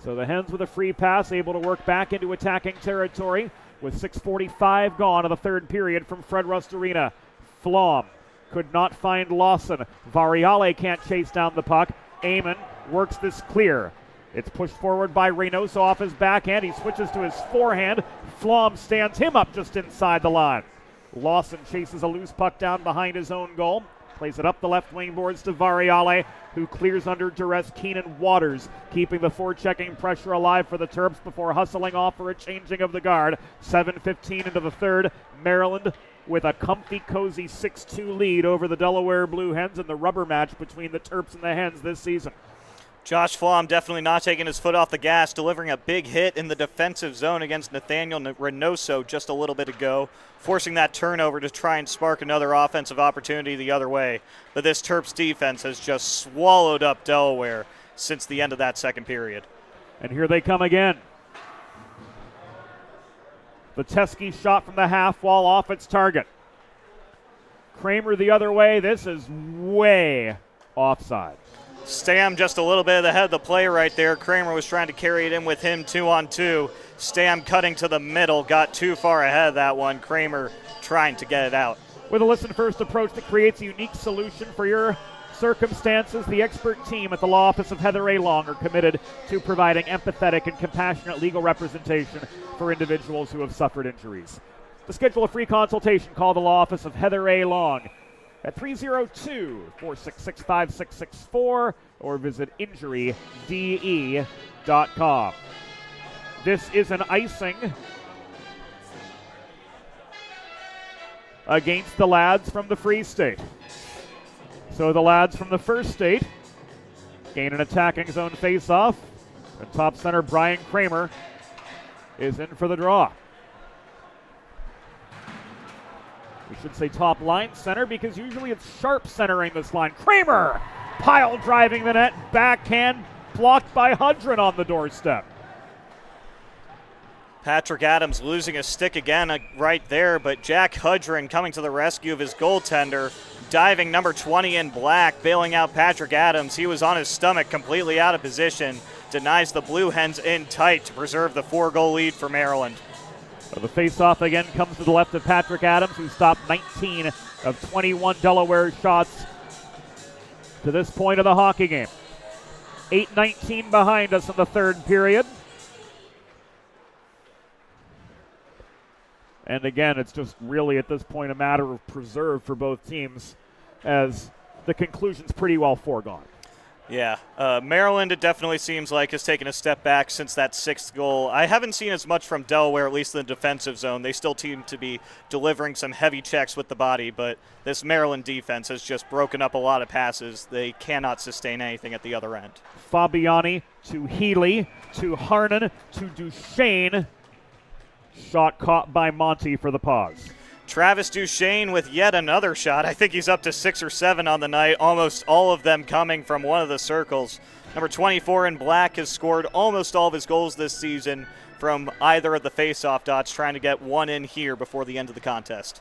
So the Hens with a free pass, able to work back into attacking territory with 6:45 gone of the third period from Fred Rust Arena. Flom could not find Lawson. Variale can't chase down the puck. Amon works this clear. It's pushed forward by Reynoso off his backhand. He switches to his forehand. Flom stands him up just inside the line. Lawson chases a loose puck down behind his own goal. Plays it up the left wing boards to Variale, who clears under duress. Keenan Waters keeping the forechecking pressure alive for the Terps before hustling off for a changing of the guard. 7:15 into the third. Maryland with a comfy, cozy 6-2 lead over the Delaware Blue Hens in the rubber match between the Terps and the Hens this season. Josh Flom definitely not taking his foot off the gas, delivering a big hit in the defensive zone against Nathaniel Reynoso just a little bit ago, forcing that turnover to try and spark another offensive opportunity the other way. But this Terps defense has just swallowed up Delaware since the end of that second period. And here they come again. The Teskey shot from the half wall off its target. Kramer the other way. This is way offside. Stam just a little bit ahead of the play right there. Kramer was trying to carry it in with him 2-on-2. Stam cutting to the middle, got too far ahead of that one. Kramer trying to get it out. With a listen-first approach that creates a unique solution for your circumstances, the expert team at the law office of Heather A. Long are committed to providing empathetic and compassionate legal representation for individuals who have suffered injuries. To schedule a free consultation, call the law office of Heather A. Long at 302-466-5664 or visit injuryde.com. This is an icing against the lads from the Free State. So the lads from the First State gain an attacking zone face-off, and top center Brian Kramer is in for the draw. We should say top line center because usually it's Sharp centering this line. Kramer pile driving the net, backhand blocked by Hudron on the doorstep. Patrick Adams losing a stick again right there, but Jack Hudron coming to the rescue of his goaltender, diving number 20 in black, bailing out Patrick Adams. He was on his stomach, completely out of position, denies the Blue Hens in tight to preserve the 4-goal lead for Maryland. So the face-off again comes to the left of Patrick Adams, who stopped 19 of 21 Delaware shots to this point of the hockey game. 8:19 behind us in the third period. And again, it's just really at this point a matter of preserve for both teams, as the conclusion's pretty well foregone. Yeah, Maryland, it definitely seems like, has taken a step back since that 6th goal. I haven't seen as much from Delaware, at least in the defensive zone. They still seem to be delivering some heavy checks with the body, but this Maryland defense has just broken up a lot of passes. They cannot sustain anything at the other end. Fabiani to Healy, to Harnan, to Duchesne. Shot caught by Monty for the pause. Travis Duchesne with yet another shot. I think he's up to 6 or 7 on the night, almost all of them coming from one of the circles. Number 24 in black has scored almost all of his goals this season from either of the face-off dots, trying to get one in here before the end of the contest.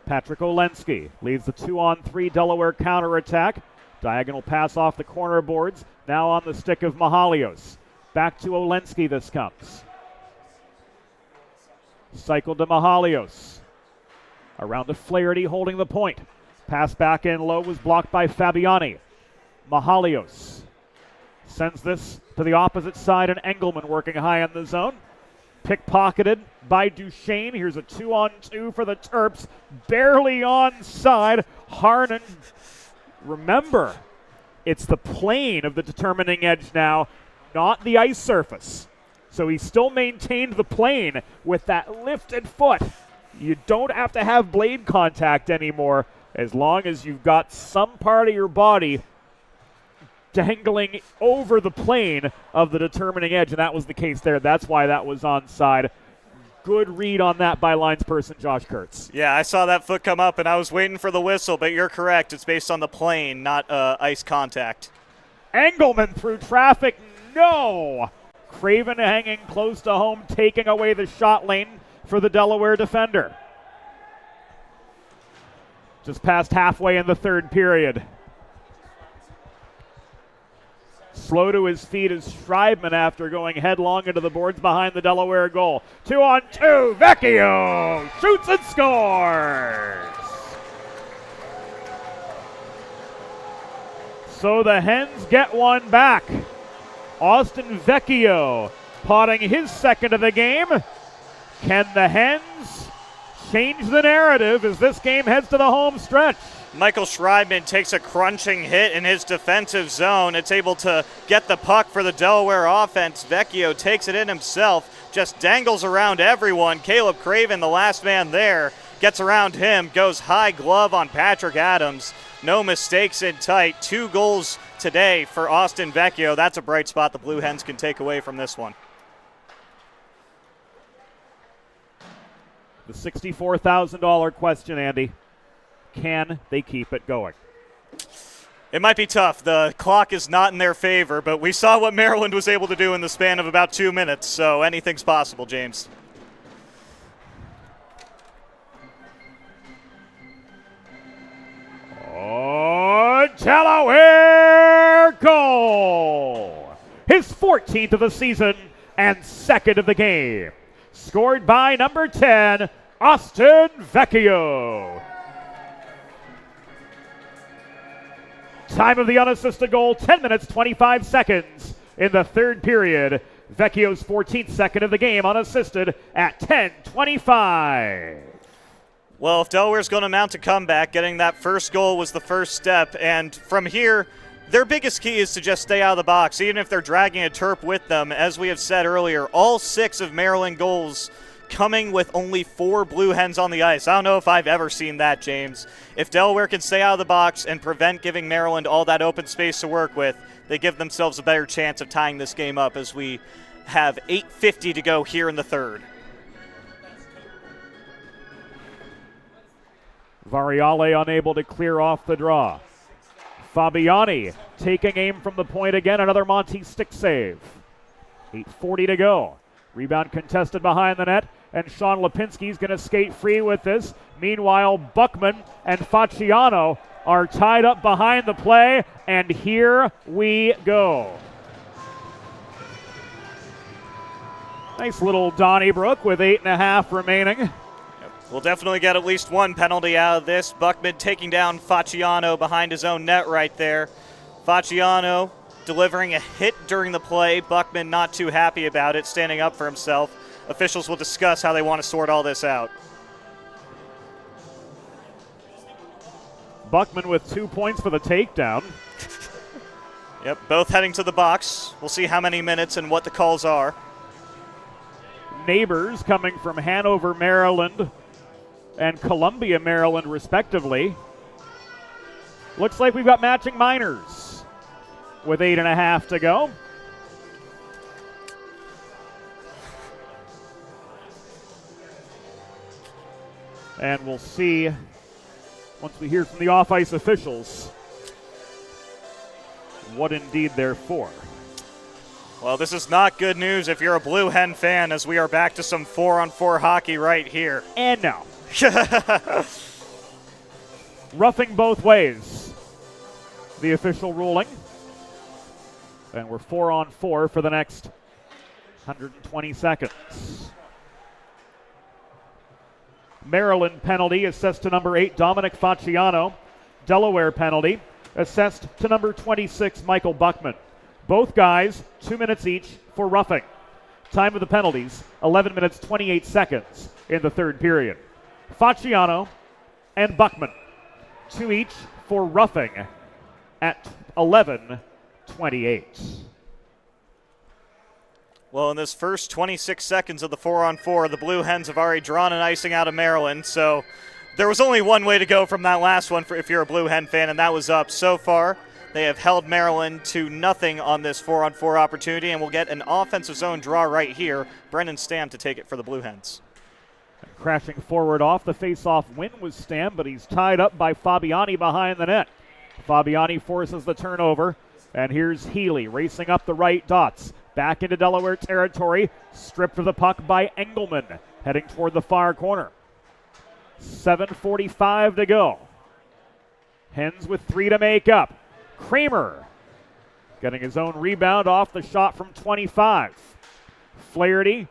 Patrick Olensky leads the 2-on-3 Delaware counterattack. Diagonal pass off the corner boards, now on the stick of Mahalios. Back to Olensky this comes. Cycle to Mahalios. Around to Flaherty holding the point. Pass back in low was blocked by Fabiani. Mahalios sends this to the opposite side, and Engelman working high in the zone. Pickpocketed by Duchesne. Here's a 2-on-2 for the Terps. Barely onside. Harnan. Remember, it's the plane of the determining edge now, not the ice surface. So he still maintained the plane with that lifted foot. You don't have to have blade contact anymore as long as you've got some part of your body dangling over the plane of the determining edge, and that was the case there. That's why that was onside. Good read on that by linesperson Josh Kurtz. Yeah, I saw that foot come up, and I was waiting for the whistle, but you're correct. It's based on the plane, not ice contact. Engelman through traffic. No! Craven hanging close to home, taking away the shot lane for the Delaware defender. Just past halfway in the third period. Slow to his feet is Schreibman after going headlong into the boards behind the Delaware goal. 2-on-2, Vecchio shoots and scores! So the Hens get one back. Austin Vecchio potting his second of the game. Can the Hens change the narrative as this game heads to the home stretch? Michael Schreibman takes a crunching hit in his defensive zone. It's able to get the puck for the Delaware offense. Vecchio takes it in himself, just dangles around everyone. Caleb Craven, the last man there, gets around him, goes high glove on Patrick Adams. No mistakes in tight. 2 goals today for Austin Vecchio. That's a bright spot the Blue Hens can take away from this one. The $64,000 question, Andy. Can they keep it going? It might be tough. The clock is not in their favor, but we saw what Maryland was able to do in the span of about 2 minutes, so anything's possible, James. Oh, Delaware goal! His 14th of the season and second of the game. Scored by number 10, Austin Vecchio. Time of the unassisted goal, 10 minutes, 25 seconds in the third period. Vecchio's 14th second of the game unassisted at 10:25. Well, if Delaware's going to mount a comeback, getting that first goal was the first step. And from here, their biggest key is to just stay out of the box, even if they're dragging a Terp with them. As we have said earlier, all 6 of Maryland goals coming with only 4 Blue Hens on the ice. I don't know if I've ever seen that, James. If Delaware can stay out of the box and prevent giving Maryland all that open space to work with, they give themselves a better chance of tying this game up as we have 8:50 to go here in the third. Variale unable to clear off the draw. Fabiani taking aim from the point again, another Monty stick save. 8:40 to go. Rebound contested behind the net, and Sean Lipinski's going to skate free with this. Meanwhile, Buckman and Facciano are tied up behind the play, and here we go. Nice little Donnybrook with 8.5 remaining. We'll definitely get at least one penalty out of this. Buckman taking down Facciano behind his own net right there. Facciano delivering a hit during the play. Buckman not too happy about it, standing up for himself. Officials will discuss how they want to sort all this out. Buckman with 2 points for the takedown. Yep, both heading to the box. We'll see how many minutes and what the calls are. Neighbors coming from Hanover, Maryland, and Columbia, Maryland, respectively. Looks like we've got matching minors with 8.5 to go. And we'll see once we hear from the off-ice officials what indeed they're for. Well, this is not good news if you're a Blue Hen fan, as we are back to some 4-on-4 hockey right here. And no. Roughing both ways, the official ruling. And we're 4-on-4 for the next 120 seconds. Maryland penalty assessed to number 8, Dominic Facciano. Delaware penalty assessed to number 26, Michael Buckman. Both guys, 2 minutes each for roughing. Time of the penalties, 11 minutes, 28 seconds in the third period. Facciano and Buckman, 2 each for roughing at 11:28. Well, in this first 26 seconds of the 4-on-4, the Blue Hens have already drawn an icing out of Maryland, so there was only one way to go from that last one if you're a Blue Hen fan, and that was up. So far, they have held Maryland to nothing on this 4-on-4 opportunity, and we'll get an offensive zone draw right here. Brendan Stam to take it for the Blue Hens. Crashing forward off the face-off win was Stam, but he's tied up by Fabiani behind the net. Fabiani forces the turnover, and here's Healy racing up the right dots. Back into Delaware territory, stripped of the puck by Engelman, heading toward the far corner. 7:45 to go Hens with 3 to make up. Kramer getting his own rebound off the shot from 25. Flaherty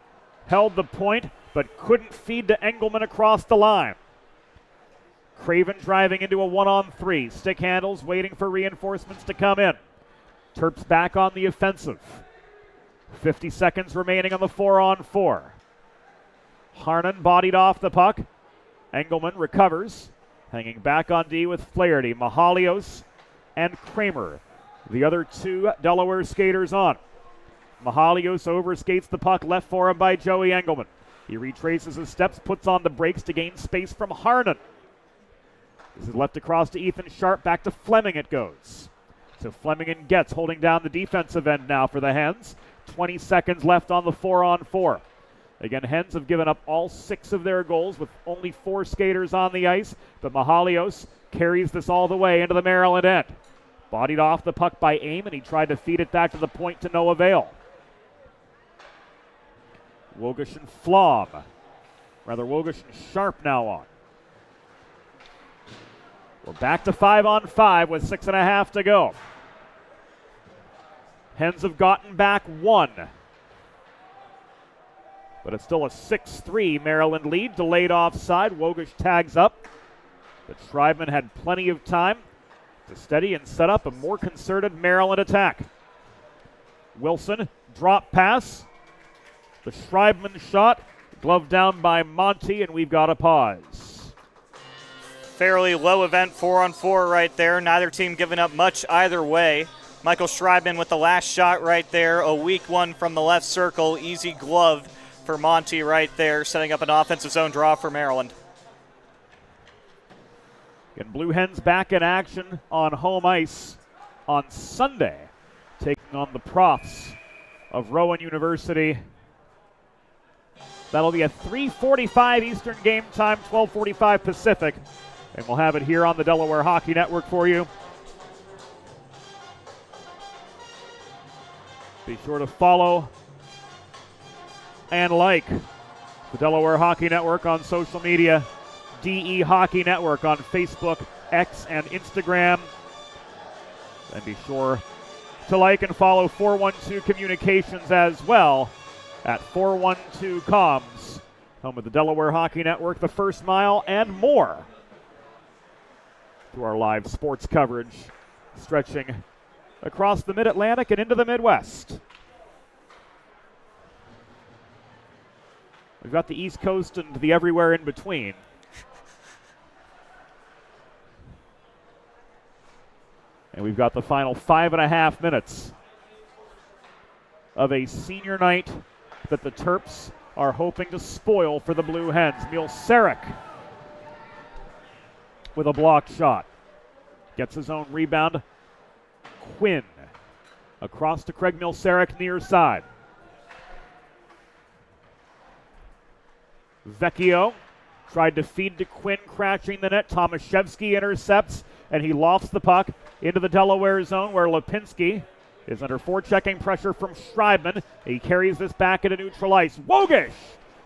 held the point but couldn't feed to Engelman across the line. Craven driving into a 1-on-3. Stick handles waiting for reinforcements to come in. Terps back on the offensive. 50 seconds remaining on the 4-on-4. Harnan bodied off the puck. Engelman recovers. Hanging back on D with Flaherty, Mahalios, and Kramer. The other 2 Delaware skaters on. Mahalios overskates the puck left for him by Joey Engelman. He retraces his steps, puts on the brakes to gain space from Harnan. This is left across to Ethan Sharp, back to Fleming it goes. So Fleming and Getz holding down the defensive end now for the Hens. 20 seconds left on the 4-on-4. Again, Hens have given up all 6 of their goals with only 4 skaters on the ice, but Mahalios carries this all the way into the Maryland end. Bodied off the puck by Aim, and he tried to feed it back to the point to no avail. Wogish and Flom. Rather, Wogish and Sharp now on. We're back to 5-on-5 with 6.5 to go. Hens have gotten back 1. But it's still a 6-3 Maryland lead. Delayed offside. Wogish tags up. But Schreibman had plenty of time to steady and set up a more concerted Maryland attack. Wilson, drop pass. The Schreibman shot, gloved down by Monty, and we've got a pause. Fairly low event 4-on-4 right there. Neither team giving up much either way. Michael Schreibman with the last shot right there. A weak one from the left circle. Easy glove for Monty right there, setting up an offensive zone draw for Maryland. And Blue Hens back in action on home ice on Sunday, taking on the Profs of Rowan University. That'll be a 3:45 Eastern game time, 12:45 Pacific, and we'll have it here on the Delaware Hockey Network for you. Be sure to follow and like the Delaware Hockey Network on social media. DE Hockey Network on Facebook, X, and Instagram. And be sure to like and follow 412 Communications as well at 412 Comms, home of the Delaware Hockey Network, the First Mile, and more through our live sports coverage stretching across the Mid-Atlantic and into the Midwest. We've got the East Coast and the everywhere in between. And we've got the final 5.5 minutes of a senior night that the Terps are hoping to spoil for the Blue Hens. Milsarek with a blocked shot. Gets his own rebound. Quinn across to Craig Milsarek near side. Vecchio tried to feed to Quinn, crashing the net. Tomaszewski intercepts, and he lofts the puck into the Delaware zone where Lipinski is under forechecking pressure from Schreibman. He carries this back into neutral ice. Wogish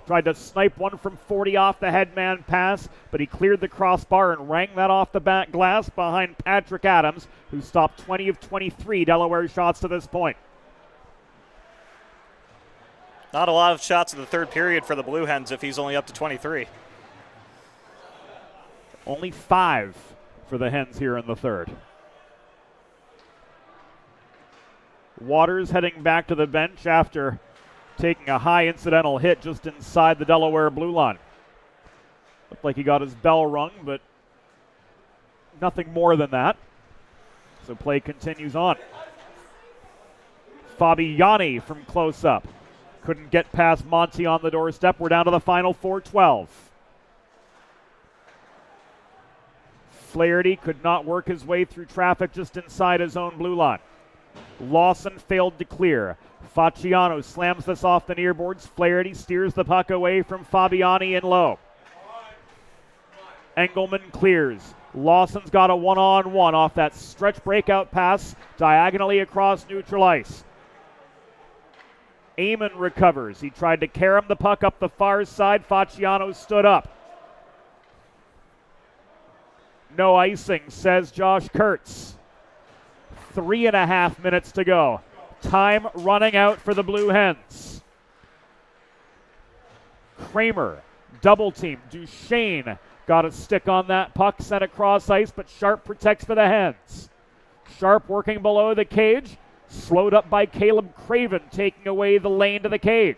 tried to snipe one from 40 off the headman pass, but he cleared the crossbar and rang that off the back glass behind Patrick Adams, who stopped 20 of 23 Delaware shots to this point. Not a lot of shots in the third period for the Blue Hens if he's only up to 23. Only 5 for the Hens here in the third. Waters heading back to the bench after taking a high incidental hit just inside the Delaware blue line. Looked like he got his bell rung, but nothing more than that. So play continues on. Fabiani from close up. Couldn't get past Monty on the doorstep. We're down to the final 4:12. Flaherty could not work his way through traffic just inside his own blue line. Lawson failed to clear. Facciano slams this off the near boards. Flaherty steers the puck away from Fabiani in low. Engelman clears. Lawson's got a one-on-one off that stretch breakout pass diagonally across neutral ice. Eamon recovers. He tried to carom the puck up the far side. Facciano stood up. No icing, says Josh Kurtz. 3.5 minutes to go. Time running out for the Blue Hens. Kramer, double team. Duchesne got a stick on that puck, sent across ice, but Sharp protects for the Hens. Sharp working below the cage, slowed up by Caleb Craven, taking away the lane to the cage.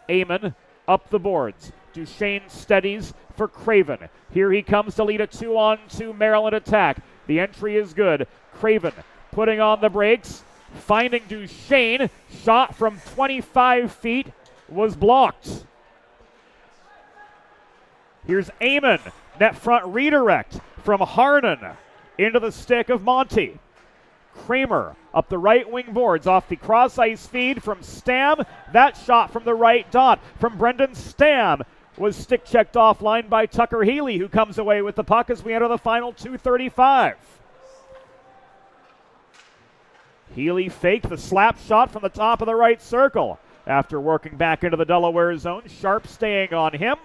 Amon up the boards. Duchesne steadies for Craven. Here he comes to lead a 2-on-2 Maryland attack. The entry is good. Craven putting on the brakes, finding Duchesne. Shot from 25 feet was blocked. Here's Amon. Net front redirect from Harnan into the stick of Monty. Kramer up the right wing boards off the cross ice feed from Stam. That shot from the right dot from Brendan Stam was stick checked offline by Tucker Healy, who comes away with the puck as we enter the final 2:35. Healy faked the slap shot from the top of the right circle. After working back into the Delaware zone, Sharp staying on him.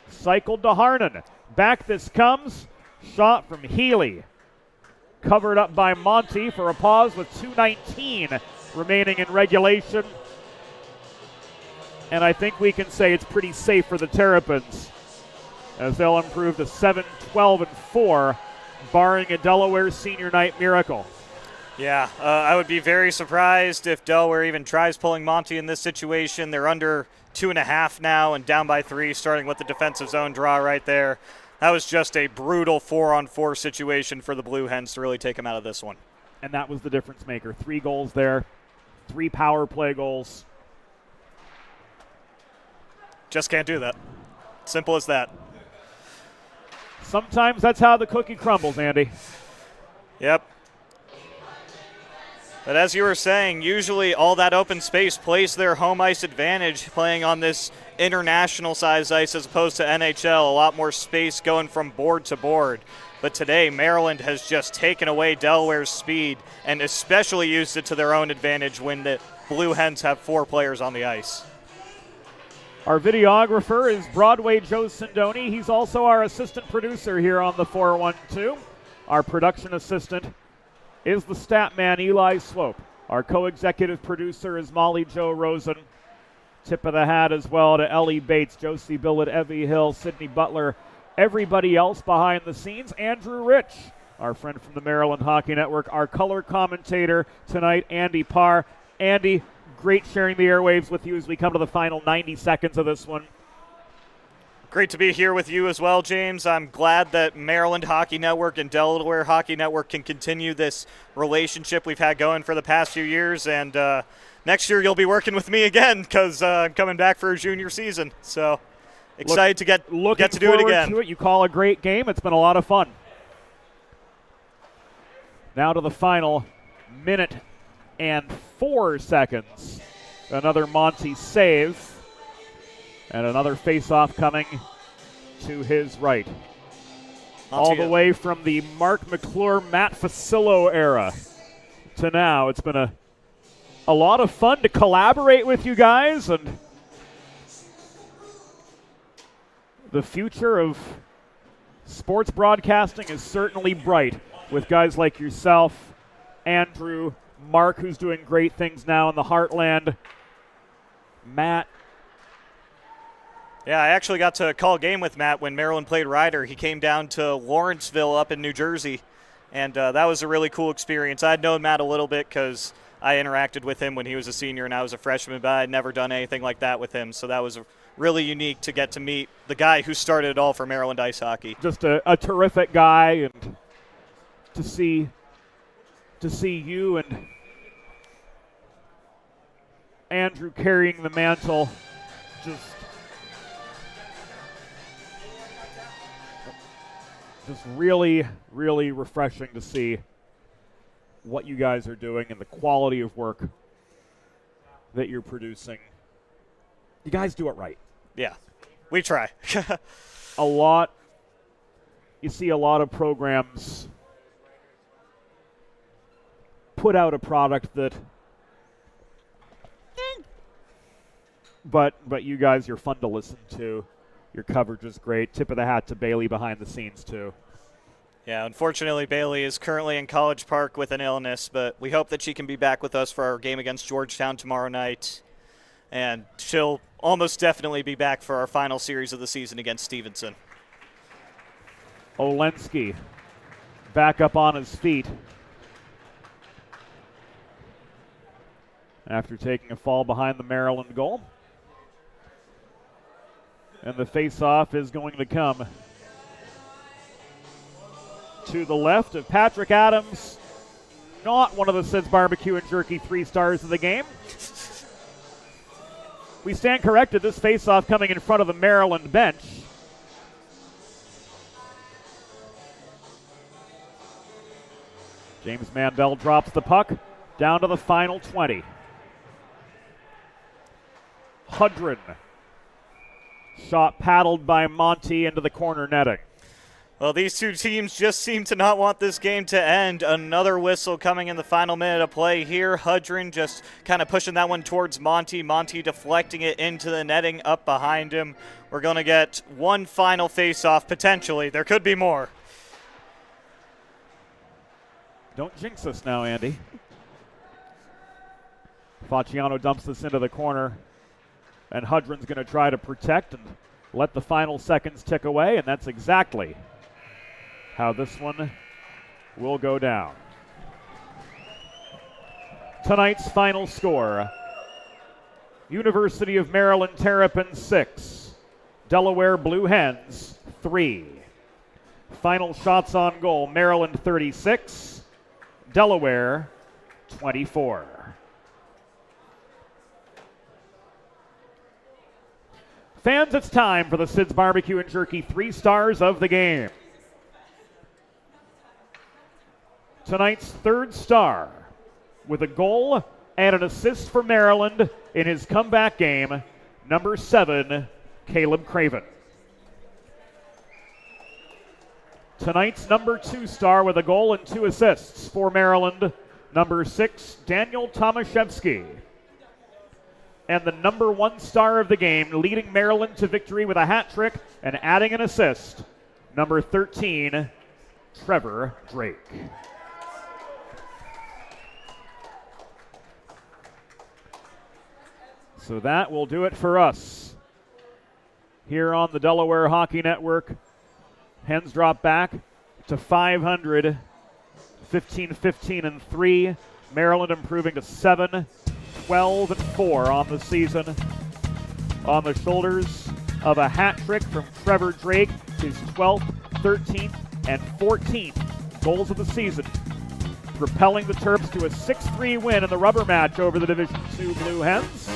Cycled to Harnan. Back this comes. Shot from Healy. Covered up by Monty for a pause with 2:19 remaining in regulation. And I think we can say it's pretty safe for the Terrapins as they'll improve to 7-12-4, barring a Delaware senior night miracle. Yeah, I would be very surprised if Delaware even tries pulling Monty in this situation. They're under 2.5 now and down by 3, starting with the defensive zone draw right there. That was just a brutal 4-on-4 situation for the Blue Hens to really take them out of this one. And that was the difference maker. 3 goals there, 3 power play goals. Just can't do that. Simple as that. Sometimes that's how the cookie crumbles, Andy. Yep. But as you were saying, usually all that open space plays their home ice advantage playing on this international size ice as opposed to NHL. A lot more space going from board to board. But today, Maryland has just taken away Delaware's speed and especially used it to their own advantage when the Blue Hens have 4 players on the ice. Our videographer is Broadway Joe Sindoni. He's also our assistant producer here on the 412. Our production assistant is the stat man Eli Swope. Our co-executive producer is Molly Jo Rosen. Tip of the hat as well to Ellie Bates, Josie Billett, Evie Hill, Sydney Butler, everybody else behind the scenes. Andrew Rich, our friend from the Maryland Hockey Network. Our color commentator tonight, Andy Parr. Andy, great sharing the airwaves with you as we come to the final 90 seconds of this one. Great to be here with you as well, James. I'm glad that Maryland Hockey Network and Delaware Hockey Network can continue this relationship we've had going for the past few years. And next year you'll be working with me again because I'm coming back for a junior season. So excited to get to do it again. To it. You call a great game. It's been a lot of fun. Now to the final minute and 4 seconds. Another Monty save. And another face-off coming to his right. All the way from the Mark McClure, Matt Facillo era to now. It's been a lot of fun to collaborate with you guys. And the future of sports broadcasting is certainly bright with guys like yourself, Andrew, Mark, who's doing great things now in the Heartland, Matt. Yeah, I actually got to call a game with Matt when Maryland played Ryder. He came down to Lawrenceville up in New Jersey, and that was a really cool experience. I'd known Matt a little bit because I interacted with him when he was a senior and I was a freshman, but I'd never done anything like that with him, so that was really unique to get to meet the guy who started it all for Maryland ice hockey. Just a terrific guy, and to see you and Andrew carrying the mantle, just really, really refreshing to see what you guys are doing and the quality of work that you're producing. You guys do it right. Yeah, we try. You see a lot of programs put out a product that, but you guys, you're fun to listen to. Your coverage is great. Tip of the hat to Bailey behind the scenes, too. Yeah, unfortunately, Bailey is currently in College Park with an illness, but we hope that she can be back with us for our game against Georgetown tomorrow night. And she'll almost definitely be back for our final series of the season against Stevenson. Olensky back up on his feet after taking a fall behind the Maryland goal. And the face-off is going to come to the left of Patrick Adams, not one of the Sid's Barbecue and Jerky 3 stars of the game. We stand corrected, this face-off coming in front of the Maryland bench. James Mandel drops the puck down to the final 20. Hudrin. Shot paddled by Monty into the corner netting. Well, these two teams just seem to not want this game to end. Another whistle coming in the final minute of play here. Hudrin just kind of pushing that one towards Monty. Monty deflecting it into the netting up behind him. We're going to get one final face-off, potentially. There could be more. Don't jinx us now, Andy. Facciano dumps this into the corner, and Hudrin's going to try to protect and let the final seconds tick away, and that's exactly how this one will go down. Tonight's final score, University of Maryland Terrapins 6, Delaware Blue Hens 3. Final shots on goal, Maryland 36, Delaware 24. Fans, it's time for the Sid's Barbecue and Jerky 3 stars of the game. Tonight's third star, with a goal and an assist for Maryland in his comeback game, number 7, Caleb Craven. Tonight's number 2 star with a goal and 2 assists for Maryland, number 6, Daniel Tomaszewski. And the number 1 star of the game, leading Maryland to victory with a hat trick and adding an assist, number 13, Trevor Drake. So that will do it for us here on the Delaware Hockey Network. Hens drop back to 500, 15-15-3. Maryland improving to 7-12-4 on the season. On the shoulders of a hat trick from Trevor Drake, his 12th, 13th, and 14th goals of the season, propelling the Terps to a 6-3 win in the rubber match over the Division II Blue Hens.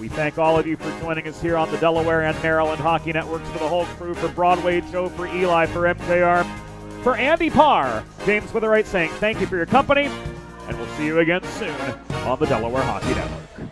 We thank all of you for joining us here on the Delaware and Maryland Hockey Networks. For the whole crew, for Broadway, Joe, for Eli, for MJR, for Andy Parr, James Witherite saying thank you for your company, and we'll see you again soon on the Delaware Hockey Network.